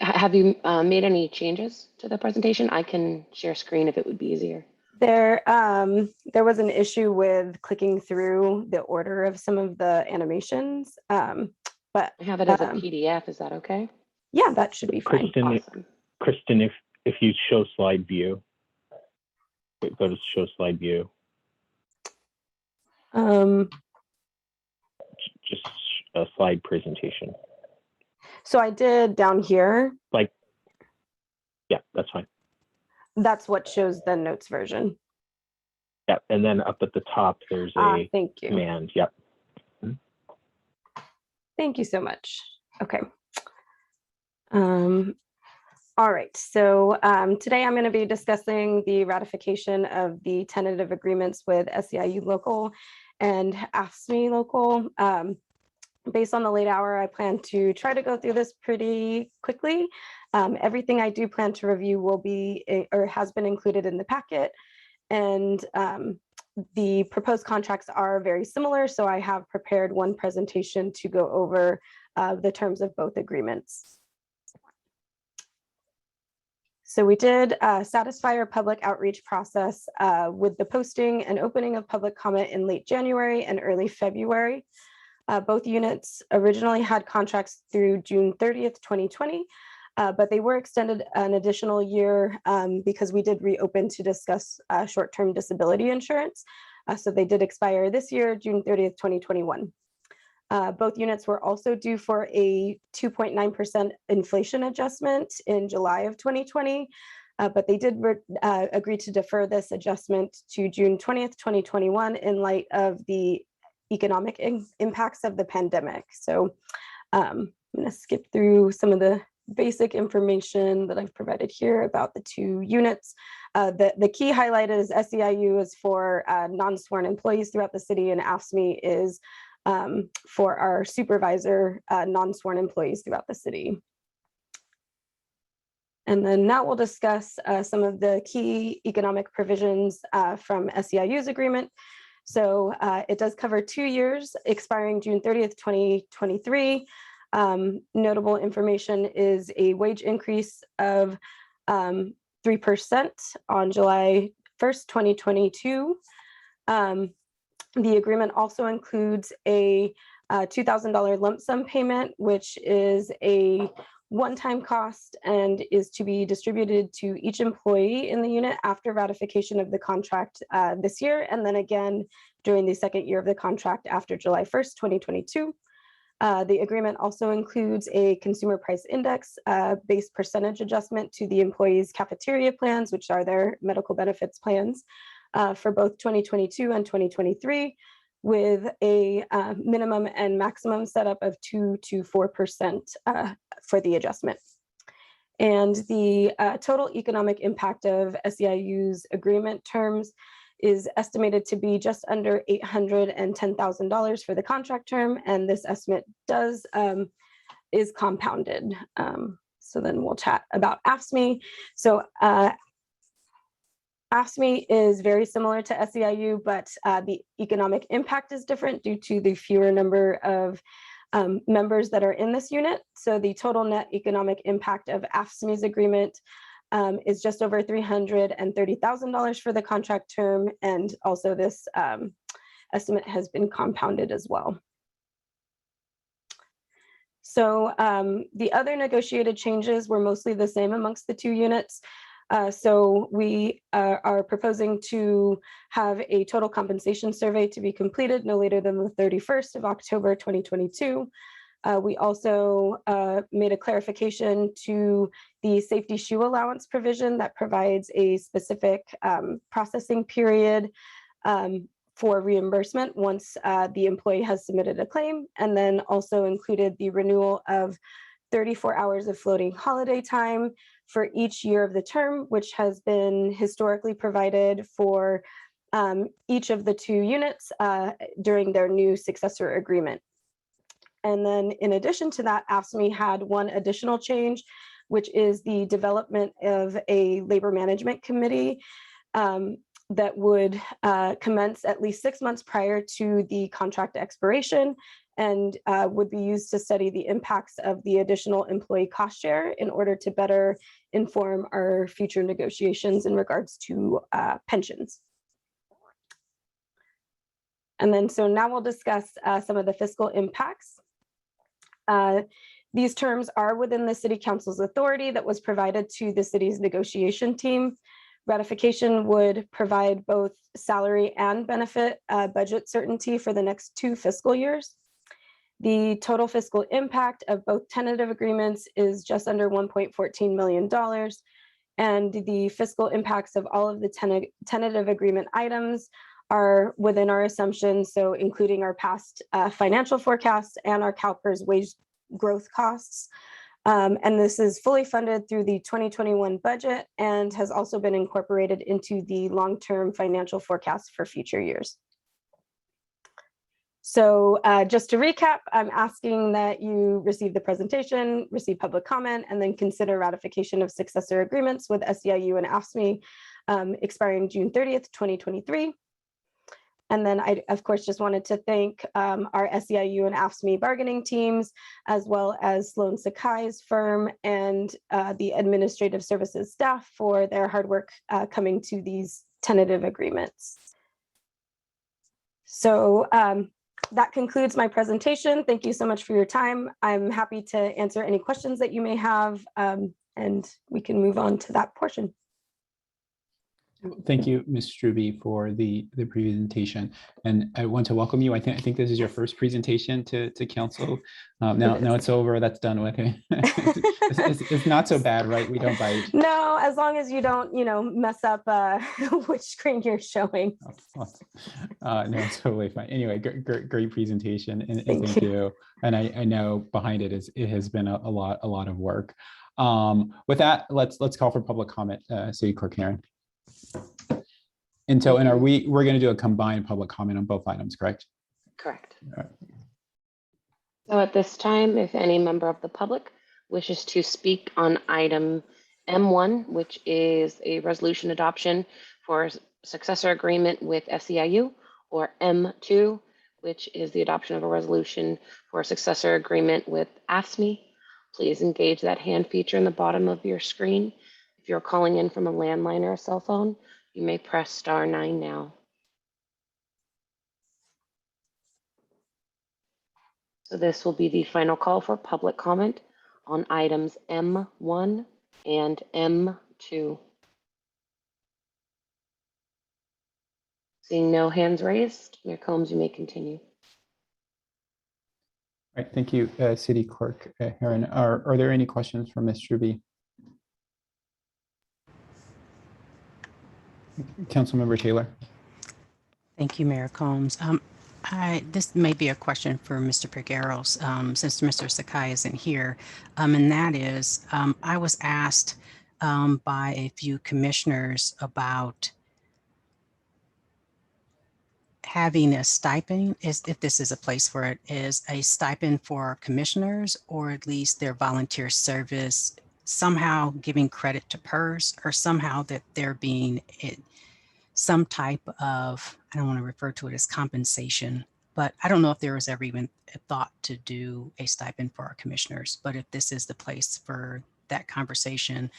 Have you made any changes to the presentation? I can share screen if it would be easier. There was an issue with clicking through the order of some of the animations, but I have it as a PDF. Is that okay? Yeah, that should be fine. Kristen, Awesome. Kristen, if you show slide view, go to show slide view. Just a slide presentation. So I did down here. Like, yeah, that's fine. That's what shows the notes version. Yeah, and then up at the top, there's a thank you. command. Yep. Thank you so much. Okay. All right, so today I'm going to be discussing the ratification of the tentative agreements with SEIU Local and AFSCME Local. Based on the late hour, I plan to try to go through this pretty quickly. Everything I do plan to review will be or has been included in the packet, and the proposed contracts are very similar, so I have prepared one presentation to go over the terms of both agreements. So we did satisfy our public outreach process with the posting and opening of public comment in late January and early February. Both units originally had contracts through June 30th, 2020, but they were extended an additional year because we did reopen to discuss short-term disability insurance. So they did expire this year, June 30th, 2021. Both units were also due for a 2.9% inflation adjustment in July of 2020, but they did agree to defer this adjustment to June 20th, 2021 in light of the economic impacts of the pandemic. So I'm going to skip through some of the basic information that I've provided here about the two units. The key highlight is SEIU is for non-sworn employees throughout the city, and AFSCME is for our supervisor non-sworn employees throughout the city. And then now we'll discuss some of the key economic provisions from SEIU's agreement. So it does cover 2 years expiring June 30th, 2023. Notable information is a wage increase of 3% on July 1st, 2022. The agreement also includes a $2,000 lump sum payment, which is a one-time cost and is to be distributed to each employee in the unit after ratification of the contract this year, and then again during the second year of the contract after July 1st, 2022. The agreement also includes a consumer price index based percentage adjustment to the employees' cafeteria plans, which are their medical benefits plans, for both 2022 and 2023, with a minimum and maximum setup of 2 to 4% for the adjustment. And the total economic impact of SEIU's agreement terms is estimated to be just under $810,000 for the contract term, and this estimate is compounded. So then we'll chat about AFSCME. So AFSCME is very similar to SEIU, but the economic impact is different due to the fewer number of members that are in this unit. So the total net economic impact of AFSCME's agreement is just over $330,000 for the contract term. And also this estimate has been compounded as well. So the other negotiated changes were mostly the same amongst the two units. So we are proposing to have a total compensation survey to be completed no later than the 31st of October 2022. We also made a clarification to the safety shoe allowance provision that provides a specific processing period for reimbursement once the employee has submitted a claim, and then also included the renewal of 34 hours of floating holiday time for each year of the term, which has been historically provided for each of the two units during their new successor agreement. And then in addition to that, AFSCME had one additional change, which is the development of a labor management committee that would commence at least 6 months prior to the contract expiration and would be used to study the impacts of the additional employee cost share in order to better inform our future negotiations in regards to pensions. And then so now we'll discuss some of the fiscal impacts. These terms are within the City Council's authority that was provided to the city's negotiation team. Ratification would provide both salary and benefit budget certainty for the next 2 fiscal years. The total fiscal impact of both tentative agreements is just under $1.14 million. And the fiscal impacts of all of the tentative agreement items are within our assumptions, so including our past financial forecasts and our CalPERS wage growth costs. And this is fully funded through the 2021 budget and has also been incorporated into the long-term financial forecast for future years. So just to recap, I'm asking that you receive the presentation, receive public comment, and then consider ratification of successor agreements with SEIU and AFSCME expiring June 30th, 2023. And then I, of course, just wanted to thank our SEIU and AFSCME bargaining teams, as well as Sloan Sakai's firm and the administrative services staff for their hard work coming to these tentative agreements. So that concludes my presentation. Thank you so much for your time. I'm happy to answer any questions that you may have, and we can move on to that portion. Thank you, Ms. Strube, for the presentation. And I want to welcome you. I think this is your first presentation to council. Now it's over. That's done with. It's not so bad, right? We don't bite. No, as long as you don't, mess up which screen you're showing. No, it's totally fine. Anyway, great presentation, and thank you. And I know behind it has been a lot of work. With that, let's call for public comment. City Clerk Karen. And so, we're going to do a combined public comment on both items, correct? Correct. All right. So at this time, if any member of the public wishes to speak on item M1, which is a resolution adoption for successor agreement with SEIU, or M2, which is the adoption of a resolution for a successor agreement with AFSCME, please engage that hand feature in the bottom of your screen. If you're calling in from a landline or a cell phone, you may press *9 now. So this will be the final call for public comment on items M1 and M2. Seeing no hands raised, Mayor Combs, you may continue. All right, thank you, City Clerk Heron. Are there any questions for Ms. Strube? Councilmember Taylor. Thank you, Mayor Combs. This may be a question for Mr. Pegueros, since Mr. Sakai isn't here, and that is, I was asked by a few commissioners about having a stipend, if this is a place for it, is a stipend for commissioners, or at least their volunteer service somehow giving credit to PERS, or somehow that there being some type of, I don't want to refer to it as compensation, but I don't know if there was ever even a thought to do a stipend for our commissioners. But if this is the place for that conversation,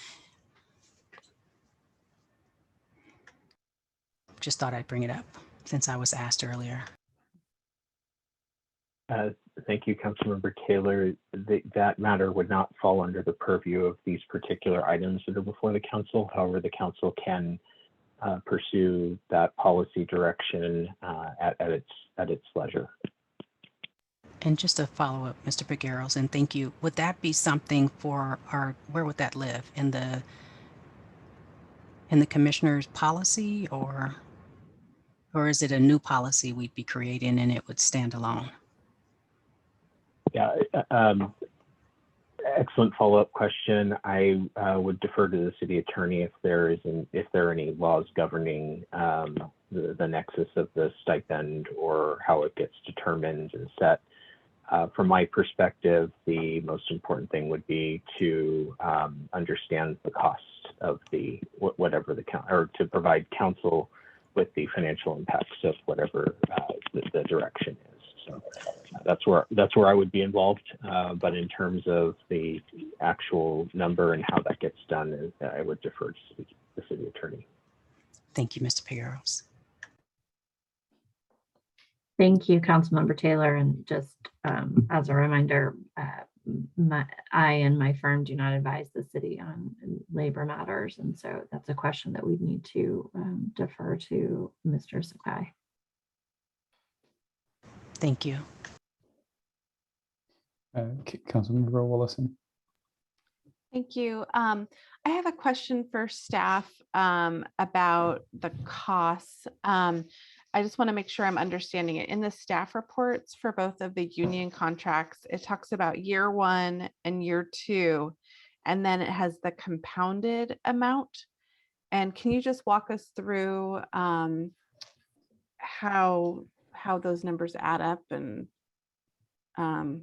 just thought I'd bring it up since I was asked earlier. Thank you, Councilmember Taylor. That matter would not fall under the purview of these particular items that are before the council. However, the council can pursue that policy direction at its leisure. And just a follow up, Mr. Figueros, and thank you. Would that be something for where would that live? In the commissioner's policy, or is it a new policy we'd be creating and it would stand alone? Yeah, excellent follow-up question. I would defer to the city attorney if there are any laws governing the nexus of the stipend or how it gets determined and set. From my perspective, the most important thing would be to understand the cost of the whatever or to provide counsel with the financial impacts of whatever the direction is. So that's where I would be involved. But in terms of the actual number and how that gets done, I would defer to the city attorney. Thank you, Mr. Figueros. Thank you, Councilmember Taylor. And just as a reminder, I and my firm do not advise the city on labor matters. And so that's a question that we need to defer to Mr. Sakai. Thank you. Councilmember Willison. Thank you. I have a question for staff about the costs. I just want to make sure I'm understanding it. In the staff reports for both of the union contracts, it talks about year 1 and year 2, and then it has the compounded amount. And can you just walk us through how those numbers add up and or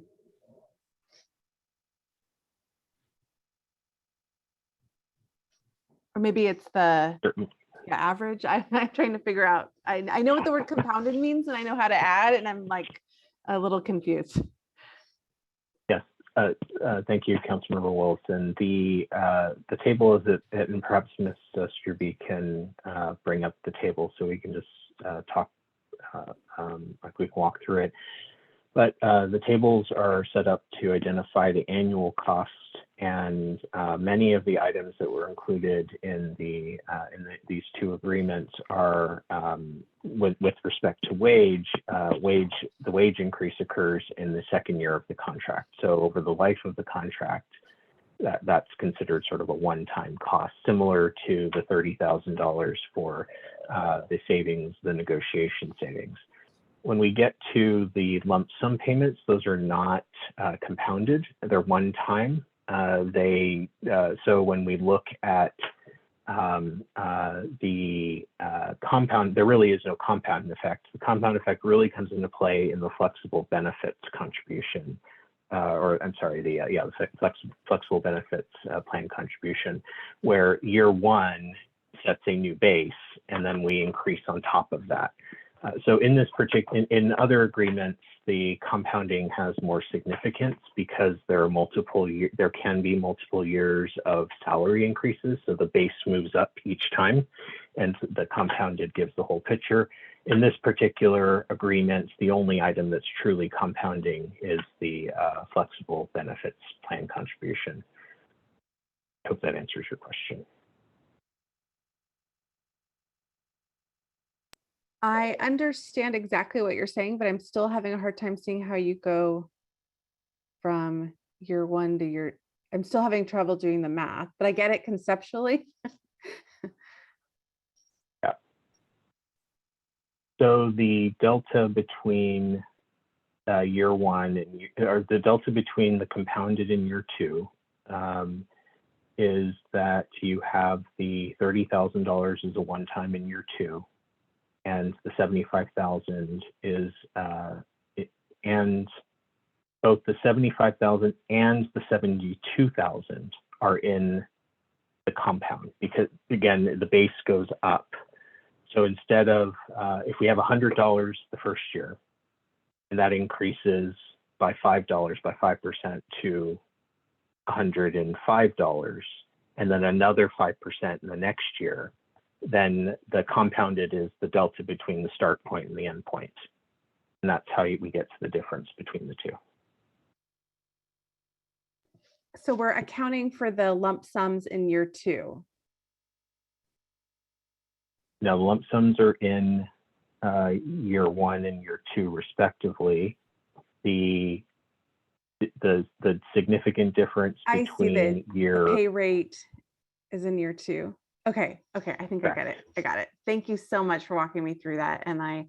maybe it's the average. I'm trying to figure out. I know what the word compounded means and I know how to add, and I'm like a little confused. Yes, thank you, Councilmember Wilson. The table is it, and perhaps Ms. Strube can bring up the table so we can just talk, like we can walk through it. But the tables are set up to identify the annual cost, and many of the items that were included in these two agreements are with respect to wage. The wage increase occurs in the second year of the contract. So over the life of the contract, that's considered sort of a one-time cost, similar to the $30,000 for the savings, the negotiation savings. When we get to the lump sum payments, those are not compounded; they're one time. So when we look at the compound, there really is no compound effect. The compound effect really comes into play in the flexible benefits contribution, or I'm sorry, the flexible benefits plan contribution, where year 1 sets a new base, and then we increase on top of that. So in this particular, in other agreements, the compounding has more significance because there can be multiple years of salary increases. So the base moves up each time, and the compounded gives the whole picture. In this particular agreement, the only item that's truly compounding is the flexible benefits plan contribution. I hope that answers your question. I understand exactly what you're saying, but I'm still having a hard time seeing how you go from year 1 to I'm still having trouble doing the math, but I get it conceptually. Yeah. So the delta between year 1 or the delta between the compounded in year 2 is that you have the $30,000 as a one-time in year 2. And the 75,000 is, and both the 75,000 and the 72,000 are in the compound, because again, the base goes up. So instead of, if we have $100 the first year, and that increases by $5, by 5% to $105, and then another 5% in the next year, then the compounded is the delta between the start point and the end point. And that's how we get to the difference between the two. So we're accounting for the lump sums in year 2. Now, the lump sums are in year 1 and year 2 respectively. The significant difference I see between the pay rate is in year 2. Okay, I think I get it. I got it. Thank you so much for walking me through that. And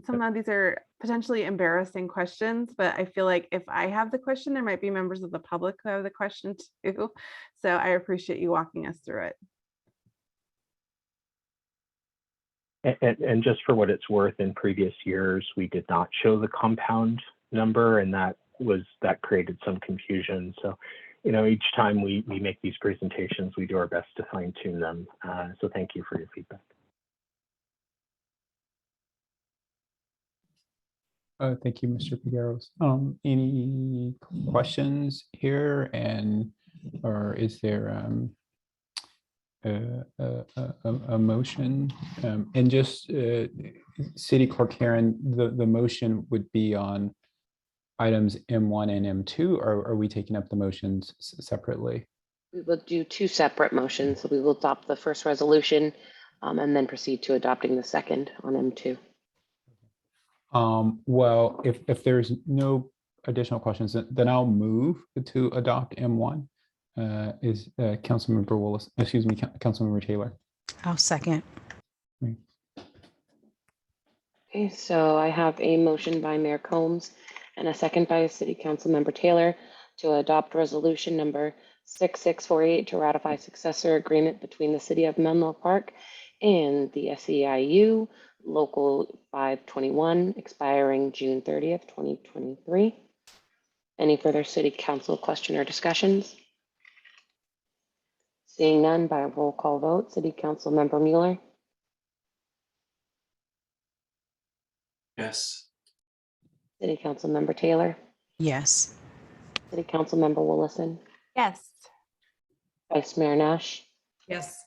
some of these are potentially embarrassing questions, but I feel like if I have the question, there might be members of the public who have the question too. So I appreciate you walking us through it. And just for what it's worth, in previous years, we did not show the compound number, and that created some confusion. So, each time we make these presentations, we do our best to fine tune them. So thank you for your feedback. Thank you, Mr. Figueros. Any questions here, or is there a motion? And just City Clerk Karen, the motion would be on items M1 and M2, or are we taking up the motions separately? We will do 2 separate motions. So we will adopt the first resolution and then proceed to adopting the second on M2. Well, if there's no additional questions, then I'll move to adopt M1. Is Councilmember Willis, excuse me, Councilmember Taylor. I'll second. Okay, so I have a motion by Mayor Combs and a second by City Council Member Taylor to adopt resolution number 6648 to ratify successor agreement between the City of Menlo Park and the SEIU Local 521 expiring June 30th, 2023. Any further City Council question or discussions? Seeing none, by a roll call vote, City Council Member Mueller. Yes. City Council Member Taylor. Yes. City Council Member Willison. Yes. Vice Mayor Nash. Yes.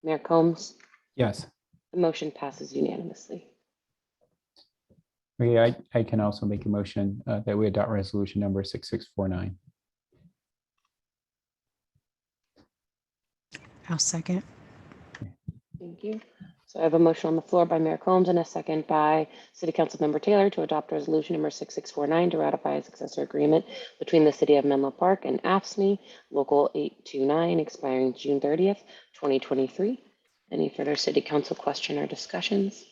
Mayor Combs. Yes. The motion passes unanimously. Okay, I can also make a motion that we adopt resolution number 6649. I'll second. Thank you. So I have a motion on the floor by Mayor Combs and a second by City Council Member Taylor to adopt resolution number 6649 to ratify a successor agreement between the City of Menlo Park and AFSCME Local 829 expiring June 30th, 2023. Any further City Council question or discussions?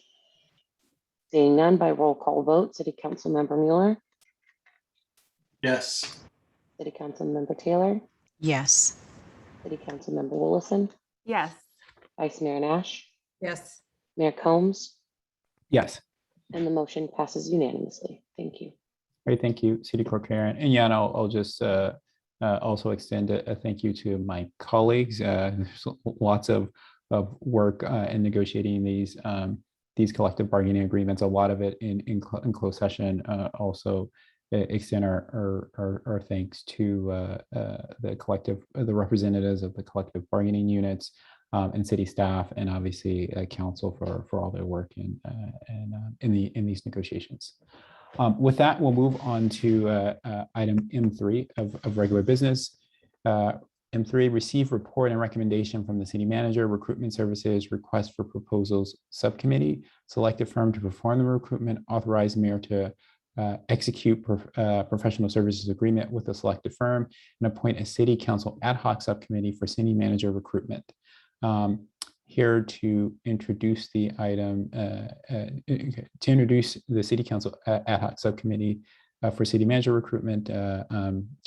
Seeing none, by roll call vote, City Council Member Mueller. Yes. City Council Member Taylor. Yes. City Council Member Willison. Yes. Vice Mayor Nash. Yes. Mayor Combs. Yes. And the motion passes unanimously. Thank you. Great, thank you, City Clerk Karen. And yeah, and I'll just also extend a thank you to my colleagues. There's lots of work in negotiating these collective bargaining agreements. A lot of it in closed session. Also extend our thanks to the representatives of the collective bargaining units and city staff, and obviously council for all their work in these negotiations. With that, we'll move on to item M3 of regular business. M3, receive report and recommendation from the city manager, recruitment services, request for proposals subcommittee, select a firm to perform the recruitment, authorize mayor to execute professional services agreement with the selected firm, and appoint a city council ad hoc subcommittee for city manager recruitment. Here to introduce the item, to introduce the city council ad hoc subcommittee for city manager recruitment,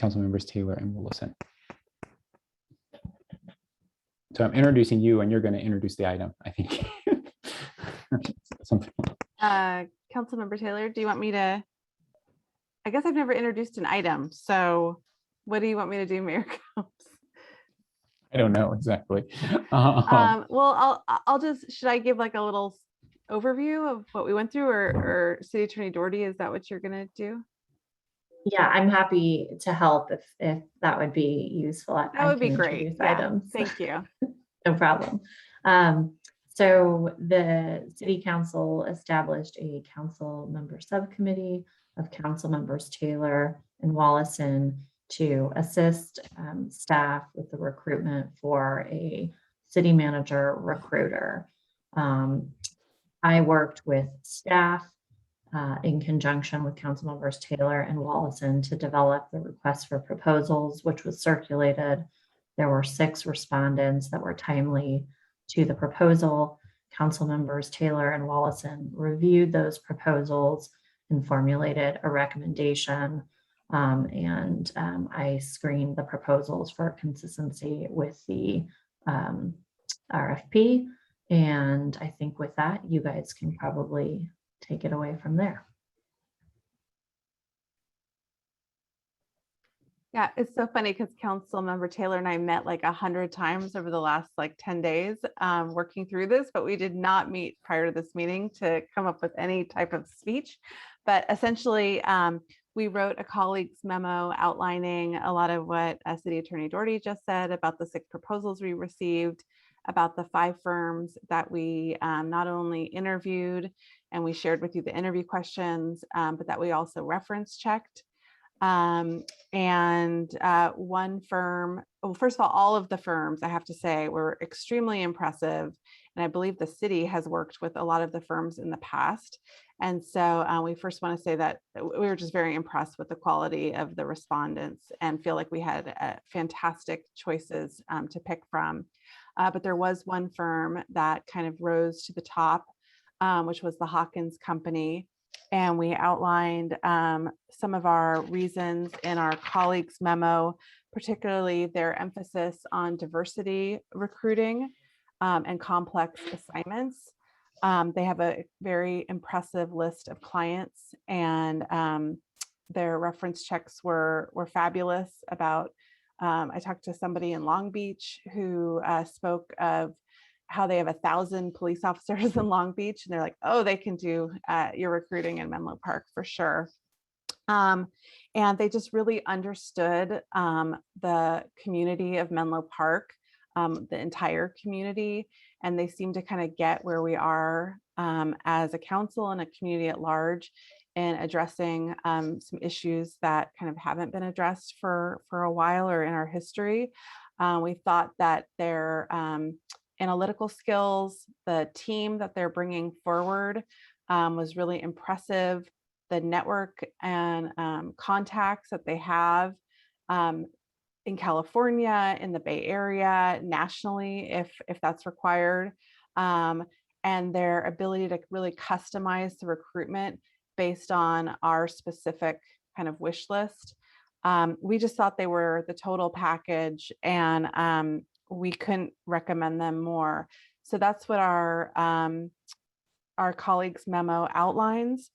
council members Taylor and Willison. So I'm introducing you and you're going to introduce the item, I think. Councilmember Taylor, do you want me to? I guess I've never introduced an item. So what do you want me to do, Mayor Combs? I don't know exactly. Well, I'll just, should I give like a little overview of what we went through, or City Attorney Doherty, is that what you're gonna do? Yeah, I'm happy to help if that would be useful. That I would be can great. introduce Yeah, items. thank you. No problem. So the City Council established a council member subcommittee of council members Taylor and Wallison to assist staff with the recruitment for a city manager recruiter. I worked with staff in conjunction with council members Taylor and Wallison to develop the request for proposals, which was circulated. There were 6 respondents that were timely to the proposal. Council members Taylor and Wallison reviewed those proposals and formulated a recommendation. I screened the proposals for consistency with the RFP. And I think with that, you guys can probably take it away from there. Yeah, it's so funny because Council Member Taylor and I met like 100 times over the last like 10 days working through this, but we did not meet prior to this meeting to come up with any type of speech. But essentially, we wrote a colleague's memo outlining a lot of what City Attorney Doherty just said about the 6 proposals we received, about the 5 firms that we not only interviewed and we shared with you the interview questions, but that we also reference checked. One firm, well, first of all of the firms, I have to say, were extremely impressive. And I believe the city has worked with a lot of the firms in the past. And so we first want to say that we were just very impressed with the quality of the respondents and feel like we had fantastic choices to pick from. But there was one firm that kind of rose to the top, which was the Hawkins Company. And we outlined some of our reasons in our colleagues' memo, particularly their emphasis on diversity recruiting and complex assignments. They have a very impressive list of clients, and their reference checks were fabulous about, I talked to somebody in Long Beach who spoke of how they have 1,000 police officers in Long Beach, and they're like, oh, they can do your recruiting in Menlo Park for sure. And they just really understood the community of Menlo Park, the entire community, and they seem to kind of get where we are as a council and a community at large in addressing some issues that kind of haven't been addressed for a while or in our history. We thought that their analytical skills, the team that they're bringing forward was really impressive. The network and contacts that they have in California, in the Bay Area, nationally, if that's required, and their ability to really customize the recruitment based on our specific kind of wish list. We just thought they were the total package, and we couldn't recommend them more. So that's what our colleagues' memo outlines.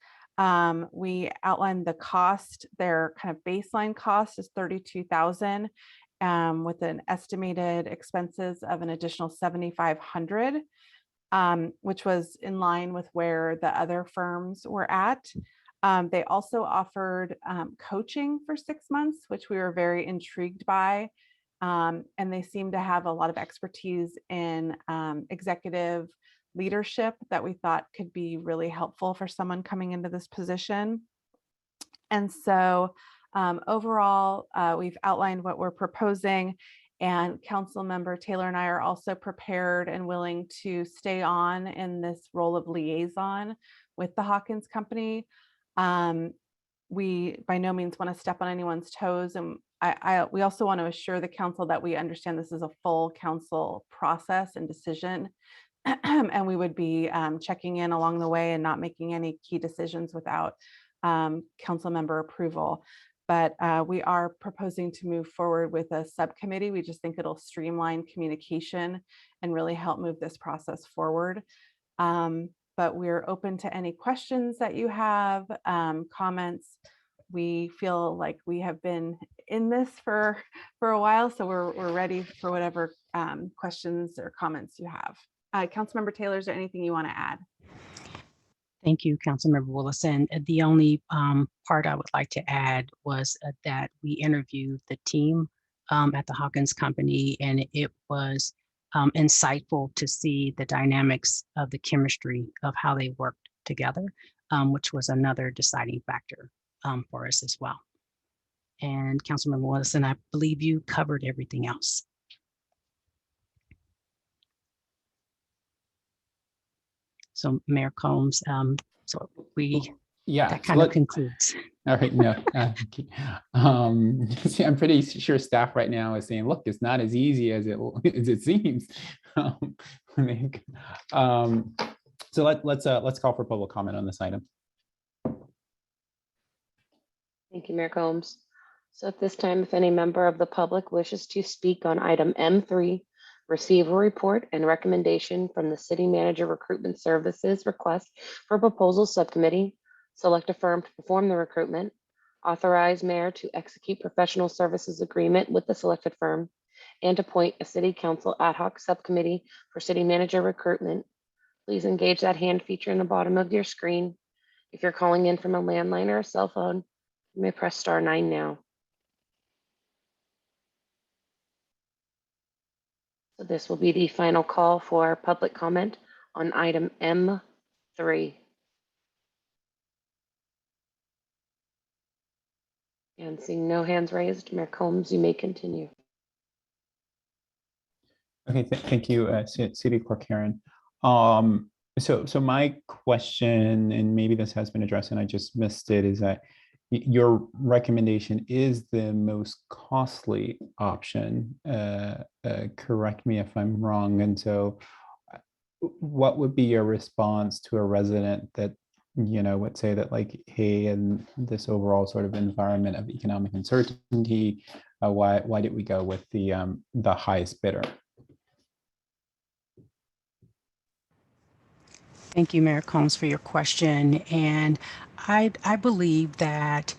We outlined the cost. Their kind of baseline cost is $32,000 with an estimated expenses of an additional $7,500, which was in line with where the other firms were at. They also offered coaching for 6 months, which we were very intrigued by. And they seem to have a lot of expertise in executive leadership that we thought could be really helpful for someone coming into this position. And so overall, we've outlined what we're proposing, and Council Member Taylor and I are also prepared and willing to stay on in this role of liaison with the Hawkins Company. We by no means want to step on anyone's toes, and we also want to assure the council that we understand this is a full council process and decision, and we would be checking in along the way and not making any key decisions without council member approval. But we are proposing to move forward with a subcommittee. We just think it'll streamline communication and really help move this process forward. But we're open to any questions that you have, comments. we feel like we have been in this for a while, so we're ready for whatever questions or comments you have. Councilmember Taylor, is there anything you want to add? Thank you, Councilmember Willis. And the only part I would like to add was that we interviewed the team at the Hawkins Company, and it was insightful to see the dynamics of the chemistry of how they worked together, which was another deciding factor for us as well. And Councilmember Willis, and I believe you covered everything else. So Mayor Combs, so that kind of concludes. All right, no, see, I'm pretty sure staff right now is saying, look, it's not as easy as it seems. So let's call for public comment on this item. Thank you, Mayor Combs. So at this time, if any member of the public wishes to speak on item M3, receive a report and recommendation from the City Manager Recruitment Services request for proposal subcommittee, select a firm to perform the recruitment, authorize mayor to execute professional services agreement with the selected firm, and appoint a City Council ad hoc subcommittee for City Manager recruitment, please engage that hand feature in the bottom of your screen. If you're calling in from a landline or a cell phone, you may press *9 now. So this will be the final call for public comment on item M3. And seeing no hands raised, Mayor Combs, you may continue. Okay, thank you, City Clerk Karen. So my question, and maybe this has been addressed and I just missed it, is that your recommendation is the most costly option. Correct me if I'm wrong. And so what would be your response to a resident that, would say that, like, hey, in this overall sort of environment of economic uncertainty, why did we go with the highest bidder? Thank you, Mayor Combs, for your question. And I believe that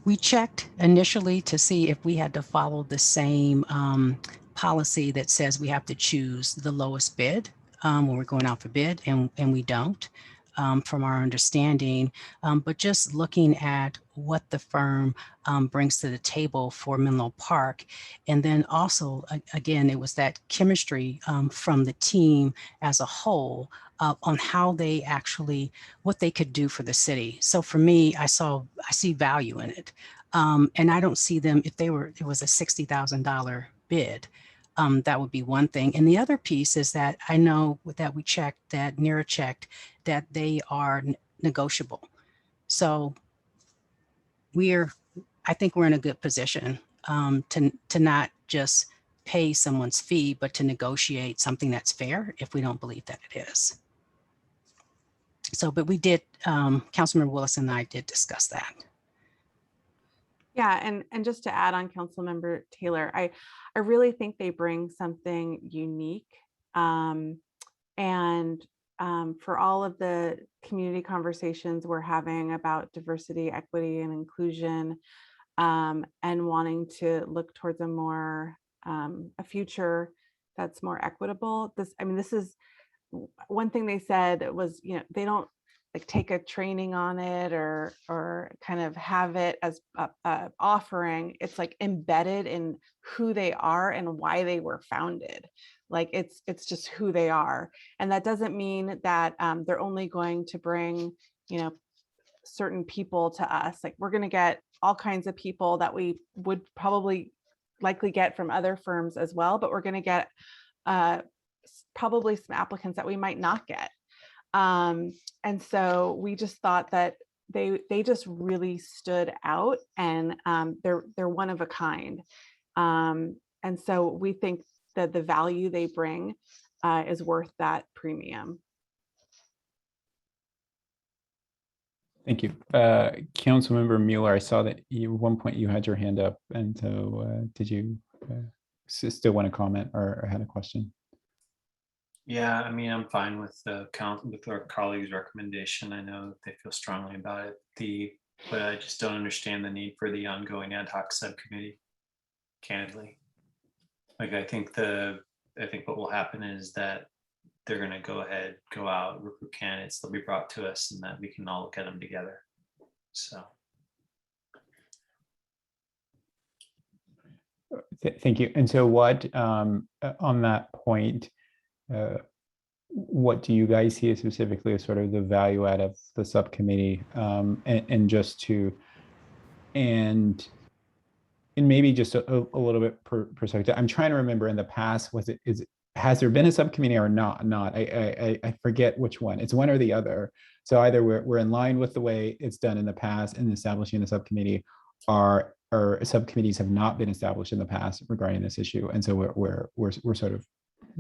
we checked initially to see if we had to follow the same policy that says we have to choose the lowest bid when we're going out for bid, and we don't. From our understanding, but just looking at what the firm brings to the table for Menlo Park. And then also, again, it was that chemistry from the team as a whole on how they actually, what they could do for the city. So for me, I see value in it. And I don't see them, if it was a $60,000 bid, that would be one thing. And the other piece is that I know that we checked, that NERA checked, that they are negotiable. So I think we're in a good position to not just pay someone's fee, but to negotiate something that's fair if we don't believe that it is. So, but we did, Councilmember Willis and I did discuss that. Yeah, and just to add on Councilmember Taylor, I really think they bring something unique. For all of the community conversations we're having about diversity, equity, and inclusion, and wanting to look towards a future that's more equitable. This is one thing they said was, they don't like take a training on it or kind of have it as a offering. It's like embedded in who they are and why they were founded. Like it's just who they are. And that doesn't mean that they're only going to bring, certain people to us. Like we're going to get all kinds of people that we would likely get from other firms as well, but we're going to get probably some applicants that we might not get. And so we just thought that they just really stood out, and they're one of a kind. And so we think that the value they bring is worth that premium. Thank you. Councilmember Mueller, I saw that at one point you had your hand up, and so did you still want to comment or had a question? Yeah, I mean, I'm fine with the count with our colleagues' recommendation. I know that they feel strongly about it. But I just don't understand the need for the ongoing ad hoc subcommittee, candidly. Like, I think what will happen is that they're gonna go out, recruit candidates, they'll be brought to us, and that we can all look at them together. So, Thank you. And so what, on that point, uh, what do you guys see as specifically as sort of the value add of the subcommittee? And just to, and maybe just a little bit perspective. I'm trying to remember in the past, has there been a subcommittee or not? I forget which one. It's one or the other. So either we're in line with the way it's done in the past in establishing the subcommittee, or subcommittees have not been established in the past regarding this issue, and so we're sort of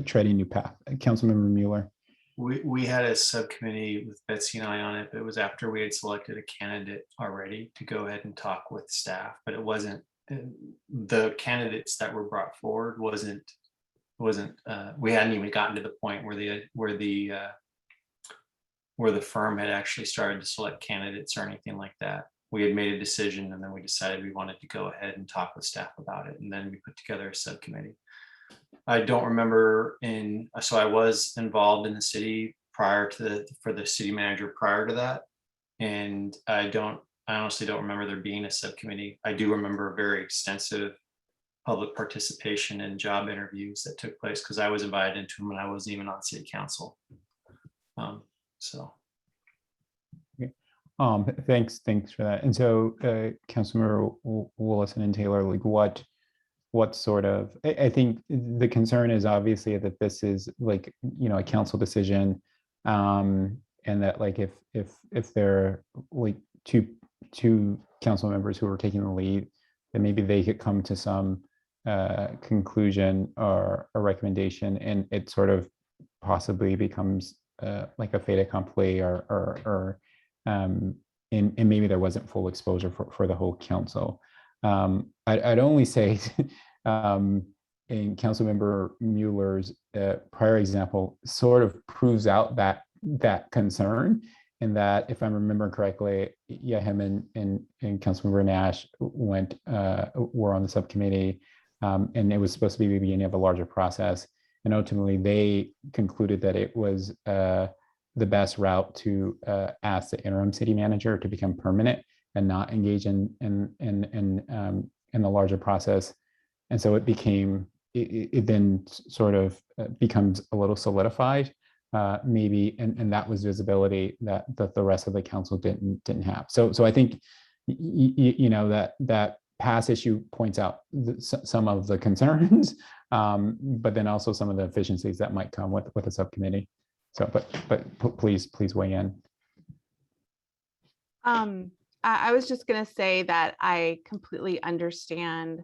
treading new path. Councilmember Mueller. we had a subcommittee with Betsy and I on it, but it was after we had selected a candidate already to go ahead and talk with staff, but it wasn't, the candidates that were brought forward wasn't we hadn't even gotten to the point where the firm had actually started to select candidates or anything like that. We had made a decision, and then we decided we wanted to go ahead and talk with staff about it, and then we put together a subcommittee. I don't remember so I was involved in the city prior to for the city manager prior to that. And I honestly don't remember there being a subcommittee. I do remember very extensive public participation and job interviews that took place, because I was invited into them and I wasn't even on city council. So. Thanks for that. And so, Councilmember Willison and Taylor, like what sort of, I think the concern is obviously that this is like, a council decision, and that like if there are like two council members who are taking the lead, then maybe they could come to some conclusion or a recommendation, and it sort of possibly becomes like a fait accompli, and maybe there wasn't full exposure for the whole council. I'd only say in Councilmember Mueller's prior example sort of proves out that concern, in that if I'm remembering correctly, yeah, him and Councilmember Nash were on the subcommittee, and it was supposed to be the beginning of a larger process, and ultimately they concluded that it was the best route to ask the interim city manager to become permanent and not engage in the larger process. And so it became, it then sort of becomes a little solidified, maybe, and that was visibility that the rest of the council didn't have. So I think that past issue points out some of the concerns, but then also some of the efficiencies that might come with a subcommittee. So, but please weigh in. I was just going to say that I completely understand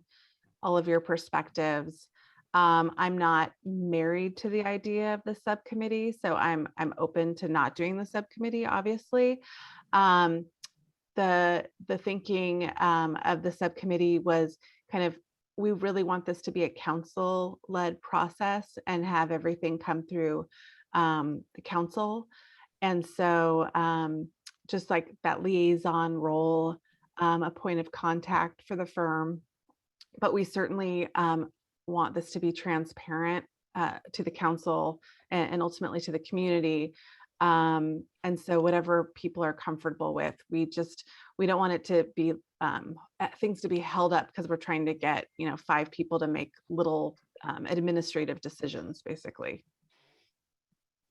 all of your perspectives. I'm not married to the idea of the subcommittee, so I'm open to not doing the subcommittee, obviously. The thinking of the subcommittee was kind of, we really want this to be a council-led process and have everything come through the council. And so just like that liaison role, a point of contact for the firm, but we certainly want this to be transparent to the council and ultimately to the community. And so whatever people are comfortable with, we don't want it to be things to be held up because we're trying to get 5 people to make little administrative decisions, basically.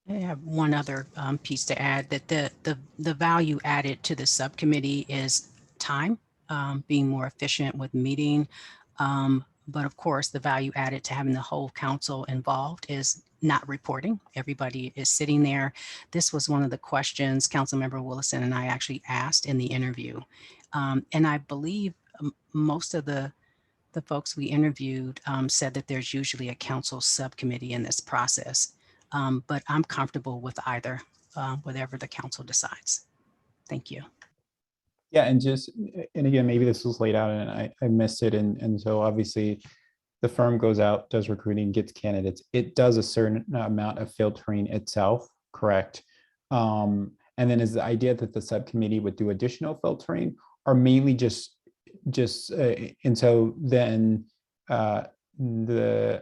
I have one other piece to add, that the value added to the subcommittee is time, being more efficient with meeting. But of course, the value added to having the whole council involved is not reporting. Everybody is sitting there. This was one of the questions Councilmember Willison and I actually asked in the interview. And I believe most of the folks we interviewed said that there's usually a council subcommittee in this process. But I'm comfortable with either, whatever the council decides. Thank you. Yeah, and again, maybe this was laid out and I missed it. And so obviously the firm goes out, does recruiting, gets candidates. It does a certain amount of filtering itself, correct? And then is the idea that the subcommittee would do additional filtering, or mainly just and so then the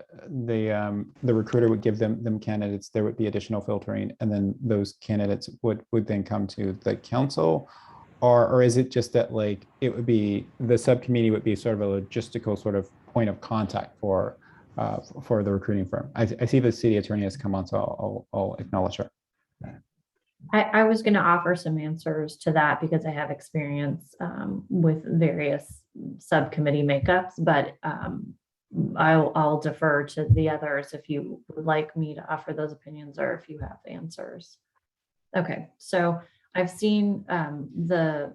recruiter would give them candidates, there would be additional filtering, and then those candidates would then come to the council, or is it just that like it would be the subcommittee would be sort of a logistical sort of point of contact for the recruiting firm? I see the city attorney has come on, so I'll acknowledge her. I was going to offer some answers to that because I have experience with various subcommittee makeups, but I'll defer to the others if you would like me to offer those opinions or if you have answers. Okay, so I've seen the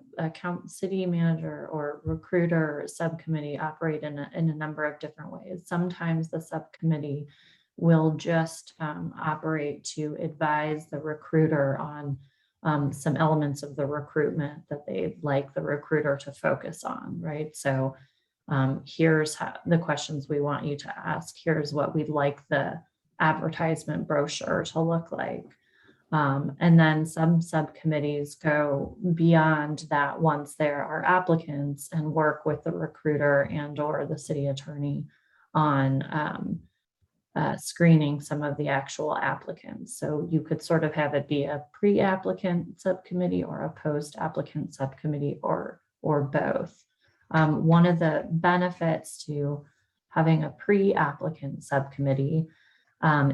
city manager or recruiter subcommittee operate in a number of different ways. Sometimes the subcommittee will just operate to advise the recruiter on some elements of the recruitment that they'd like the recruiter to focus on, right? So here's the questions we want you to ask. Here's what we'd like the advertisement brochure to look like. And then some subcommittees go beyond that once there are applicants and work with the recruiter and or the city attorney on screening some of the actual applicants. So you could sort of have it be a pre-applicant subcommittee or a post-applicant subcommittee or both. One of the benefits to having a pre-applicant subcommittee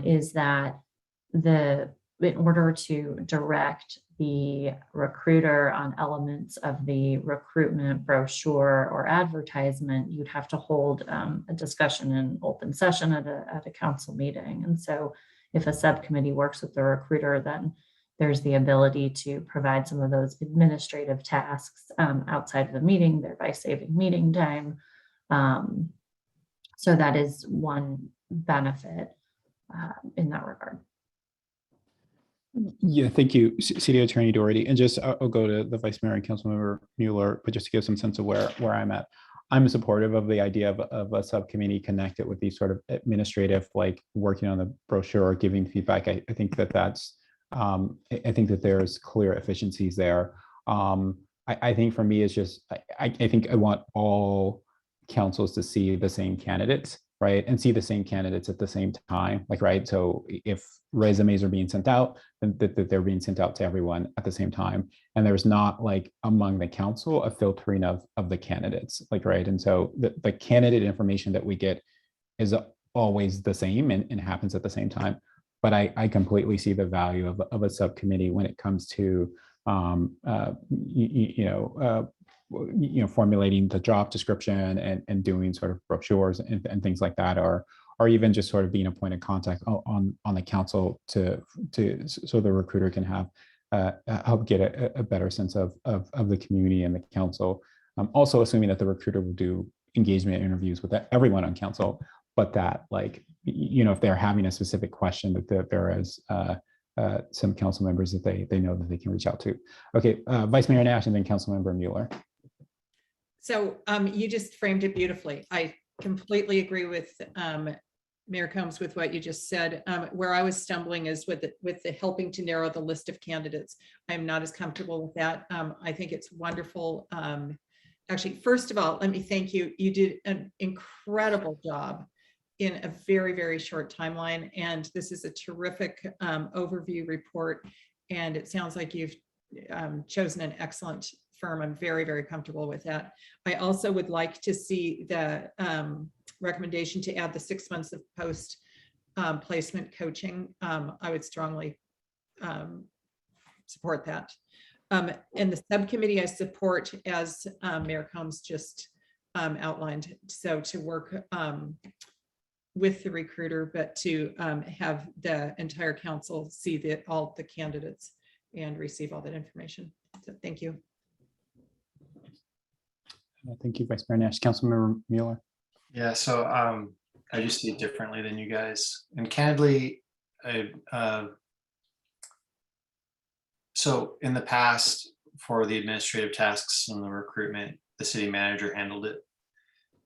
is that in order to direct the recruiter on elements of the recruitment brochure or advertisement, you'd have to hold a discussion in open session at a council meeting. And so if a subcommittee works with the recruiter, then there's the ability to provide some of those administrative tasks outside of the meeting, thereby saving meeting time. So that is one benefit in that regard. Yeah, thank you, City Attorney Doherty. And just I'll go to the Vice Mayor and Councilmember Mueller, but just to give some sense of where I'm at. I'm supportive of the idea of a subcommittee connected with these sort of administrative, like working on the brochure or giving feedback. I think that's I think that there's clear efficiencies there. I think for me, it's just I think I want all councils to see the same candidates, right? And see the same candidates at the same time, like, right? So if resumes are being sent out, then that they're being sent out to everyone at the same time. And there's not like among the council a filtering of the candidates, like, right? And so the candidate information that we get is always the same and happens at the same time. But I completely see the value of a subcommittee when it comes to formulating the job description and doing sort of brochures and things like that, or even just sort of being a point of contact on the council so the recruiter can have help get a better sense of the community and the council. Also assuming that the recruiter will do engagement interviews with everyone on council, but that, like, if they're having a specific question, that there is some council members that they know that they can reach out to. Okay, Vice Mayor Nash and then Councilmember Mueller. So you just framed it beautifully. I completely agree with Mayor Combs with what you just said. Where I was stumbling is with the helping to narrow the list of candidates. I'm not as comfortable with that. I think it's wonderful. Actually, first of all, let me thank you. You did an incredible job in a very, very short timeline. And this is a terrific overview report. And it sounds like you've chosen an excellent firm. I'm very, very comfortable with that. I also would like to see the recommendation to add the 6 months of post placement coaching. I would strongly support that. And the subcommittee I support, as Mayor Combs just outlined. So to work with the recruiter, but to have the entire council see all the candidates and receive all that information. So thank you. Thank you, Vice Mayor Nash. Councilmember Mueller. Yeah, so I just see it differently than you guys. And candidly, so in the past, for the administrative tasks and the recruitment, the city manager handled it.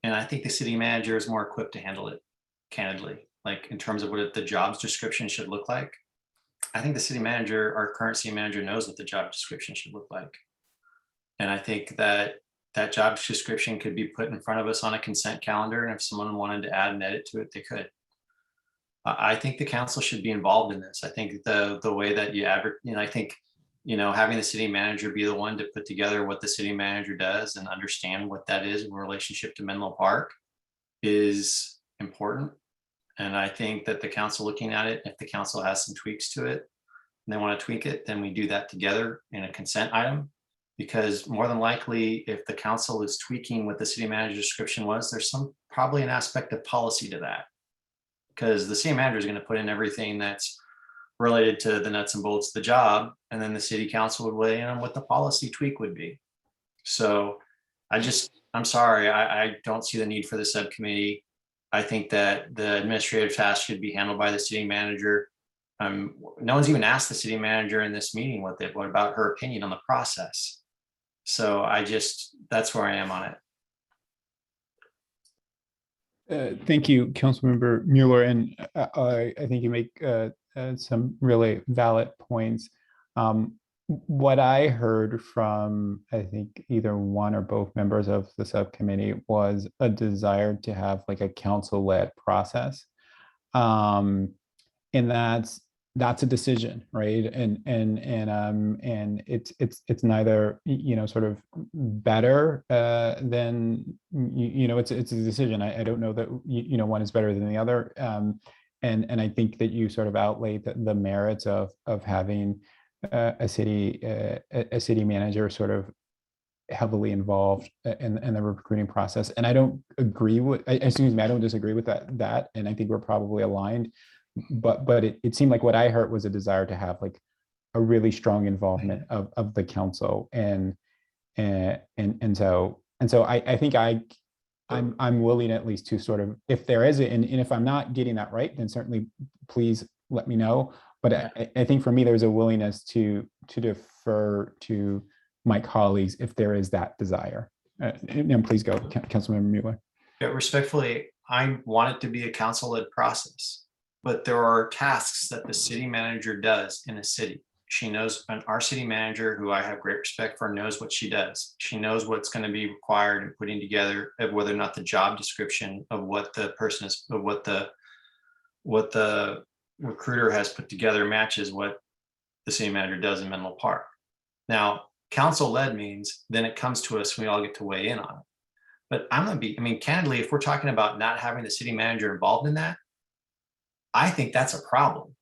And I think the city manager is more equipped to handle it, candidly, like in terms of what the jobs description should look like. I think the city manager, our current city manager, knows what the job description should look like. And I think that that job description could be put in front of us on a consent calendar. And if someone wanted to add and edit to it, they could. I think the council should be involved in this. I think the way that you I think, having the city manager be the one to put together what the city manager does and understand what that is in relationship to Menlo Park is important. And I think that the council looking at it, if the council has some tweaks to it, and they want to tweak it, then we do that together in a consent item. Because more than likely, if the council is tweaking what the city manager description was, there's probably an aspect of policy to that. Because the city manager is going to put in everything that's related to the nuts and bolts of the job, and then the city council would weigh in on what the policy tweak would be. So I'm sorry, I don't see the need for the subcommittee. I think that the administrative task should be handled by the city manager. No one's even asked the city manager in this meeting what about her opinion on the process. So that's where I am on it. Thank you, Councilmember Mueller, and I think you make some really valid points. What I heard from, I think, either one or both members of the subcommittee was a desire to have like a council-led process, and that's a decision, right? And it's neither sort of better than it's a decision. I don't know that one is better than the other, and I think that you sort of outlaid the merits of having a city manager sort of heavily involved in the recruiting process. And I don't agree with, I don't disagree with that, and I think we're probably aligned. But it seemed like what I heard was a desire to have like a really strong involvement of the council, and so I think I'm willing at least to sort of, if there is and if I'm not getting that right, then certainly please let me know. But I think for me there's a willingness to defer to my colleagues if there is that desire. And please go, Councilmember Mueller. Yeah, respectfully, I want it to be a council-led process. But there are tasks that the city manager does in a city. She knows, and our city manager, who I have great respect for, knows what she does. She knows what's going to be required in putting together of whether or not the job description of what the person is, of what the recruiter has put together matches what the city manager does in Menlo Park. Now, council-led means then it comes to us and we all get to weigh in on it. But candidly, if we're talking about not having the city manager involved in that, I think that's a problem.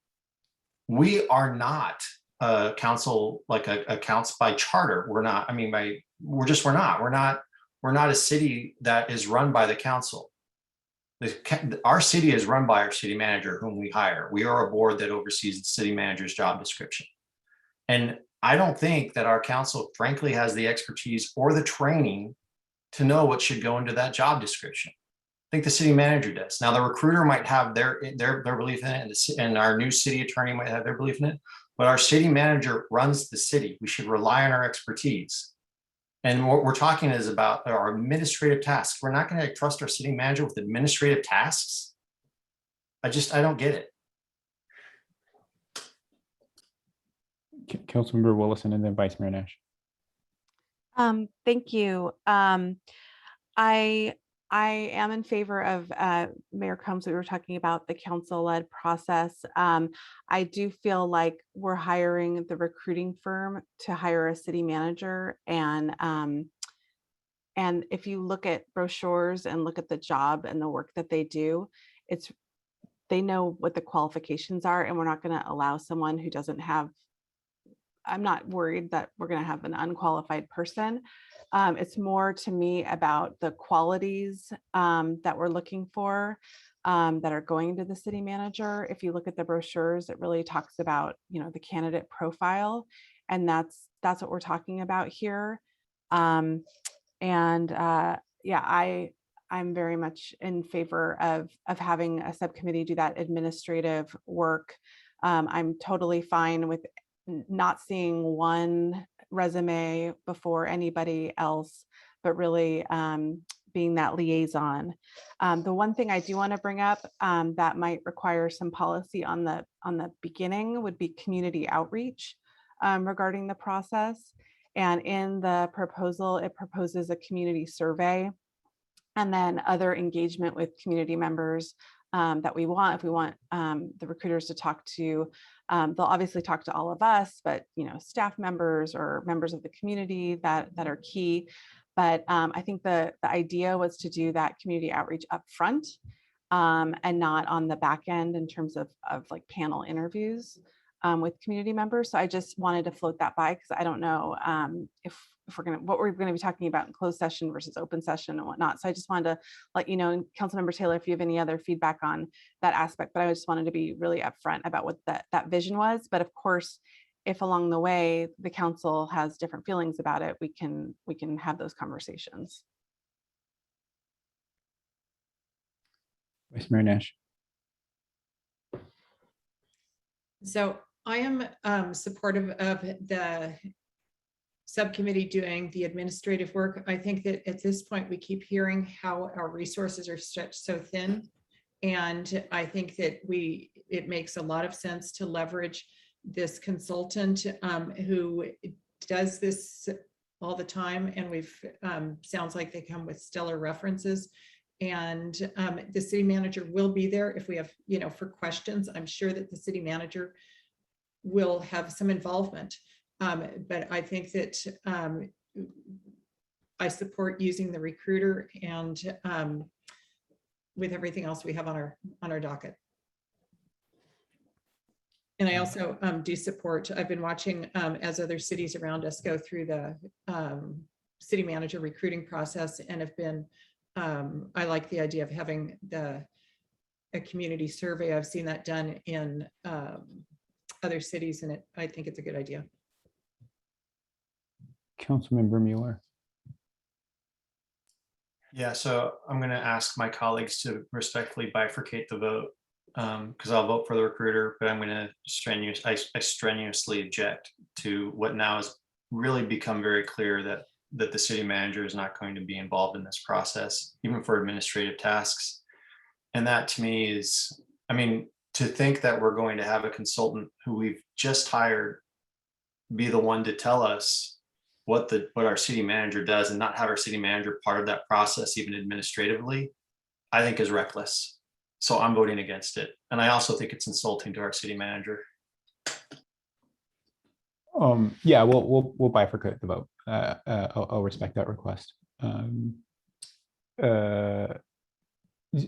We are not a council, like a council by charter. We're not, we're not a city that is run by the council. Our city is run by our city manager, whom we hire. We are a board that oversees the city manager's job description. And I don't think that our council, frankly, has the expertise or the training to know what should go into that job description. I think the city manager does. Now, the recruiter might have their belief in it, and our new city attorney might have their belief in it, but our city manager runs the city. We should rely on our expertise. And what we're talking is about our administrative tasks. We're not going to trust our city manager with administrative tasks. I don't get it. Councilmember Willison and then Vice Mayor Nash. Thank you. I am in favor of Mayor Combs. We were talking about the council-led process. I do feel like we're hiring the recruiting firm to hire a city manager, and if you look at brochures and look at the job and the work that they do, they know what the qualifications are, and we're not going to allow someone who doesn't have. I'm not worried that we're going to have an unqualified person. It's more to me about the qualities that we're looking for that are going to the city manager. If you look at the brochures, it really talks about, the candidate profile, and that's what we're talking about here. I'm very much in favor of having a subcommittee do that administrative work. I'm totally fine with not seeing one resume before anybody else, but really being that liaison. The one thing I do want to bring up that might require some policy on the beginning would be community outreach regarding the process. And in the proposal, it proposes a community survey and then other engagement with community members that we want. If we want the recruiters to talk to, they'll obviously talk to all of us, but staff members or members of the community that are key. But I think the idea was to do that community outreach up front and not on the back end in terms of like panel interviews with community members. So I just wanted to float that by, because I don't know if what we're going to be talking about in closed session versus open session and whatnot. So I just wanted to let you know, and Councilmember Taylor, if you have any other feedback on that aspect, but I just wanted to be really upfront about what that vision was. But of course, if along the way the council has different feelings about it, we can have those conversations. Vice Mayor Nash. So I am supportive of the subcommittee doing the administrative work. I think that at this point, we keep hearing how our resources are stretched so thin. And I think that it makes a lot of sense to leverage this consultant who does this all the time. And sounds like they come with stellar references. And the city manager will be there if we have, for questions. I'm sure that the city manager will have some involvement. But I think that I support using the recruiter and with everything else we have on our docket. And I also do support, I've been watching as other cities around us go through the city manager recruiting process and have been, I like the idea of having a community survey. I've seen that done in other cities, and I think it's a good idea. Councilmember Mueller. Yeah, so I'm going to ask my colleagues to respectfully bifurcate the vote because I'll vote for the recruiter, but I'm going to strenuously object to what now has really become very clear that the city manager is not going to be involved in this process, even for administrative tasks. And that to me is, to think that we're going to have a consultant who we've just hired be the one to tell us what our city manager does and not have our city manager part of that process, even administratively, I think is reckless. So I'm voting against it. And I also think it's insulting to our city manager. Yeah, we'll bifurcate the vote. I'll respect that request.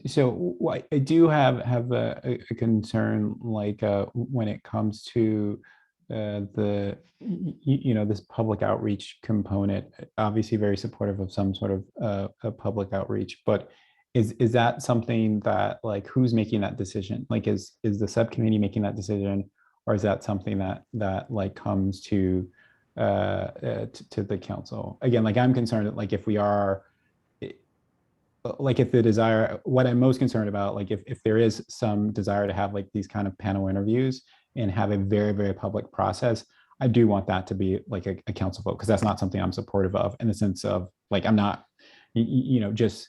So I do have a concern, like when it comes to this public outreach component. Obviously very supportive of some sort of a public outreach, but is that something that, like, who's making that decision? Like, is the subcommittee making that decision, or is that something that like comes to the council? Again, like, I'm concerned that, like, if we are, like, if the desire, what I'm most concerned about, like, if there is some desire to have like these kind of panel interviews and have a very, very public process, I do want that to be like a council vote, because that's not something I'm supportive of, in the sense of, like, I'm not, just,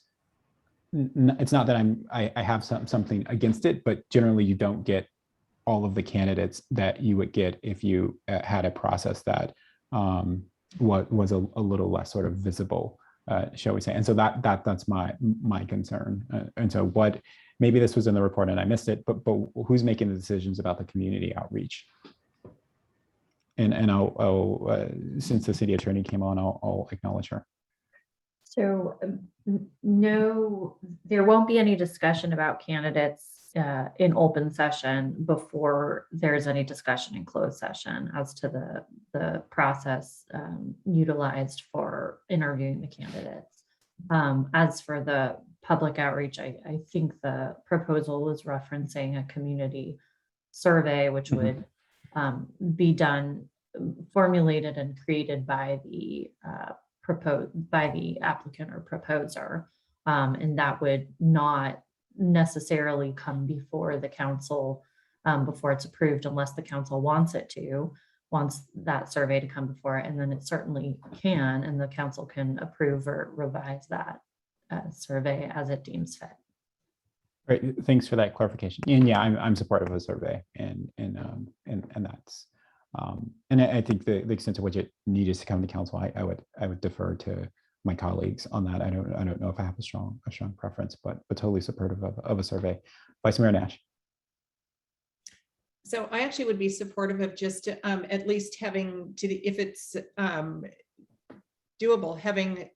it's not that I have something against it, but generally you don't get all of the candidates that you would get if you had a process that was a little less sort of visible, shall we say. And so that's my concern. And so maybe this was in the report and I missed it, but who's making the decisions about the community outreach? And I'll since the city attorney came on, I'll acknowledge her. So no, there won't be any discussion about candidates in open session before there's any discussion in closed session as to the process utilized for interviewing the candidates. As for the public outreach, I think the proposal was referencing a community survey, which would be done, formulated and created by the applicant or proposer, and that would not necessarily come before the council before it's approved, unless the council wants that survey to come before it, and then it certainly can, and the council can approve or revise that survey as it deems fit. Right, thanks for that clarification. And yeah, I'm supportive of a survey, and that's and I think the extent to which it needs to come to council, I would defer to my colleagues on that. I don't know if I have a strong preference, but totally supportive of a survey. Vice Mayor Nash. So I actually would be supportive of just at least having if it's doable, having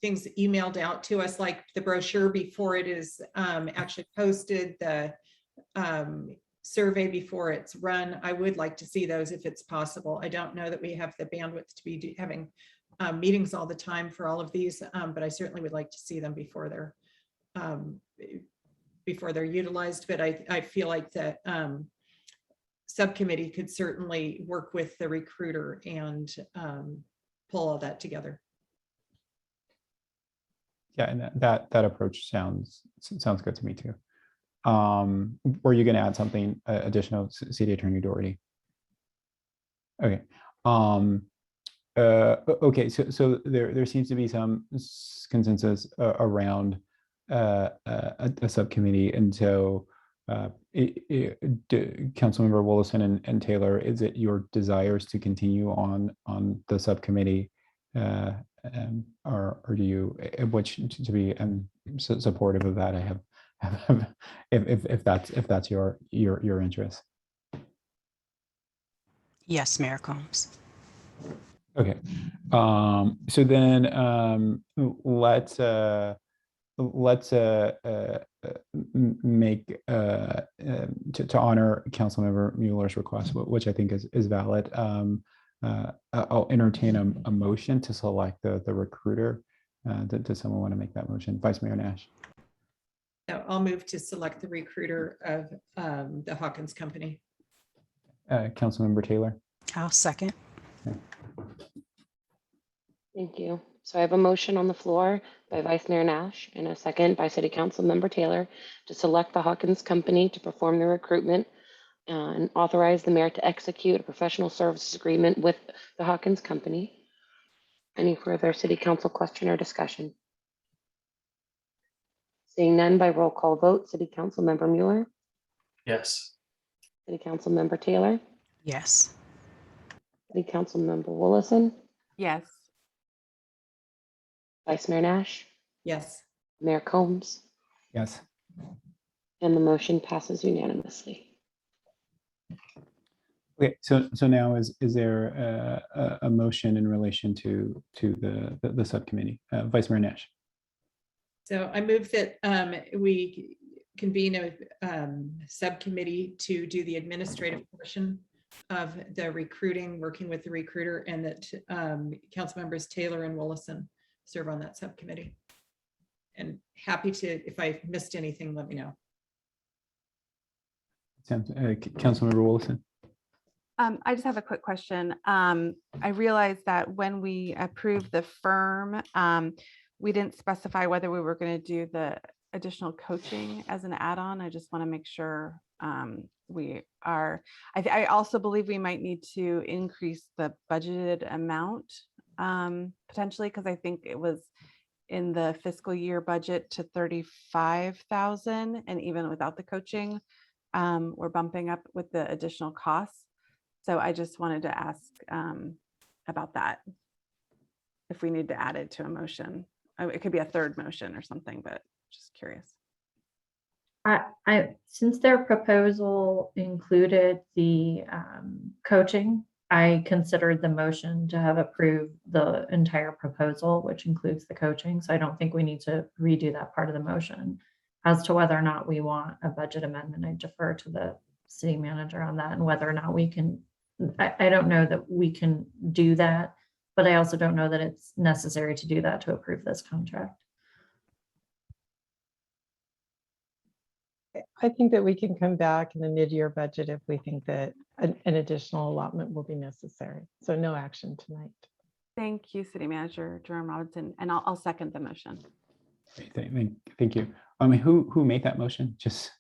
things emailed out to us, like the brochure before it is actually posted, the survey before it's run. I would like to see those if it's possible. I don't know that we have the bandwidth to be having meetings all the time for all of these, but I certainly would like to see them before they're utilized. But I feel like that subcommittee could certainly work with the recruiter and pull all that together. Yeah, and that approach sounds good to me too. Were you going to add something additional, City Attorney Doherty? Okay. Okay. So there seems to be some consensus around a subcommittee, and so Councilmember Willison and Taylor, is it your desires to continue on the subcommittee? Or do you, which to be supportive of that? I have if that's your interest. Yes, Mayor Combs. Okay. So then let's make to honor Councilmember Mueller's request, which I think is valid. I'll entertain a motion to select the recruiter. Does someone want to make that motion? Vice Mayor Nash. So I'll move to select the recruiter of the Hawkins Company. Councilmember Taylor. I'll second. Okay. Thank you. So I have a motion on the floor by Vice Mayor Nash and a second by City Council Member Taylor to select the Hawkins Company to perform the recruitment and authorize the mayor to execute a professional services agreement with the Hawkins Company. Any further City Council question or discussion? Seeing none, by roll call vote, City Council Member Mueller. Yes. City Council Member Taylor. Yes. City Council Member Willison. Yes. Vice Mayor Nash. Yes. Mayor Combs. Yes. And the motion passes unanimously. Okay, so now is there a motion in relation to the subcommittee? Vice Mayor Nash. So I move that we convene a subcommittee to do the administrative portion of the recruiting, working with the recruiter, and that council members Taylor and Willison serve on that subcommittee. And happy to, if I missed anything, let me know. Councilmember Willison. I just have a quick question. I realized that when we approved the firm, we didn't specify whether we were going to do the additional coaching as an add-on. I just want to make sure we are. I also believe we might need to increase the budgeted amount potentially, because I think it was in the fiscal year budget to 35,000, and even without the coaching, we're bumping up with the additional costs. So I just wanted to ask about that, if we need to add it to a motion. It could be a third motion or something, but just curious. Since their proposal included the coaching, I considered the motion to have approved the entire proposal, which includes the coaching. So I don't think we need to redo that part of the motion. As to whether or not we want a budget amendment, I defer to the city manager on that, and whether or not we can. I don't know that we can do that, but I also don't know that it's necessary to do that to approve this contract. I think that we can come back in the mid-year budget if we think that an additional allotment will be necessary. So no action tonight. Thank you, City Manager Jerome Robinson, and I'll second the motion. Thank you. Who made that motion? Just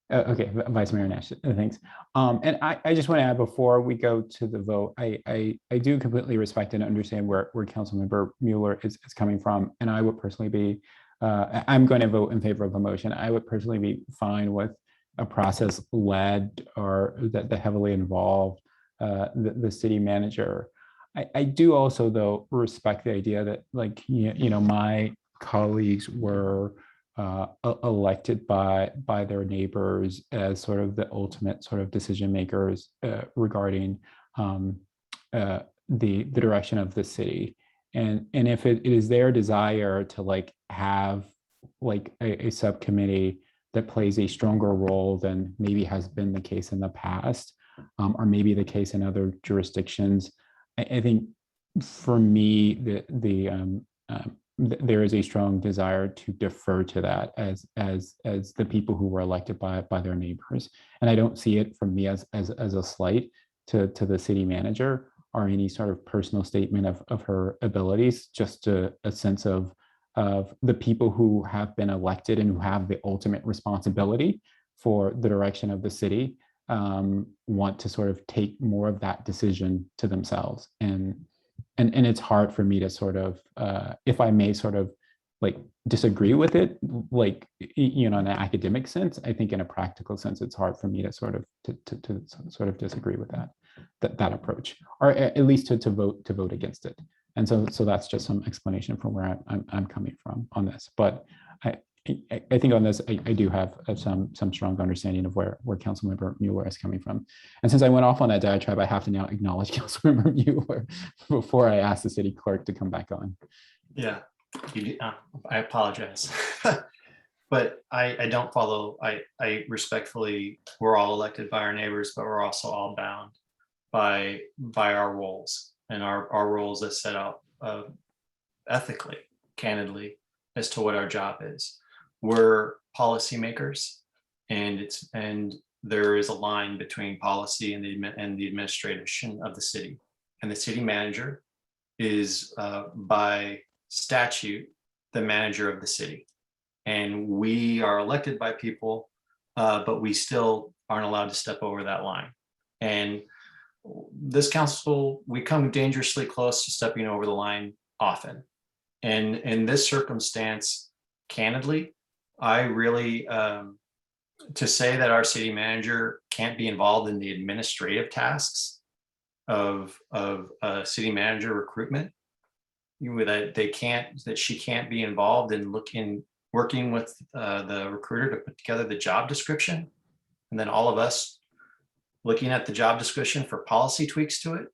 Okay, Vice Mayor Nash, thanks. And I just want to add before we go to the vote, I do completely respect and understand where Councilmember Mueller is coming from. And I would personally be, I'm going to vote in favor of the motion. I would personally be fine with a process led or that heavily involved the city manager. I do also, though, respect the idea that, like, you know, my colleagues were elected by their neighbors as sort of the ultimate sort of decision makers regarding the direction of the city. And if it is their desire to like have like a subcommittee that plays a stronger role than maybe has been the case in the past, or maybe the case in other jurisdictions, I think for me, there is a strong desire to defer to that as the people who were elected by their neighbors. And I don't see it from me as a slight to the city manager or any sort of personal statement of her abilities, just a sense of the people who have been elected and who have the ultimate responsibility for the direction of the city want to sort of take more of that decision to themselves. And it's hard for me to sort of, if I may sort of like disagree with it, like, you know, in an academic sense, I think in a practical sense, it's hard for me to sort of to sort of disagree with that approach, or at least to vote against it. And so that's just some explanation from where I'm coming from on this. But I think on this, I do have some strong understanding of where Councilmember Mueller is coming from. And since I went off on that diatribe, I have to now acknowledge Councilmember Mueller before I ask the city clerk to come back on. Yeah, I apologize. But I don't follow, I respectfully, we're all elected by our neighbors, but we're also all bound by our roles, and our roles that set out ethically, candidly, as to what our job is. We're policymakers, and there is a line between policy and the administration of the city. And the city manager is by statute the manager of the city. And we are elected by people, but we still aren't allowed to step over that line. And this council, we come dangerously close to stepping over the line often. And in this circumstance, candidly, I really, to say that our city manager can't be involved in the administrative tasks of city manager recruitment, that she can't be involved in working with the recruiter to put together the job description, and then all of us looking at the job description for policy tweaks to it,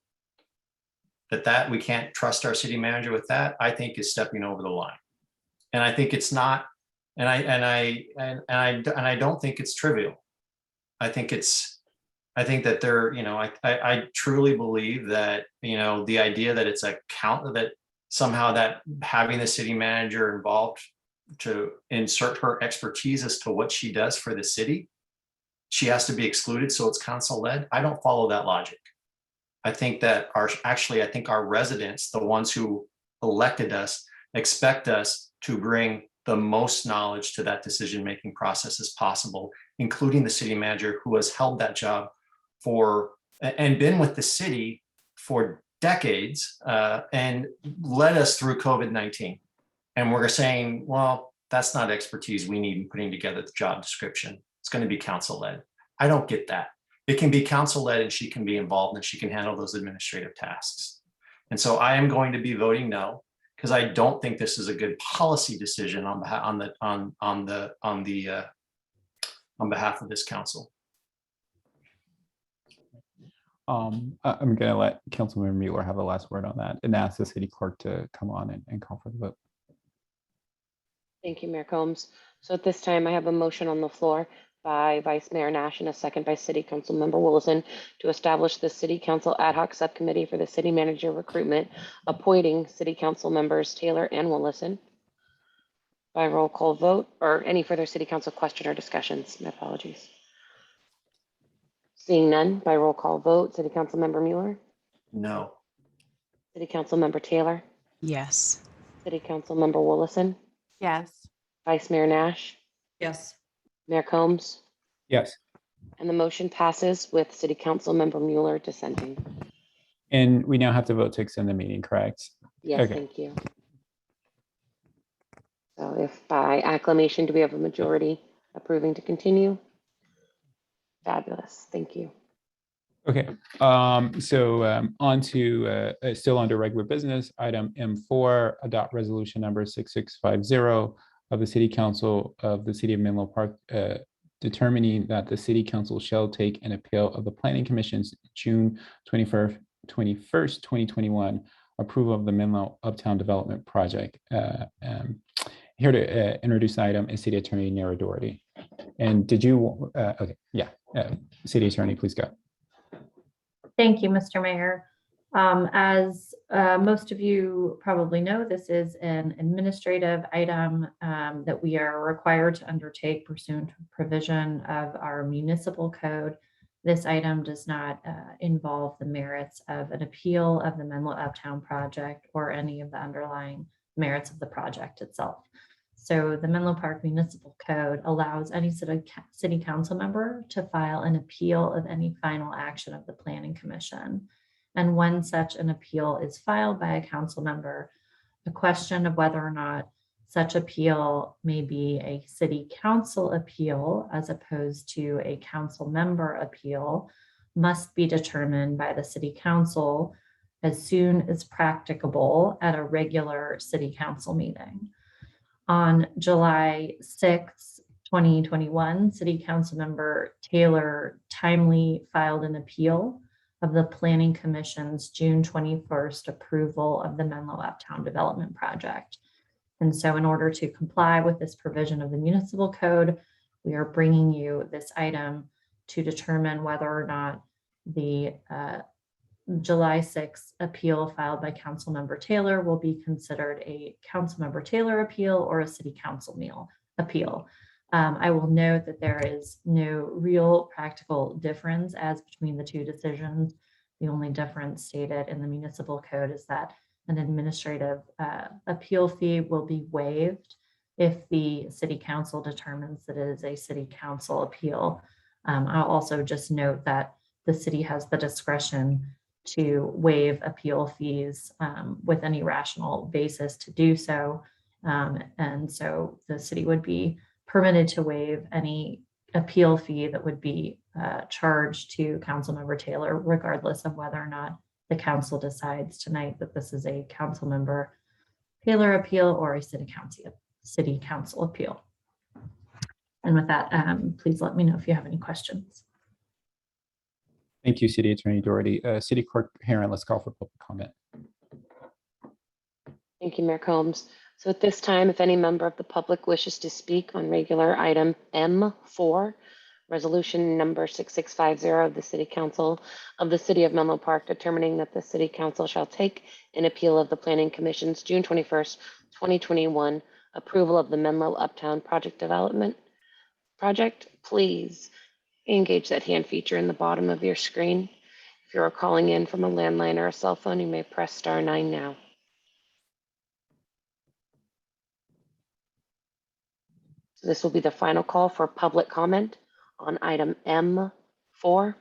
that we can't trust our city manager with that, I think is stepping over the line. And I think it's not, and I don't think it's trivial. I think that there, you know, I truly believe that, you know, the idea that it's a that somehow that having the city manager involved to insert her expertise as to what she does for the city, she has to be excluded, so it's council led. I don't follow that logic. I think that our residents, the ones who elected us, expect us to bring the most knowledge to that decision-making process as possible, including the city manager, who has held that job and been with the city for decades and led us through COVID-19. And we're saying, well, that's not expertise we need in putting together the job description. It's going to be council led. I don't get that. It can be council led and she can be involved and she can handle those administrative tasks. And so I am going to be voting no, because I don't think this is a good policy decision on behalf of this council. I'm going to let Councilmember Mueller have the last word on that and ask the city clerk to come on and call for the vote. Thank you, Mayor Combs. So at this time, I have a motion on the floor by Vice Mayor Nash and a second by City Council Member Willison to establish the City Council Ad Hoc Subcommittee for the City Manager Recruitment, appointing City Council members Taylor and Willison. By roll call vote, or any further City Council question or discussions? My apologies. Seeing none, by roll call vote, City Council Member Mueller? No. City Council Member Taylor? Yes. City Council Member Willison? Yes. Vice Mayor Nash? Yes. Mayor Combs? Yes. And the motion passes with City Council Member Mueller dissenting. And we now have to vote to extend the meeting, correct? Yes, Okay. thank you. So if by acclamation, do we have a majority approving to continue? Fabulous, thank you. Okay, on to still under regular business, item M4, adopt resolution number 6650 of the City Council of the City of Menlo Park, determining that the City Council shall take an appeal of the Planning Commission's June 21st, 2021 approval of the Menlo Uptown Development Project. Here to introduce the item is City Attorney Nara Doherty. And did you, okay, yeah, City Attorney, please go. Thank you, Mr. Mayor. As most of you probably know, this is an administrative item that we are required to undertake pursuant to provision of our municipal code. This item does not involve the merits of an appeal of the Menlo Uptown project or any of the underlying merits of the project itself. So the Menlo Park Municipal Code allows any city council member to file an appeal of any final action of the Planning Commission. And when such an appeal is filed by a council member, the question of whether or not such appeal may be a city council appeal as opposed to a council member appeal must be determined by the city council as soon as practicable at a regular city council meeting. On July 6, 2021, City Council Member Taylor timely filed an appeal of the Planning Commission's June 21st approval of the Menlo Uptown Development Project. And so in order to comply with this provision of the municipal code, we are bringing you this item to determine whether or not the July 6th appeal filed by Councilmember Taylor will be considered a Councilmember Taylor appeal or a City Council appeal. I will note that there is no real practical difference as between the two decisions. The only difference stated in the municipal code is that an administrative appeal fee will be waived if the City Council determines that it is a City Council appeal. I'll also just note that the city has the discretion to waive appeal fees with any rational basis to do so. And so the city would be permitted to waive any appeal fee that would be charged to Councilmember Taylor, regardless of whether or not the council decides tonight that this is a Councilmember Taylor appeal or a city council appeal. And with that, please let me know if you have any questions. Thank you, City Attorney Doherty. City Clerk Heron, let's call for public comment. Thank you, Mayor Combs. So at this time, if any member of the public wishes to speak on regular item M4, resolution number 6650 of the City Council of the City of Menlo Park, determining that the City Council shall take an appeal of the Planning Commission's June 21st, 2021 approval of the Menlo Uptown Project Development Project, please engage that hand feature in the bottom of your screen. If you are calling in from a landline or a cell phone, you may press *9 now. So this will be the final call for public comment on item M4.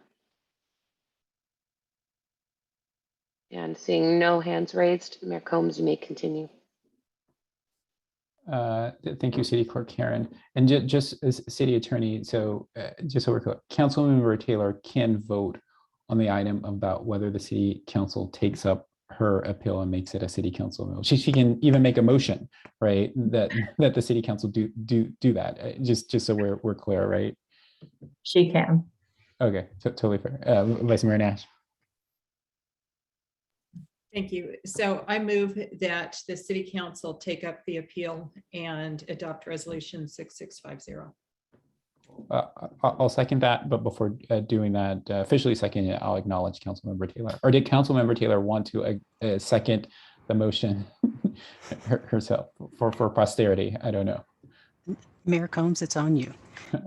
And seeing no hands raised, Mayor Combs, you may continue. Thank you, City Clerk Karen. And just as City Attorney, so just so we're clear, Councilmember Taylor can vote on the item about whether the City Council takes up her appeal and makes it a City Council appeal. She can even make a motion, right? That the City Council do that. Just so we're clear, right? She can. Okay, totally fair. Vice Mayor Nash. Thank you. So I move that the City Council take up the appeal and adopt resolution 6650. I'll second that, but before doing that, officially second it, I'll acknowledge Councilmember Taylor. Or did Councilmember Taylor want to second the motion herself for posterity? I don't know. Mayor Combs, it's on you.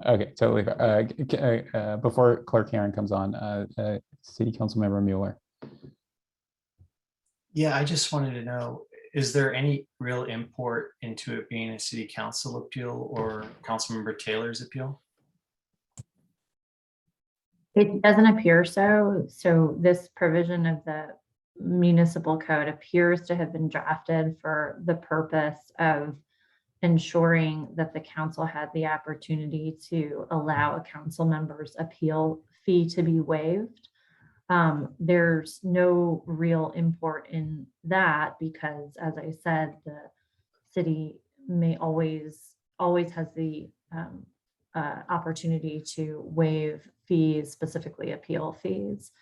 Okay, totally fair. Before Clerk Karen comes on, City Councilmember Mueller. Yeah, I just wanted to know, is there any real import into it being a City Council appeal or Councilmember Taylor's appeal? It doesn't appear so. So this provision of the municipal code appears to have been drafted for the purpose of ensuring that the council had the opportunity to allow a council member's appeal fee to be waived. There's no real import in that because, as I said, the city may always has the opportunity to waive fees, specifically appeal fees.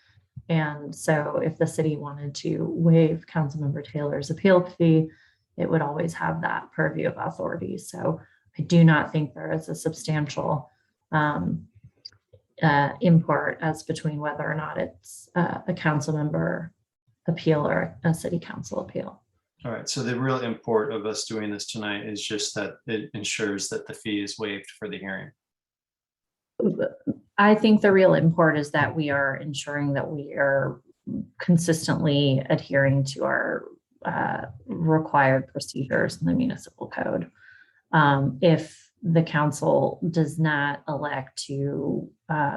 And so if the city wanted to waive Councilmember Taylor's appeal fee, it would always have that purview of authority. So I do not think there is a substantial import as between whether or not it's a council member appeal or a city council appeal. All right, so the real import of us doing this tonight is just that it ensures that the fee is waived for the hearing. I think the real import is that we are ensuring that we are consistently adhering to our required procedures in the municipal code. If the council does not elect to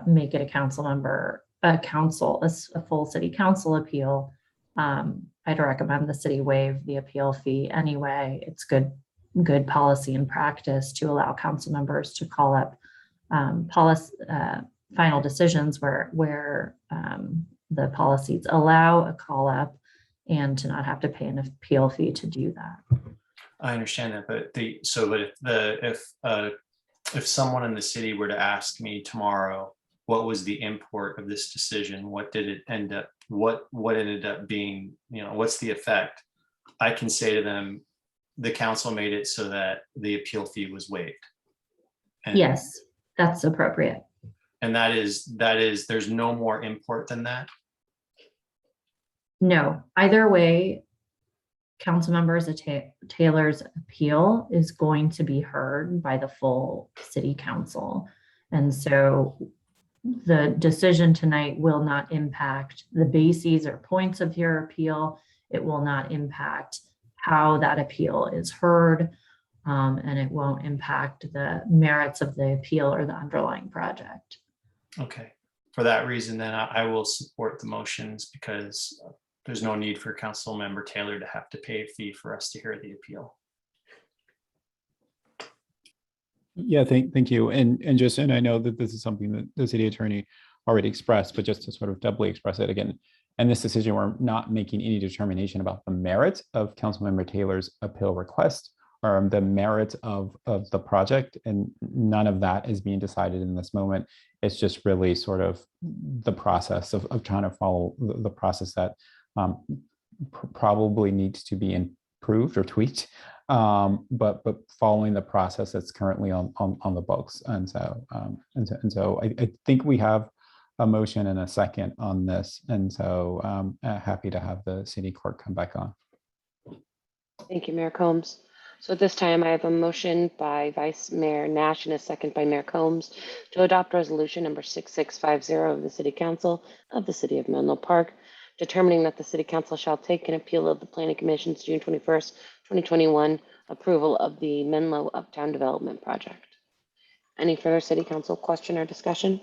make it a council member, a full city council appeal, I'd recommend the city waive the appeal fee anyway. It's good policy and practice to allow council members to call up final decisions where the policies allow a call up and to not have to pay an appeal fee to do that. I understand that, but if someone in the city were to ask me tomorrow, what was the import of this decision? What did it end up? What ended up being? What's the effect? I can say to them, the council made it so that the appeal fee was waived. And, yes, that's appropriate. And that is there's no more import than that. No, either way, council members Taylor's appeal is going to be heard by the full city council. And so the decision tonight will not impact the bases or points of your appeal. It will not impact how that appeal is heard. And it won't impact the merits of the appeal or the underlying project. Okay. For that reason, then I will support the motions because there's no need for Council Member Taylor to have to pay a fee for us to hear the appeal. Yeah, thank you. And I know that this is something that the city attorney already expressed, but just to sort of doubly express it again. And this decision, we're not making any determination about the merits of Councilmember Taylor's appeal request or the merits of the project. And none of that is being decided in this moment. It's just really sort of the process of trying to follow the process that probably needs to be improved or tweaked, but following the process that's currently on the books. And so I think we have a motion and a second on this. And so happy to have the city clerk come back on. Thank you, Mayor Combs. So at this time, I have a motion by Vice Mayor Nash and a second by Mayor Combs to adopt resolution number 6650 of the City Council of the City of Menlo Park, determining that the City Council shall take an appeal of the Planning Commission's June 21st, 2021 approval of the Menlo Uptown Development Project. Any further City Council question or discussion?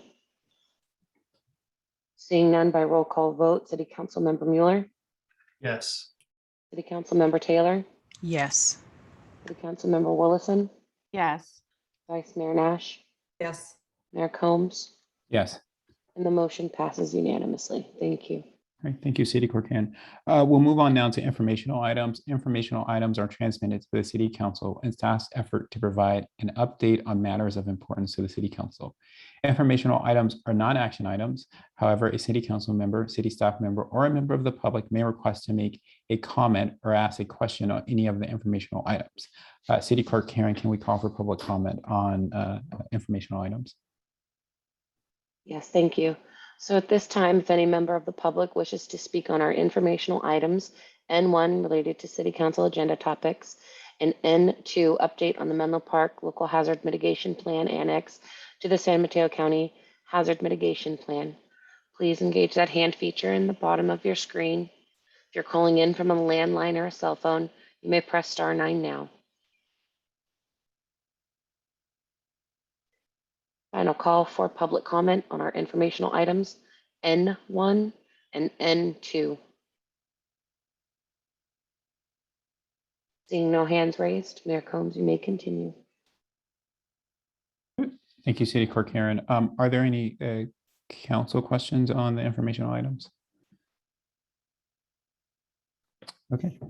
Seeing none, by roll call vote, City Council Member Mueller? Yes. City Council Member Taylor? Yes. City Council Member Willison? Yes. Vice Mayor Nash? Yes. Mayor Combs? Yes. And the motion passes unanimously. Thank you. All right, thank you, City Clerk Hand. We'll move on now to informational items. Informational items are transmitted to the City Council in staff's effort to provide an update on matters of importance to the City Council. Informational items are non-action items. However, a City Council member, city staff member, or a member of the public may request to make a comment or ask a question on any of the informational items. City Clerk Karen, can we call for public comment on informational items? Yes, thank you. So at this time, if any member of the public wishes to speak on our informational items, N1 related to City Council agenda topics, and N2 update on the Menlo Park Local Hazard Mitigation Plan Annex to the San Mateo County Hazard Mitigation Plan, please engage that hand feature in the bottom of your screen. If you're calling in from a landline or a cell phone, you may press *9 now. Final call for public comment on our informational items N1 and N2. Seeing no hands raised, Mayor Combs, you may continue. Thank you, City Clerk Karen. Are there any council questions on the informational items? Okay.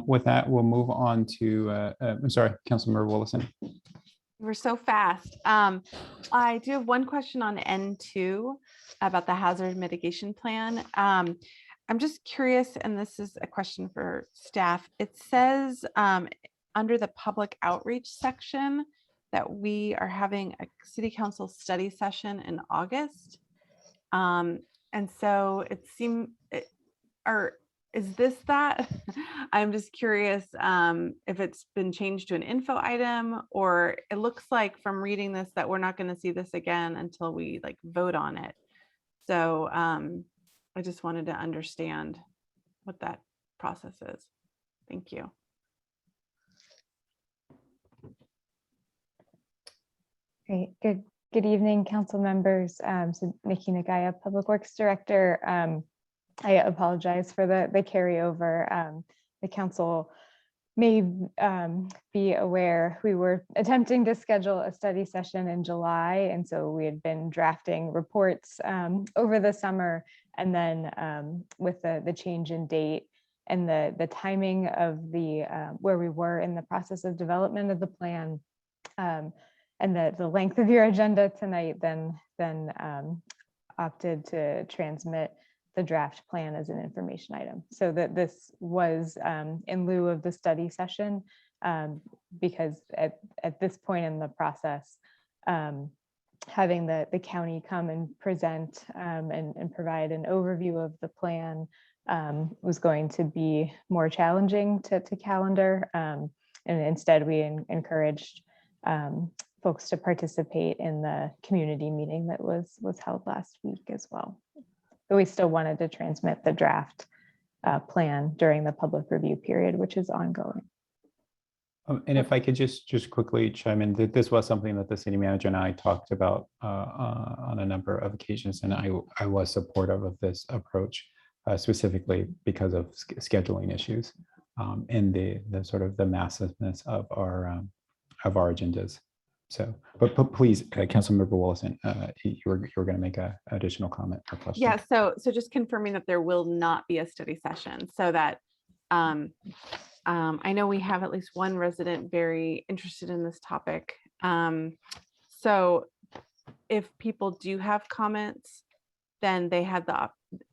With that, we'll move on to, I'm sorry, Councilmember Willison. We're so fast. I do have one question on N2 about the hazard mitigation plan. I'm just curious, and this is a question for staff. It says under the public outreach section that we are having a city council study session in August. And so it seemed, is this that? I'm just curious if it's been changed to an info item, or it looks like from reading this that we're not going to see this again until we like vote on it. So I just wanted to understand what that process is. Thank you. Great. Good evening, council members. So Nikki Nagaya, Public Works Director. I apologize for the carryover. The council may be aware we were attempting to schedule a study session in July, and so we had been drafting reports over the summer, and then with the change in date and the timing of the where we were in the process of development of the plan, and the length of your agenda tonight, then opted to transmit the draft plan as an information item. So that this was in lieu of the study session, because at this point in the process, having the county come and present and provide an overview of the plan was going to be more challenging to calendar. And instead we encouraged folks to participate in the community meeting that was held last week as well. But we still wanted to transmit the draft plan during the public review period, which is ongoing. And if I could just quickly chime in, that this was something that the city manager and I talked about on a number of occasions, and I was supportive of this approach, specifically because of scheduling issues and the sort of the massiveness of our agendas. So, but please, Councilmember Willison, you were going to make an additional comment or question. Yeah, so just confirming that there will not be a study session, so that I know we have at least one resident very interested in this topic. So if people do have comments, then they had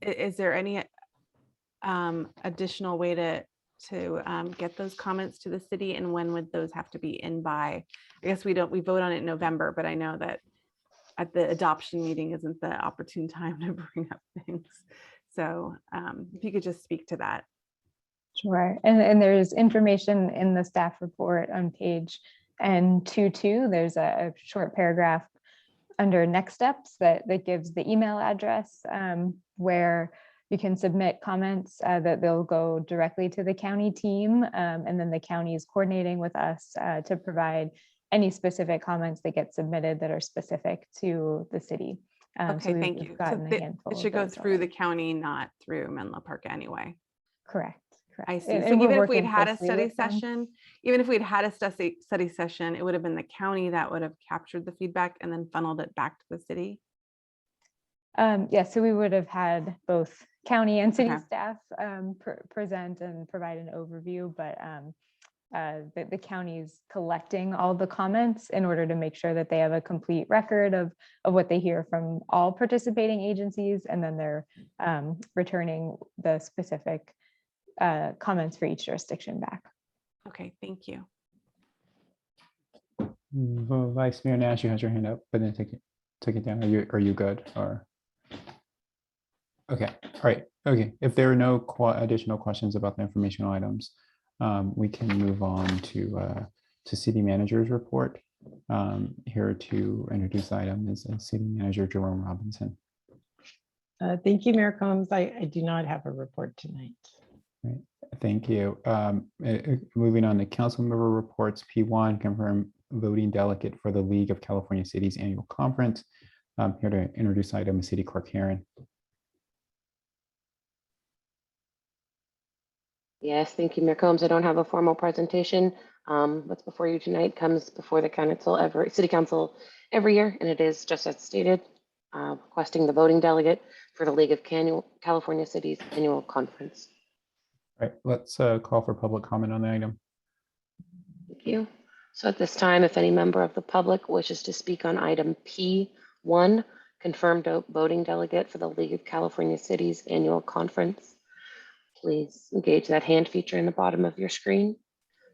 is there any additional way to get those comments to the city, and when would those have to be in by? I guess we vote on it in November, but I know that at the adoption meeting isn't the opportune time to bring up things. So if you could just speak to that. Sure. And there's information in the staff report on page N22. There's a short paragraph under next steps that gives the email address where you can submit comments that they'll go directly to the county team. And then the county is coordinating with us to provide any specific comments that get submitted that are specific to the city. Okay, so thank you. So it should go through the county, not through Menlo Park anyway. Correct. I see. So even if we'd had a study session, study session, it would have been the county that would have captured the feedback and then funneled it back to the city. Yeah, so we would have had both county and city staff present and provide an overview, but the county's collecting all the comments in order to make sure that they have a complete record of what they hear from all participating agencies, and then they're returning the specific comments for each jurisdiction back. Okay, thank you. Vice Mayor Nash, you had your hand up, but then take it down. Are you good? Or okay, all right, okay. If there are no additional questions about the informational items, we can move on to City Manager's report. Here to introduce the item is City Manager Jerome Robinson. Thank you, Mayor Combs. I do not have a report tonight. Right. Thank you. Moving on to council member reports, P1, voting delegate for the League of California Cities Annual Conference. I'm here to introduce the item, City Clerk Karen. Yes, thank you, Mayor Combs. I don't have a formal presentation. What's before you tonight comes before the City Council every year, and it is just as stated, requesting the voting delegate for the League of California Cities Annual Conference. All right, let's call for public comment on the item. Thank you. So at this time, if any member of the public wishes to speak on item P1, confirmed voting delegate for the League of California Cities Annual Conference, please engage that hand feature in the bottom of your screen.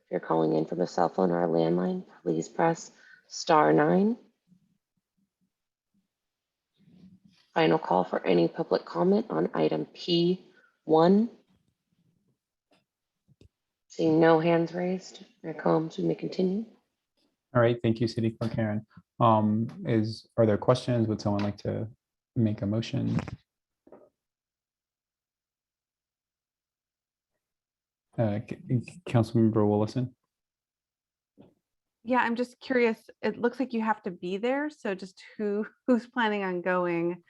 If you're calling in from a cell phone or a landline, please press *9. Final call for any public comment on item P1. Seeing no hands raised, Mayor Combs, we may continue. All right, thank you, City Clerk Karen. Are there questions? Would someone like to make a motion? Councilmember Willison. Yeah, I'm just curious. It looks like you have to be there. So just who's planning on going?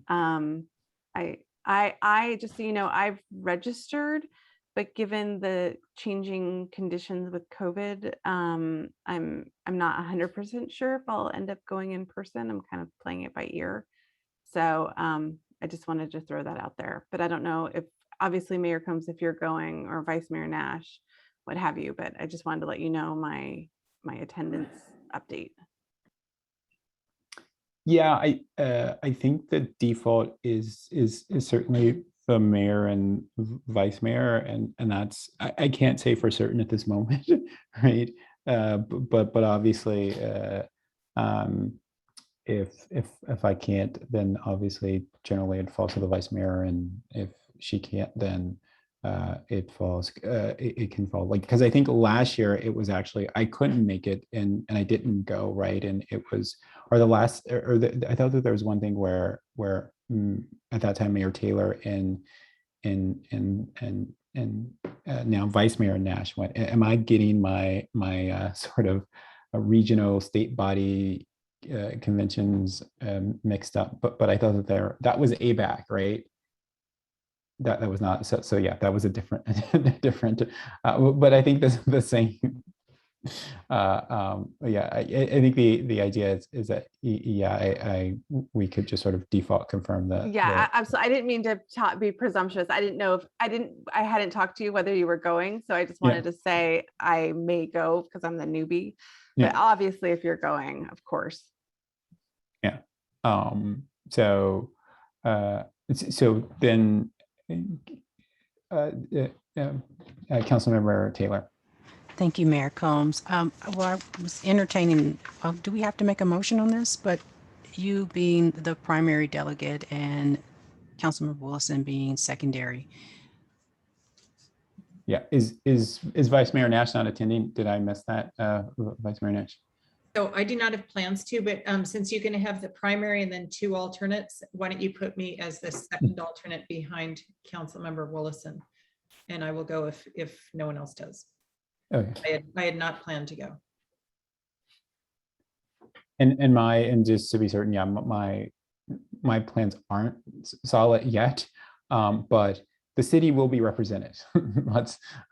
I just so you know, I've registered, but given the changing conditions with COVID, I'm not 100% sure if I'll end up going in person. I'm kind of playing it by ear. So I just wanted to throw that out there. But I don't know if obviously Mayor Combs, if you're going, or Vice Mayor Nash, what have you. But I just wanted to let you know my attendance update. Yeah, I think the default is certainly the mayor and vice mayor, and that's I can't say for certain at this moment, right? But obviously, if I can't, then obviously generally it falls to the vice mayor, and if she can't, then it falls. It can fall, like, because I think last year it was actually I couldn't make it, and I didn't go, right, and it was I thought that there was one thing where at that time Mayor Taylor and now Vice Mayor Nash went. Am I getting my sort of a regional state body conventions mixed up? But I thought that was ABAC, right? That was not so yeah, that was a different but I think this the same. Yeah, I think the idea is that yeah, we could just sort of default confirm that. Yeah, absolutely. I didn't mean to be presumptuous. I didn't know if I hadn't talked to you whether you were going, so I just wanted to say I may go because I'm the newbie. But obviously, if you're going, of course. Yeah. So then. Councilmember Taylor. Thank you, Mayor Combs. Well, I was entertaining, do we have to make a motion on this? But you being the primary delegate and Councilmember Willison being secondary. Yeah, is Vice Mayor Nash not attending? Did I miss that, Vice Mayor Nash? So I do not have plans to, but since you can have the primary and then 2 alternates, why don't you put me as the second alternate behind Councilmember Willison, and I will go if no one else does. Okay. I had not planned to go. And just to be certain, yeah, my plans aren't solid yet, but the city will be represented.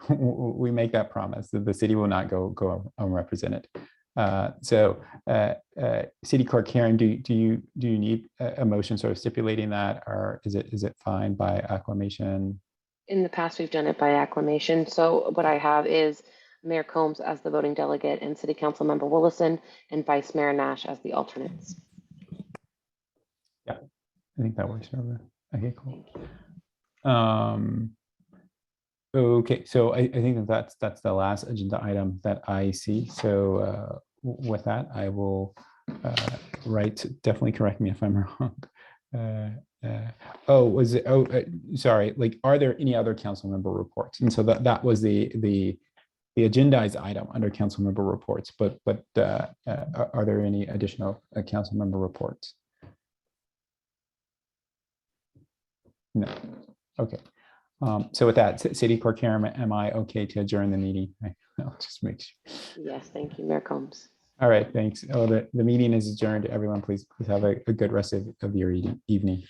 We make that promise that the city will not go unrepresented. So City Clerk Karen, do you need a motion sort of stipulating that, or is it fine by acclamation? In the past, we've done it by acclamation. So what I have is Mayor Combs as the voting delegate and City Council Member Willison and Vice Mayor Nash as the alternates. Yeah, I think that works for me. Okay, cool. Okay, so I think that's the last agenda item that I see. So with that, I will definitely correct me if I'm wrong. Sorry, like, are there any other council member reports? And so that was the agendized item under council member reports, but are there any additional council member reports? No. Okay. So with that, City Clerk Karen, am I okay to adjourn the meeting? I'll just make sure. Yes, thank you, Mayor Combs. All right, thanks. Oh, the meeting is adjourned. Everyone, please have a good rest of your evening.